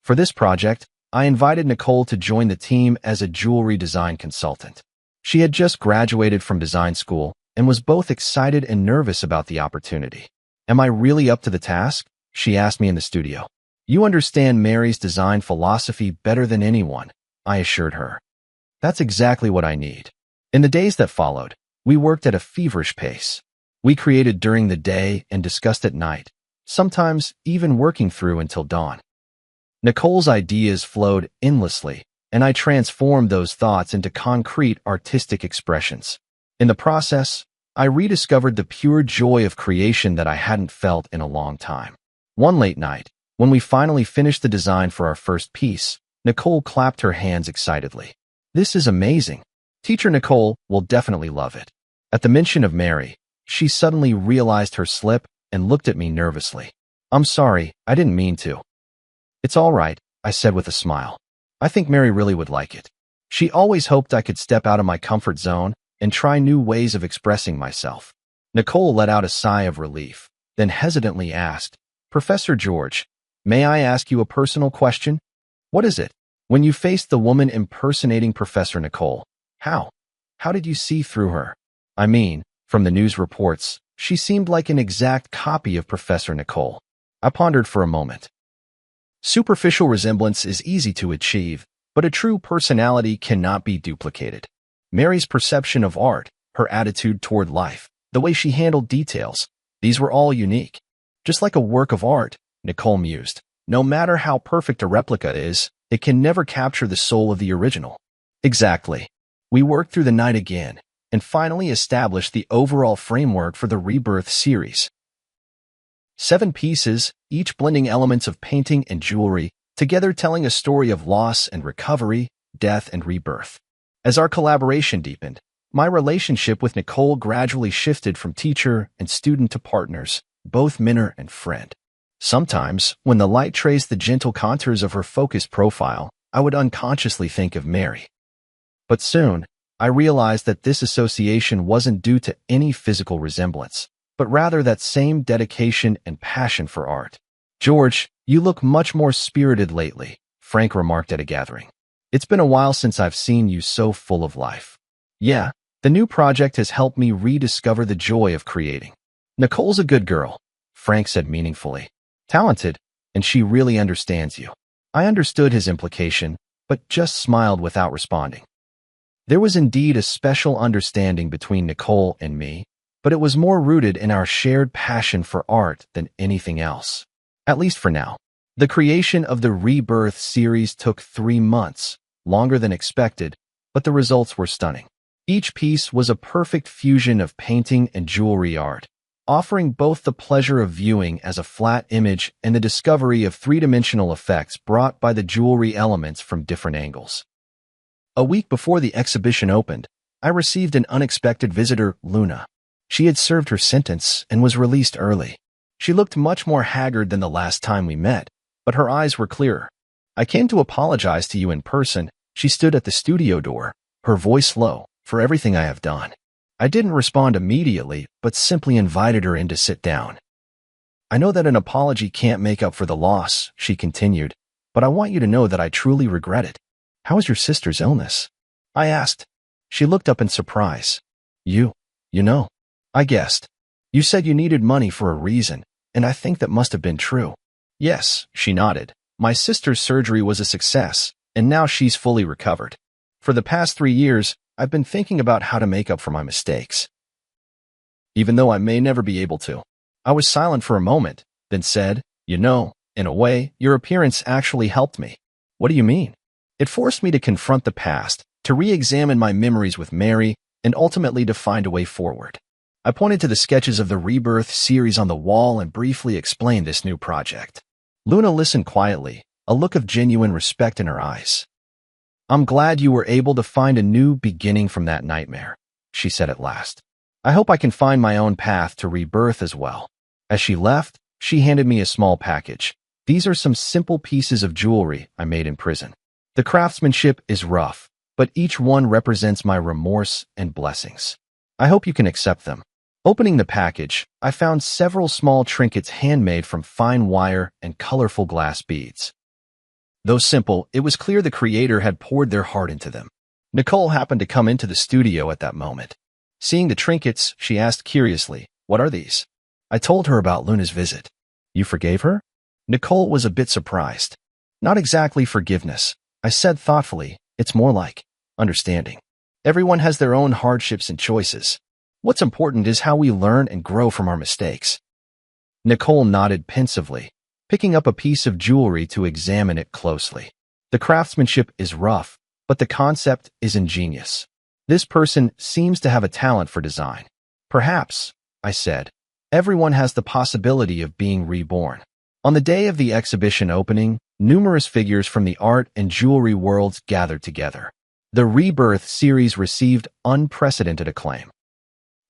For this project, I invited Nicole to join the team as a jewelry design consultant. She had just graduated from design school and was both excited and nervous about the opportunity. Am I really up to the task? She asked me in the studio. You understand Mary's design philosophy better than anyone, I assured her. That's exactly what I need. In the days that followed, we worked at a feverish pace. We created during the day and discussed at night, sometimes even working through until dawn. Nicole's ideas flowed endlessly, and I transformed those thoughts into concrete artistic expressions. In the process, I rediscovered the pure joy of creation that I hadn't felt in a long time. One late night, when we finally finished the design for our first piece, Nicole clapped her hands excitedly. This is amazing. Teacher Nicole will definitely love it. At the mention of Mary, she suddenly realized her slip and looked at me nervously. I'm sorry, I didn't mean to. It's all right, I said with a smile. I think Mary really would like it. She always hoped I could step out of my comfort zone and try new ways of expressing myself. Nicole let out a sigh of relief, then hesitantly asked, Professor George, may I ask you a personal question? What is it? When you faced the woman impersonating Professor Nicole, how did you see through her? I mean, from the news reports, she seemed like an exact copy of Professor Nicole. I pondered for a moment. Superficial resemblance is easy to achieve, but a true personality cannot be duplicated. Mary's perception of art, her attitude toward life, the way she handled details, these were all unique. Just like a work of art, Nicole mused, no matter how perfect a replica is, it can never capture the soul of the original. Exactly. We worked through the night again, and finally established the overall framework for the Rebirth series. 7 pieces, each blending elements of painting and jewelry, together telling a story of loss and recovery, death and rebirth. As our collaboration deepened, my relationship with Nicole gradually shifted from teacher and student to partners, both mentor and friend. Sometimes, when the light traced the gentle contours of her focused profile, I would unconsciously think of Mary. But soon, I realized that this association wasn't due to any physical resemblance, but rather that same dedication and passion for art. George, you look much more spirited lately, Frank remarked at a gathering. It's been a while since I've seen you so full of life. Yeah, the new project has helped me rediscover the joy of creating. Nicole's a good girl, Frank said meaningfully. Talented, and she really understands you. I understood his implication, but just smiled without responding. There was indeed a special understanding between Nicole and me, but it was more rooted in our shared passion for art than anything else. At least for now. The creation of the Rebirth series took 3 months, longer than expected, but the results were stunning. Each piece was a perfect fusion of painting and jewelry art, offering both the pleasure of viewing as a flat image and the discovery of three-dimensional effects brought by the jewelry elements from different angles. A week before the exhibition opened, I received an unexpected visitor, Luna. She had served her sentence and was released early. She looked much more haggard than the last time we met, but her eyes were clearer. "I came to apologize to you in person." She stood at the studio door, her voice low, "for everything I have done." I didn't respond immediately, but simply invited her in to sit down. "I know that an apology can't make up for the loss," she continued, "but I want you to know that I truly regret it." "How is your sister's illness?" I asked. She looked up in surprise. You know. I guessed. "You said you needed money for a reason, and I think that must have been true." "Yes," she nodded. "My sister's surgery was a success, and now she's fully recovered. For the past 3 years, I've been thinking about how to make up for my mistakes, even though I may never be able to." I was silent for a moment, then said, "You know, in a way, your appearance actually helped me." "What do you mean?" "It forced me to confront the past, to re-examine my memories with Mary, and ultimately to find a way forward." I pointed to the sketches of the Rebirth series on the wall and briefly explained this new project. Luna listened quietly, a look of genuine respect in her eyes. "I'm glad you were able to find a new beginning from that nightmare," she said at last. "I hope I can find my own path to rebirth as well." As she left, she handed me a small package. "These are some simple pieces of jewelry I made in prison. The craftsmanship is rough, but each one represents my remorse and blessings. I hope you can accept them." Opening the package, I found several small trinkets handmade from fine wire and colorful glass beads. Though simple, it was clear the creator had poured their heart into them. Nicole happened to come into the studio at that moment. Seeing the trinkets, she asked curiously, "What are these?" I told her about Luna's visit. "You forgave her?" Nicole was a bit surprised. "Not exactly forgiveness," I said thoughtfully. "It's more like understanding. Everyone has their own hardships and choices. What's important is how we learn and grow from our mistakes." Nicole nodded pensively, picking up a piece of jewelry to examine it closely. "The craftsmanship is rough, but the concept is ingenious. This person seems to have a talent for design." "Perhaps," I said. "Everyone has the possibility of being reborn." On the day of the exhibition opening, numerous figures from the art and jewelry worlds gathered together. The Rebirth series received unprecedented acclaim.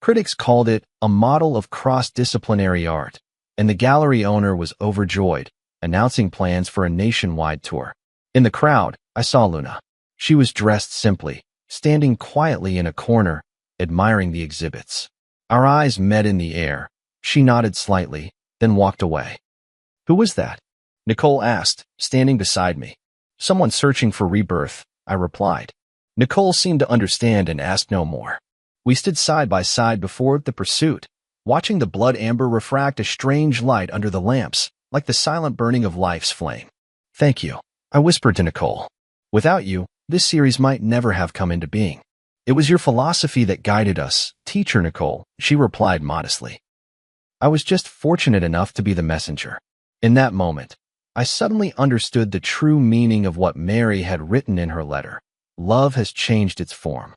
Critics called it a model of cross-disciplinary art, and the gallery owner was overjoyed, announcing plans for a nationwide tour. In the crowd, I saw Luna. She was dressed simply, standing quietly in a corner, admiring the exhibits. Our eyes met in the air. She nodded slightly, then walked away. "Who was that?" Nicole asked, standing beside me. "Someone searching for rebirth," I replied. Nicole seemed to understand and asked no more. We stood side by side before the pursuit, watching the blood amber refract a strange light under the lamps, like the silent burning of life's flame. "Thank you," I whispered to Nicole. "Without you, this series might never have come into being." "It was your philosophy that guided us, teacher Nicole," she replied modestly. "I was just fortunate enough to be the messenger." In that moment, I suddenly understood the true meaning of what Mary had written in her letter. Love has changed its form.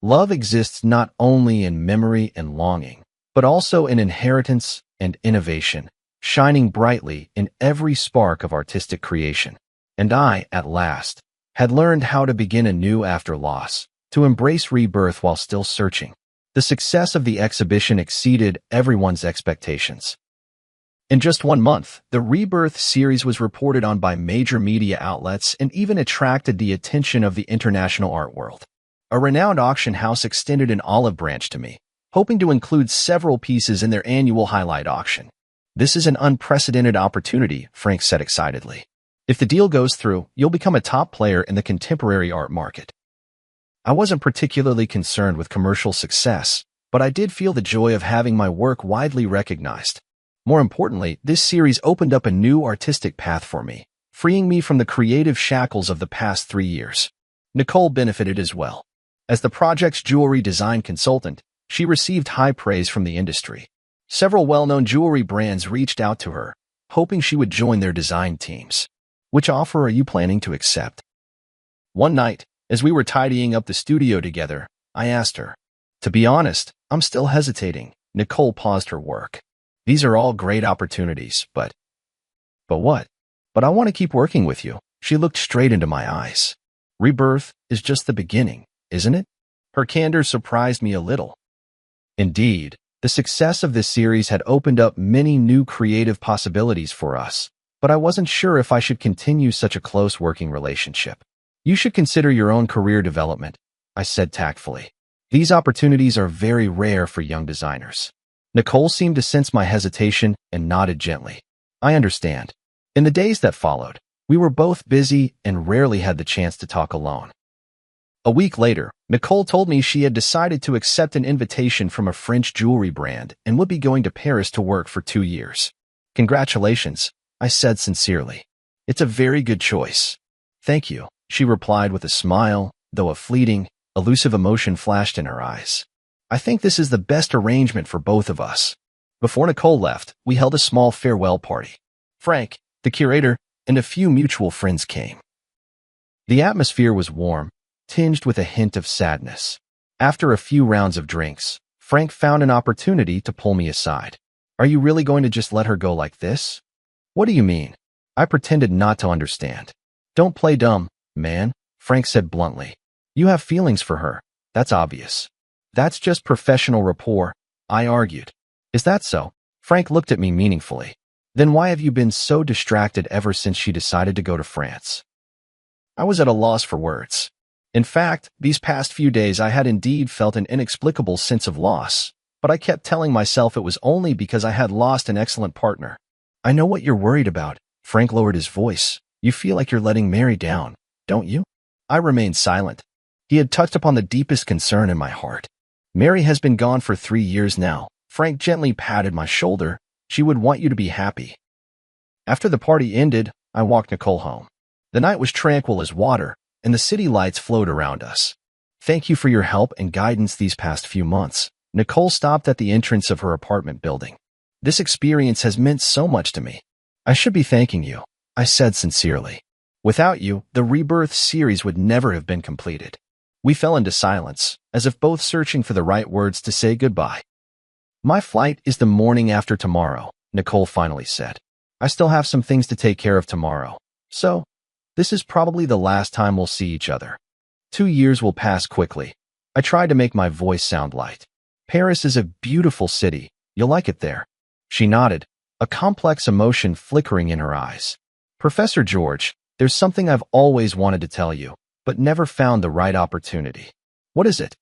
Love exists not only in memory and longing, but also in inheritance and innovation, shining brightly in every spark of artistic creation. And I, at last, had learned how to begin anew after loss, to embrace rebirth while still searching. The success of the exhibition exceeded everyone's expectations. In just 1 month, the Rebirth series was reported on by major media outlets and even attracted the attention of the international art world. A renowned auction house extended an olive branch to me, hoping to include several pieces in their annual highlight auction. "This is an unprecedented opportunity," Frank said excitedly. "If the deal goes through, you'll become a top player in the contemporary art market." I wasn't particularly concerned with commercial success, but I did feel the joy of having my work widely recognized. More importantly, this series opened up a new artistic path for me, freeing me from the creative shackles of the past 3 years. Nicole benefited as well. As the project's jewelry design consultant, she received high praise from the industry. Several well-known jewelry brands reached out to her, hoping she would join their design teams. Which offer are you planning to accept? One night, as we were tidying up the studio together, I asked her. To be honest, I'm still hesitating. Nicole paused her work. These are all great opportunities, but what? But I want to keep working with you. She looked straight into my eyes. Rebirth is just the beginning, isn't it? Her candor surprised me a little. Indeed, the success of this series had opened up many new creative possibilities for us, but I wasn't sure if I should continue such a close working relationship. You should consider your own career development, I said tactfully. These opportunities are very rare for young designers. Nicole seemed to sense my hesitation and nodded gently. I understand. In the days that followed, we were both busy and rarely had the chance to talk alone. A week later, Nicole told me she had decided to accept an invitation from a French jewelry brand and would be going to Paris to work for 2 years. Congratulations, I said sincerely. It's a very good choice. Thank you, she replied with a smile, though a fleeting, elusive emotion flashed in her eyes. I think this is the best arrangement for both of us. Before Nicole left, we held a small farewell party. Frank, the curator, and a few mutual friends came. The atmosphere was warm, tinged with a hint of sadness. After a few rounds of drinks, Frank found an opportunity to pull me aside. Are you really going to just let her go like this? What do you mean? I pretended not to understand. Don't play dumb, man, Frank said bluntly. You have feelings for her, that's obvious. That's just professional rapport, I argued. Is that so? Frank looked at me meaningfully. Then why have you been so distracted ever since she decided to go to France? I was at a loss for words. In fact, these past few days I had indeed felt an inexplicable sense of loss, but I kept telling myself it was only because I had lost an excellent partner. I know what you're worried about, Frank lowered his voice. You feel like you're letting Mary down, don't you? I remained silent. He had touched upon the deepest concern in my heart. Mary has been gone for 3 years now. Frank gently patted my shoulder. She would want you to be happy. After the party ended, I walked Nicole home. The night was tranquil as water, and the city lights flowed around us. Thank you for your help and guidance these past few months. Nicole stopped at the entrance of her apartment building. This experience has meant so much to me. I should be thanking you, I said sincerely. Without you, the Rebirth series would never have been completed. We fell into silence, as if both searching for the right words to say goodbye. My flight is the morning after tomorrow, Nicole finally said. I still have some things to take care of tomorrow. So, this is probably the last time we'll see each other. 2 years will pass quickly. I tried to make my voice sound light. Paris is a beautiful city. You'll like it there. She nodded, a complex emotion flickering in her eyes. Professor George, there's something I've always wanted to tell you, but never found the right opportunity. What is it?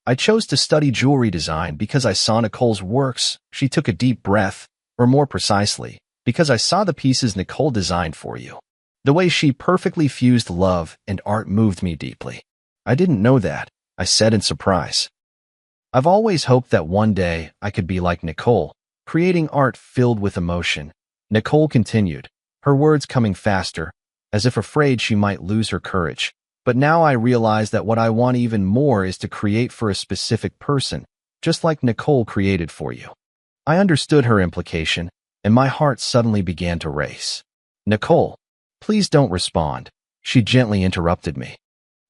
I chose to study jewelry design because I saw Nicole's works. She took a deep breath, or more precisely, because I saw the pieces Nicole designed for you. The way she perfectly fused love and art moved me deeply. I didn't know that, I said in surprise. I've always hoped that one day I could be like Nicole, creating art filled with emotion. Nicole continued, her words coming faster, as if afraid she might lose her courage. But now I realize that what I want even more is to create for a specific person, just like Nicole created for you. I understood her implication, and my heart suddenly began to race. Nicole, please don't respond, she gently interrupted me.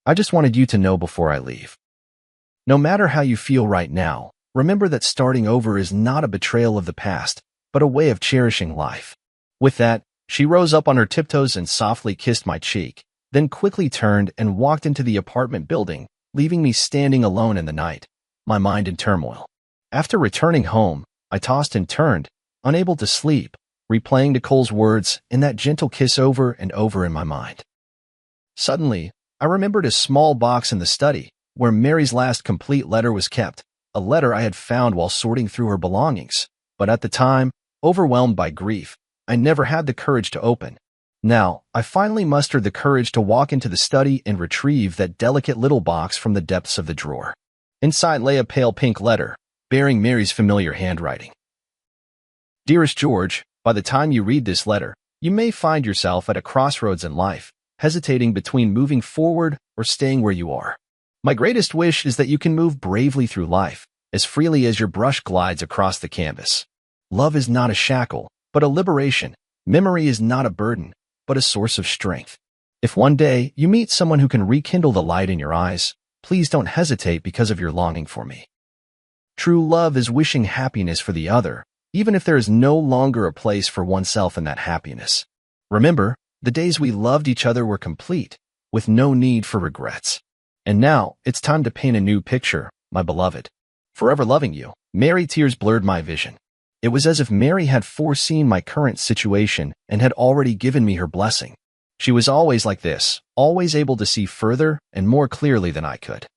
I just wanted you to know before I leave. No matter how you feel right now, remember that starting over is not a betrayal of the past, but a way of cherishing life. With that, she rose up on her tiptoes and softly kissed my cheek, then quickly turned and walked into the apartment building, leaving me standing alone in the night, my mind in turmoil. After returning home, I tossed and turned, unable to sleep, replaying Nicole's words and that gentle kiss over and over in my mind. Suddenly, I remembered a small box in the study, where Mary's last complete letter was kept, a letter I had found while sorting through her belongings. But at the time, overwhelmed by grief, I never had the courage to open. Now, I finally mustered the courage to walk into the study and retrieve that delicate little box from the depths of the drawer. Inside lay a pale pink letter, bearing Mary's familiar handwriting. Dearest George, by the time you read this letter, you may find yourself at a crossroads in life, hesitating between moving forward or staying where you are. My greatest wish is that you can move bravely through life, as freely as your brush glides across the canvas. Love is not a shackle, but a liberation. Memory is not a burden, but a source of strength. If one day you meet someone who can rekindle the light in your eyes, please don't hesitate because of your longing for me. True love is wishing happiness for the other, even if there is no longer a place for oneself in that happiness. Remember, the days we loved each other were complete, with no need for regrets. And now, it's time to paint a new picture, my beloved. Forever loving you. Mary. Tears blurred my vision. It was as if Mary had foreseen my current situation and had already given me her blessing. She was always like this, always able to see further and more clearly than I could.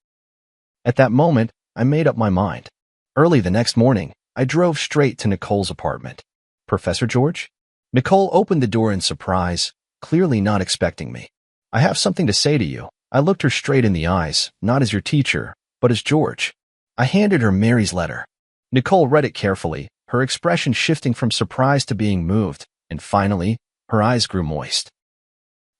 At that moment, I made up my mind. Early the next morning, I drove straight to Nicole's apartment. Professor George? Nicole opened the door in surprise, clearly not expecting me. I have something to say to you. I looked her straight in the eyes, not as your teacher, but as George. I handed her Mary's letter. Nicole read it carefully, her expression shifting from surprise to being moved, and finally, her eyes grew moist.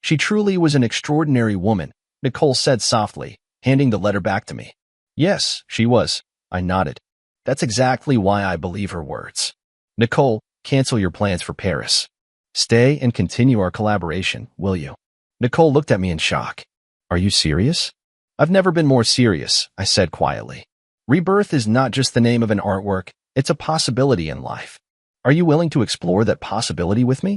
She truly was an extraordinary woman, Nicole said softly, handing the letter back to me. Yes, she was. I nodded. That's exactly why I believe her words. Nicole, cancel your plans for Paris. Stay and continue our collaboration, will you? Nicole looked at me in shock. Are you serious? I've never been more serious, I said quietly. Rebirth is not just the name of an artwork, it's a possibility in life. Are you willing to explore that possibility with me?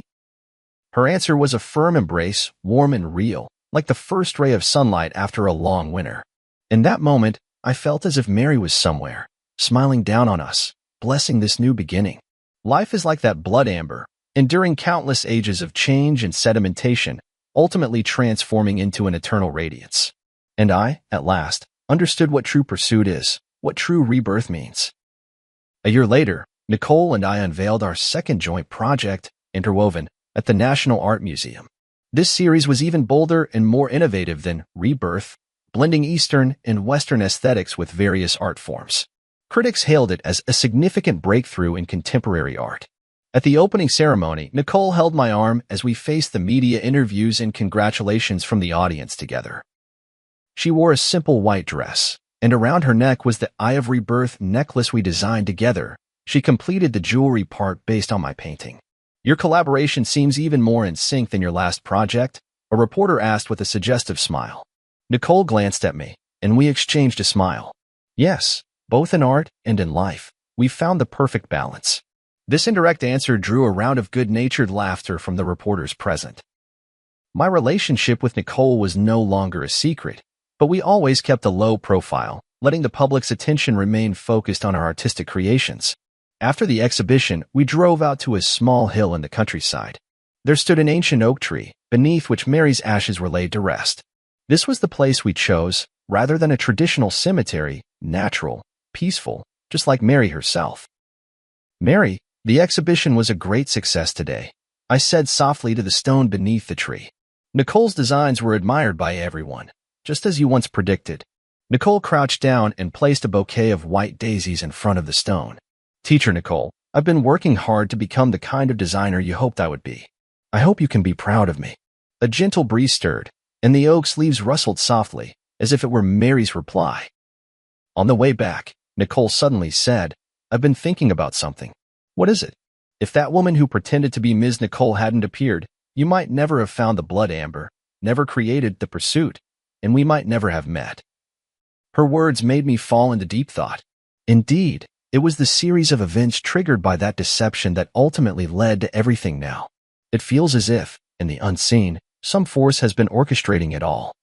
Her answer was a firm embrace, warm and real, like the first ray of sunlight after a long winter. In that moment, I felt as if Mary was somewhere, smiling down on us, blessing this new beginning. Life is like that blood amber, enduring countless ages of change and sedimentation, ultimately transforming into an eternal radiance. And I, at last, understood what true pursuit is, what true rebirth means. A year later, Nicole and I unveiled our second joint project, Interwoven, at the National Art Museum. This series was even bolder and more innovative than Rebirth, blending Eastern and Western aesthetics with various art forms. Critics hailed it as a significant breakthrough in contemporary art. At the opening ceremony, Nicole held my arm as we faced the media interviews and congratulations from the audience together. She wore a simple white dress, and around her neck was the Eye of Rebirth necklace we designed together. She completed the jewelry part based on my painting. Your collaboration seems even more in sync than your last project, a reporter asked with a suggestive smile. Nicole glanced at me, and we exchanged a smile. Yes, both in art and in life, we found the perfect balance. This indirect answer drew a round of good-natured laughter from the reporters present. My relationship with Nicole was no longer a secret, but we always kept a low profile, letting the public's attention remain focused on our artistic creations. After the exhibition, we drove out to a small hill in the countryside. There stood an ancient oak tree, beneath which Mary's ashes were laid to rest. This was the place we chose, rather than a traditional cemetery, natural, peaceful, just like Mary herself. Mary, the exhibition was a great success today, I said softly to the stone beneath the tree. Nicole's designs were admired by everyone, just as you once predicted. Nicole crouched down and placed a bouquet of white daisies in front of the stone. Teacher Nicole, I've been working hard to become the kind of designer you hoped I would be. I hope you can be proud of me. A gentle breeze stirred, and the oak's leaves rustled softly, as if it were Mary's reply. On the way back, Nicole suddenly said, I've been thinking about something. What is it? If that woman who pretended to be Ms. Nicole hadn't appeared, you might never have found the blood amber, never created the pursuit, and we might never have met. Her words made me fall into deep thought. Indeed, it was the series of events triggered by that deception that ultimately led to everything now. It feels as if, in the unseen, some force has been orchestrating it all.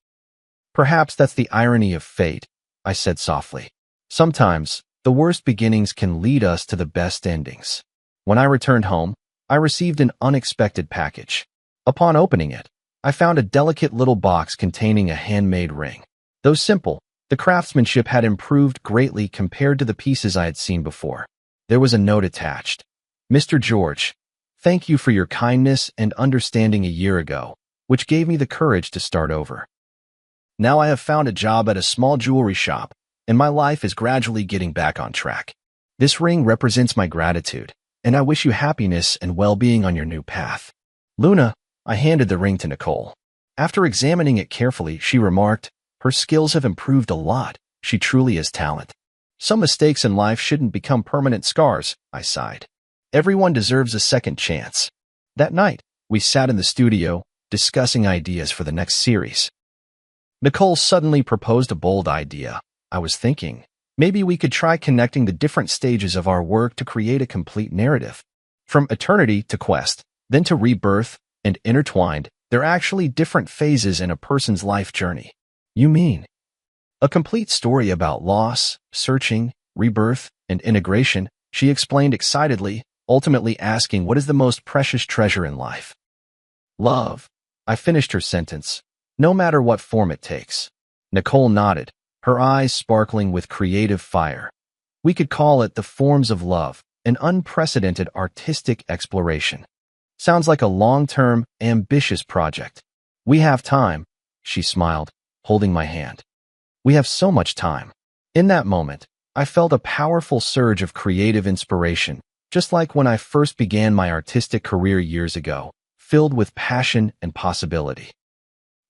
Perhaps that's the irony of fate, I said softly. Sometimes, the worst beginnings can lead us to the best endings. When I returned home, I received an unexpected package. Upon opening it, I found a delicate little box containing a handmade ring. Though simple, the craftsmanship had improved greatly compared to the pieces I had seen before. There was a note attached. Mr. George, thank you for your kindness and understanding a year ago, which gave me the courage to start over. Now I have found a job at a small jewelry shop, and my life is gradually getting back on track. This ring represents my gratitude, and I wish you happiness and well-being on your new path. Luna, I handed the ring to Nicole. After examining it carefully, she remarked, Her skills have improved a lot. She truly has talent. Some mistakes in life shouldn't become permanent scars, I sighed. Everyone deserves a second chance. That night, we sat in the studio, discussing ideas for the next series. Nicole suddenly proposed a bold idea. I was thinking, maybe we could try connecting the different stages of our work to create a complete narrative. From eternity to quest, then to rebirth, and intertwined, they're actually different phases in a person's life journey. You mean? A complete story about loss, searching, rebirth, and integration, she explained excitedly, ultimately asking what is the most precious treasure in life. Love. I finished her sentence. No matter what form it takes. Nicole nodded, her eyes sparkling with creative fire. We could call it the forms of love, an unprecedented artistic exploration. Sounds like a long-term, ambitious project. We have time, she smiled, holding my hand. We have so much time. In that moment, I felt a powerful surge of creative inspiration, just like when I first began my artistic career years ago, filled with passion and possibility.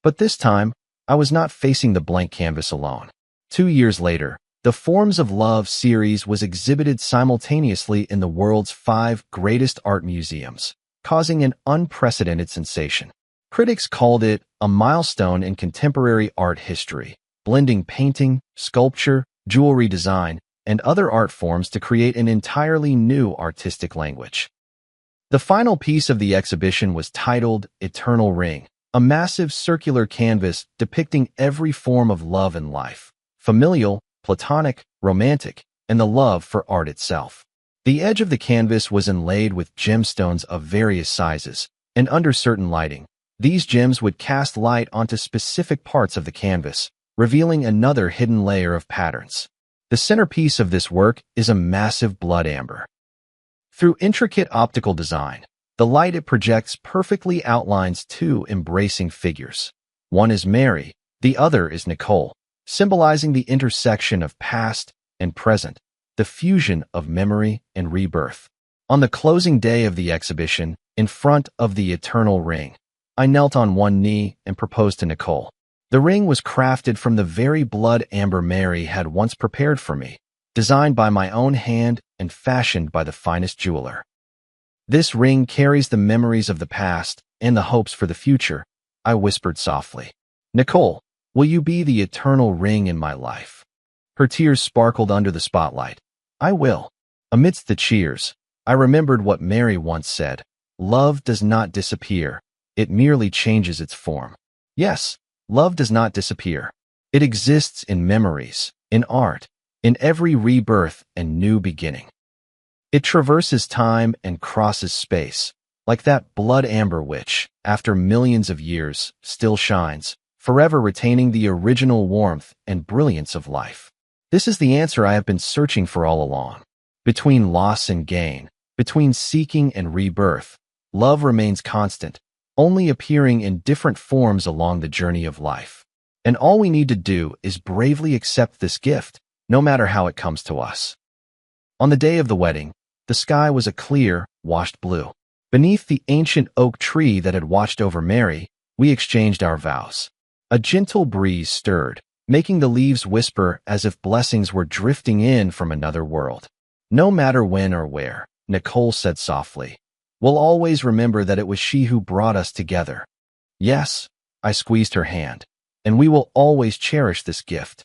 But this time, I was not facing the blank canvas alone. 2 years later, the Forms of Love series was exhibited simultaneously in the world's 5 greatest art museums, causing an unprecedented sensation. Critics called it a milestone in contemporary art history, blending painting, sculpture, jewelry design, and other art forms to create an entirely new artistic language. The final piece of the exhibition was titled Eternal Ring, a massive circular canvas depicting every form of love in life, familial, platonic, romantic, and the love for art itself. The edge of the canvas was inlaid with gemstones of various sizes, and under certain lighting, these gems would cast light onto specific parts of the canvas, revealing another hidden layer of patterns. The centerpiece of this work is a massive blood amber. Through intricate optical design, the light it projects perfectly outlines 2 embracing figures. One is Mary, the other is Nicole, symbolizing the intersection of past and present, the fusion of memory and rebirth. On the closing day of the exhibition, in front of the Eternal Ring, I knelt on one knee and proposed to Nicole. The ring was crafted from the very blood amber Mary had once prepared for me, designed by my own hand and fashioned by the finest jeweler. This ring carries the memories of the past and the hopes for the future, I whispered softly. Nicole, will you be the eternal ring in my life? Her tears sparkled under the spotlight. I will. Amidst the cheers, I remembered what Mary once said. Love does not disappear. It merely changes its form. Yes, love does not disappear. It exists in memories, in art, in every rebirth and new beginning. It traverses time and crosses space, like that blood amber which, after millions of years, still shines, forever retaining the original warmth and brilliance of life. This is the answer I have been searching for all along. Between loss and gain, between seeking and rebirth, love remains constant, only appearing in different forms along the journey of life. And all we need to do is bravely accept this gift, no matter how it comes to us. On the day of the wedding, the sky was a clear, washed blue. Beneath the ancient oak tree that had watched over Mary, we exchanged our vows. A gentle breeze stirred, making the leaves whisper as if blessings were drifting in from another world. No matter when or where, Nicole said softly, we'll always remember that it was she who brought us together. Yes, I squeezed her hand, and we will always cherish this gift.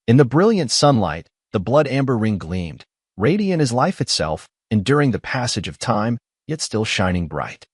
In the brilliant sunlight, the blood amber ring gleamed, radiant as life itself, enduring the passage of time, yet still shining bright.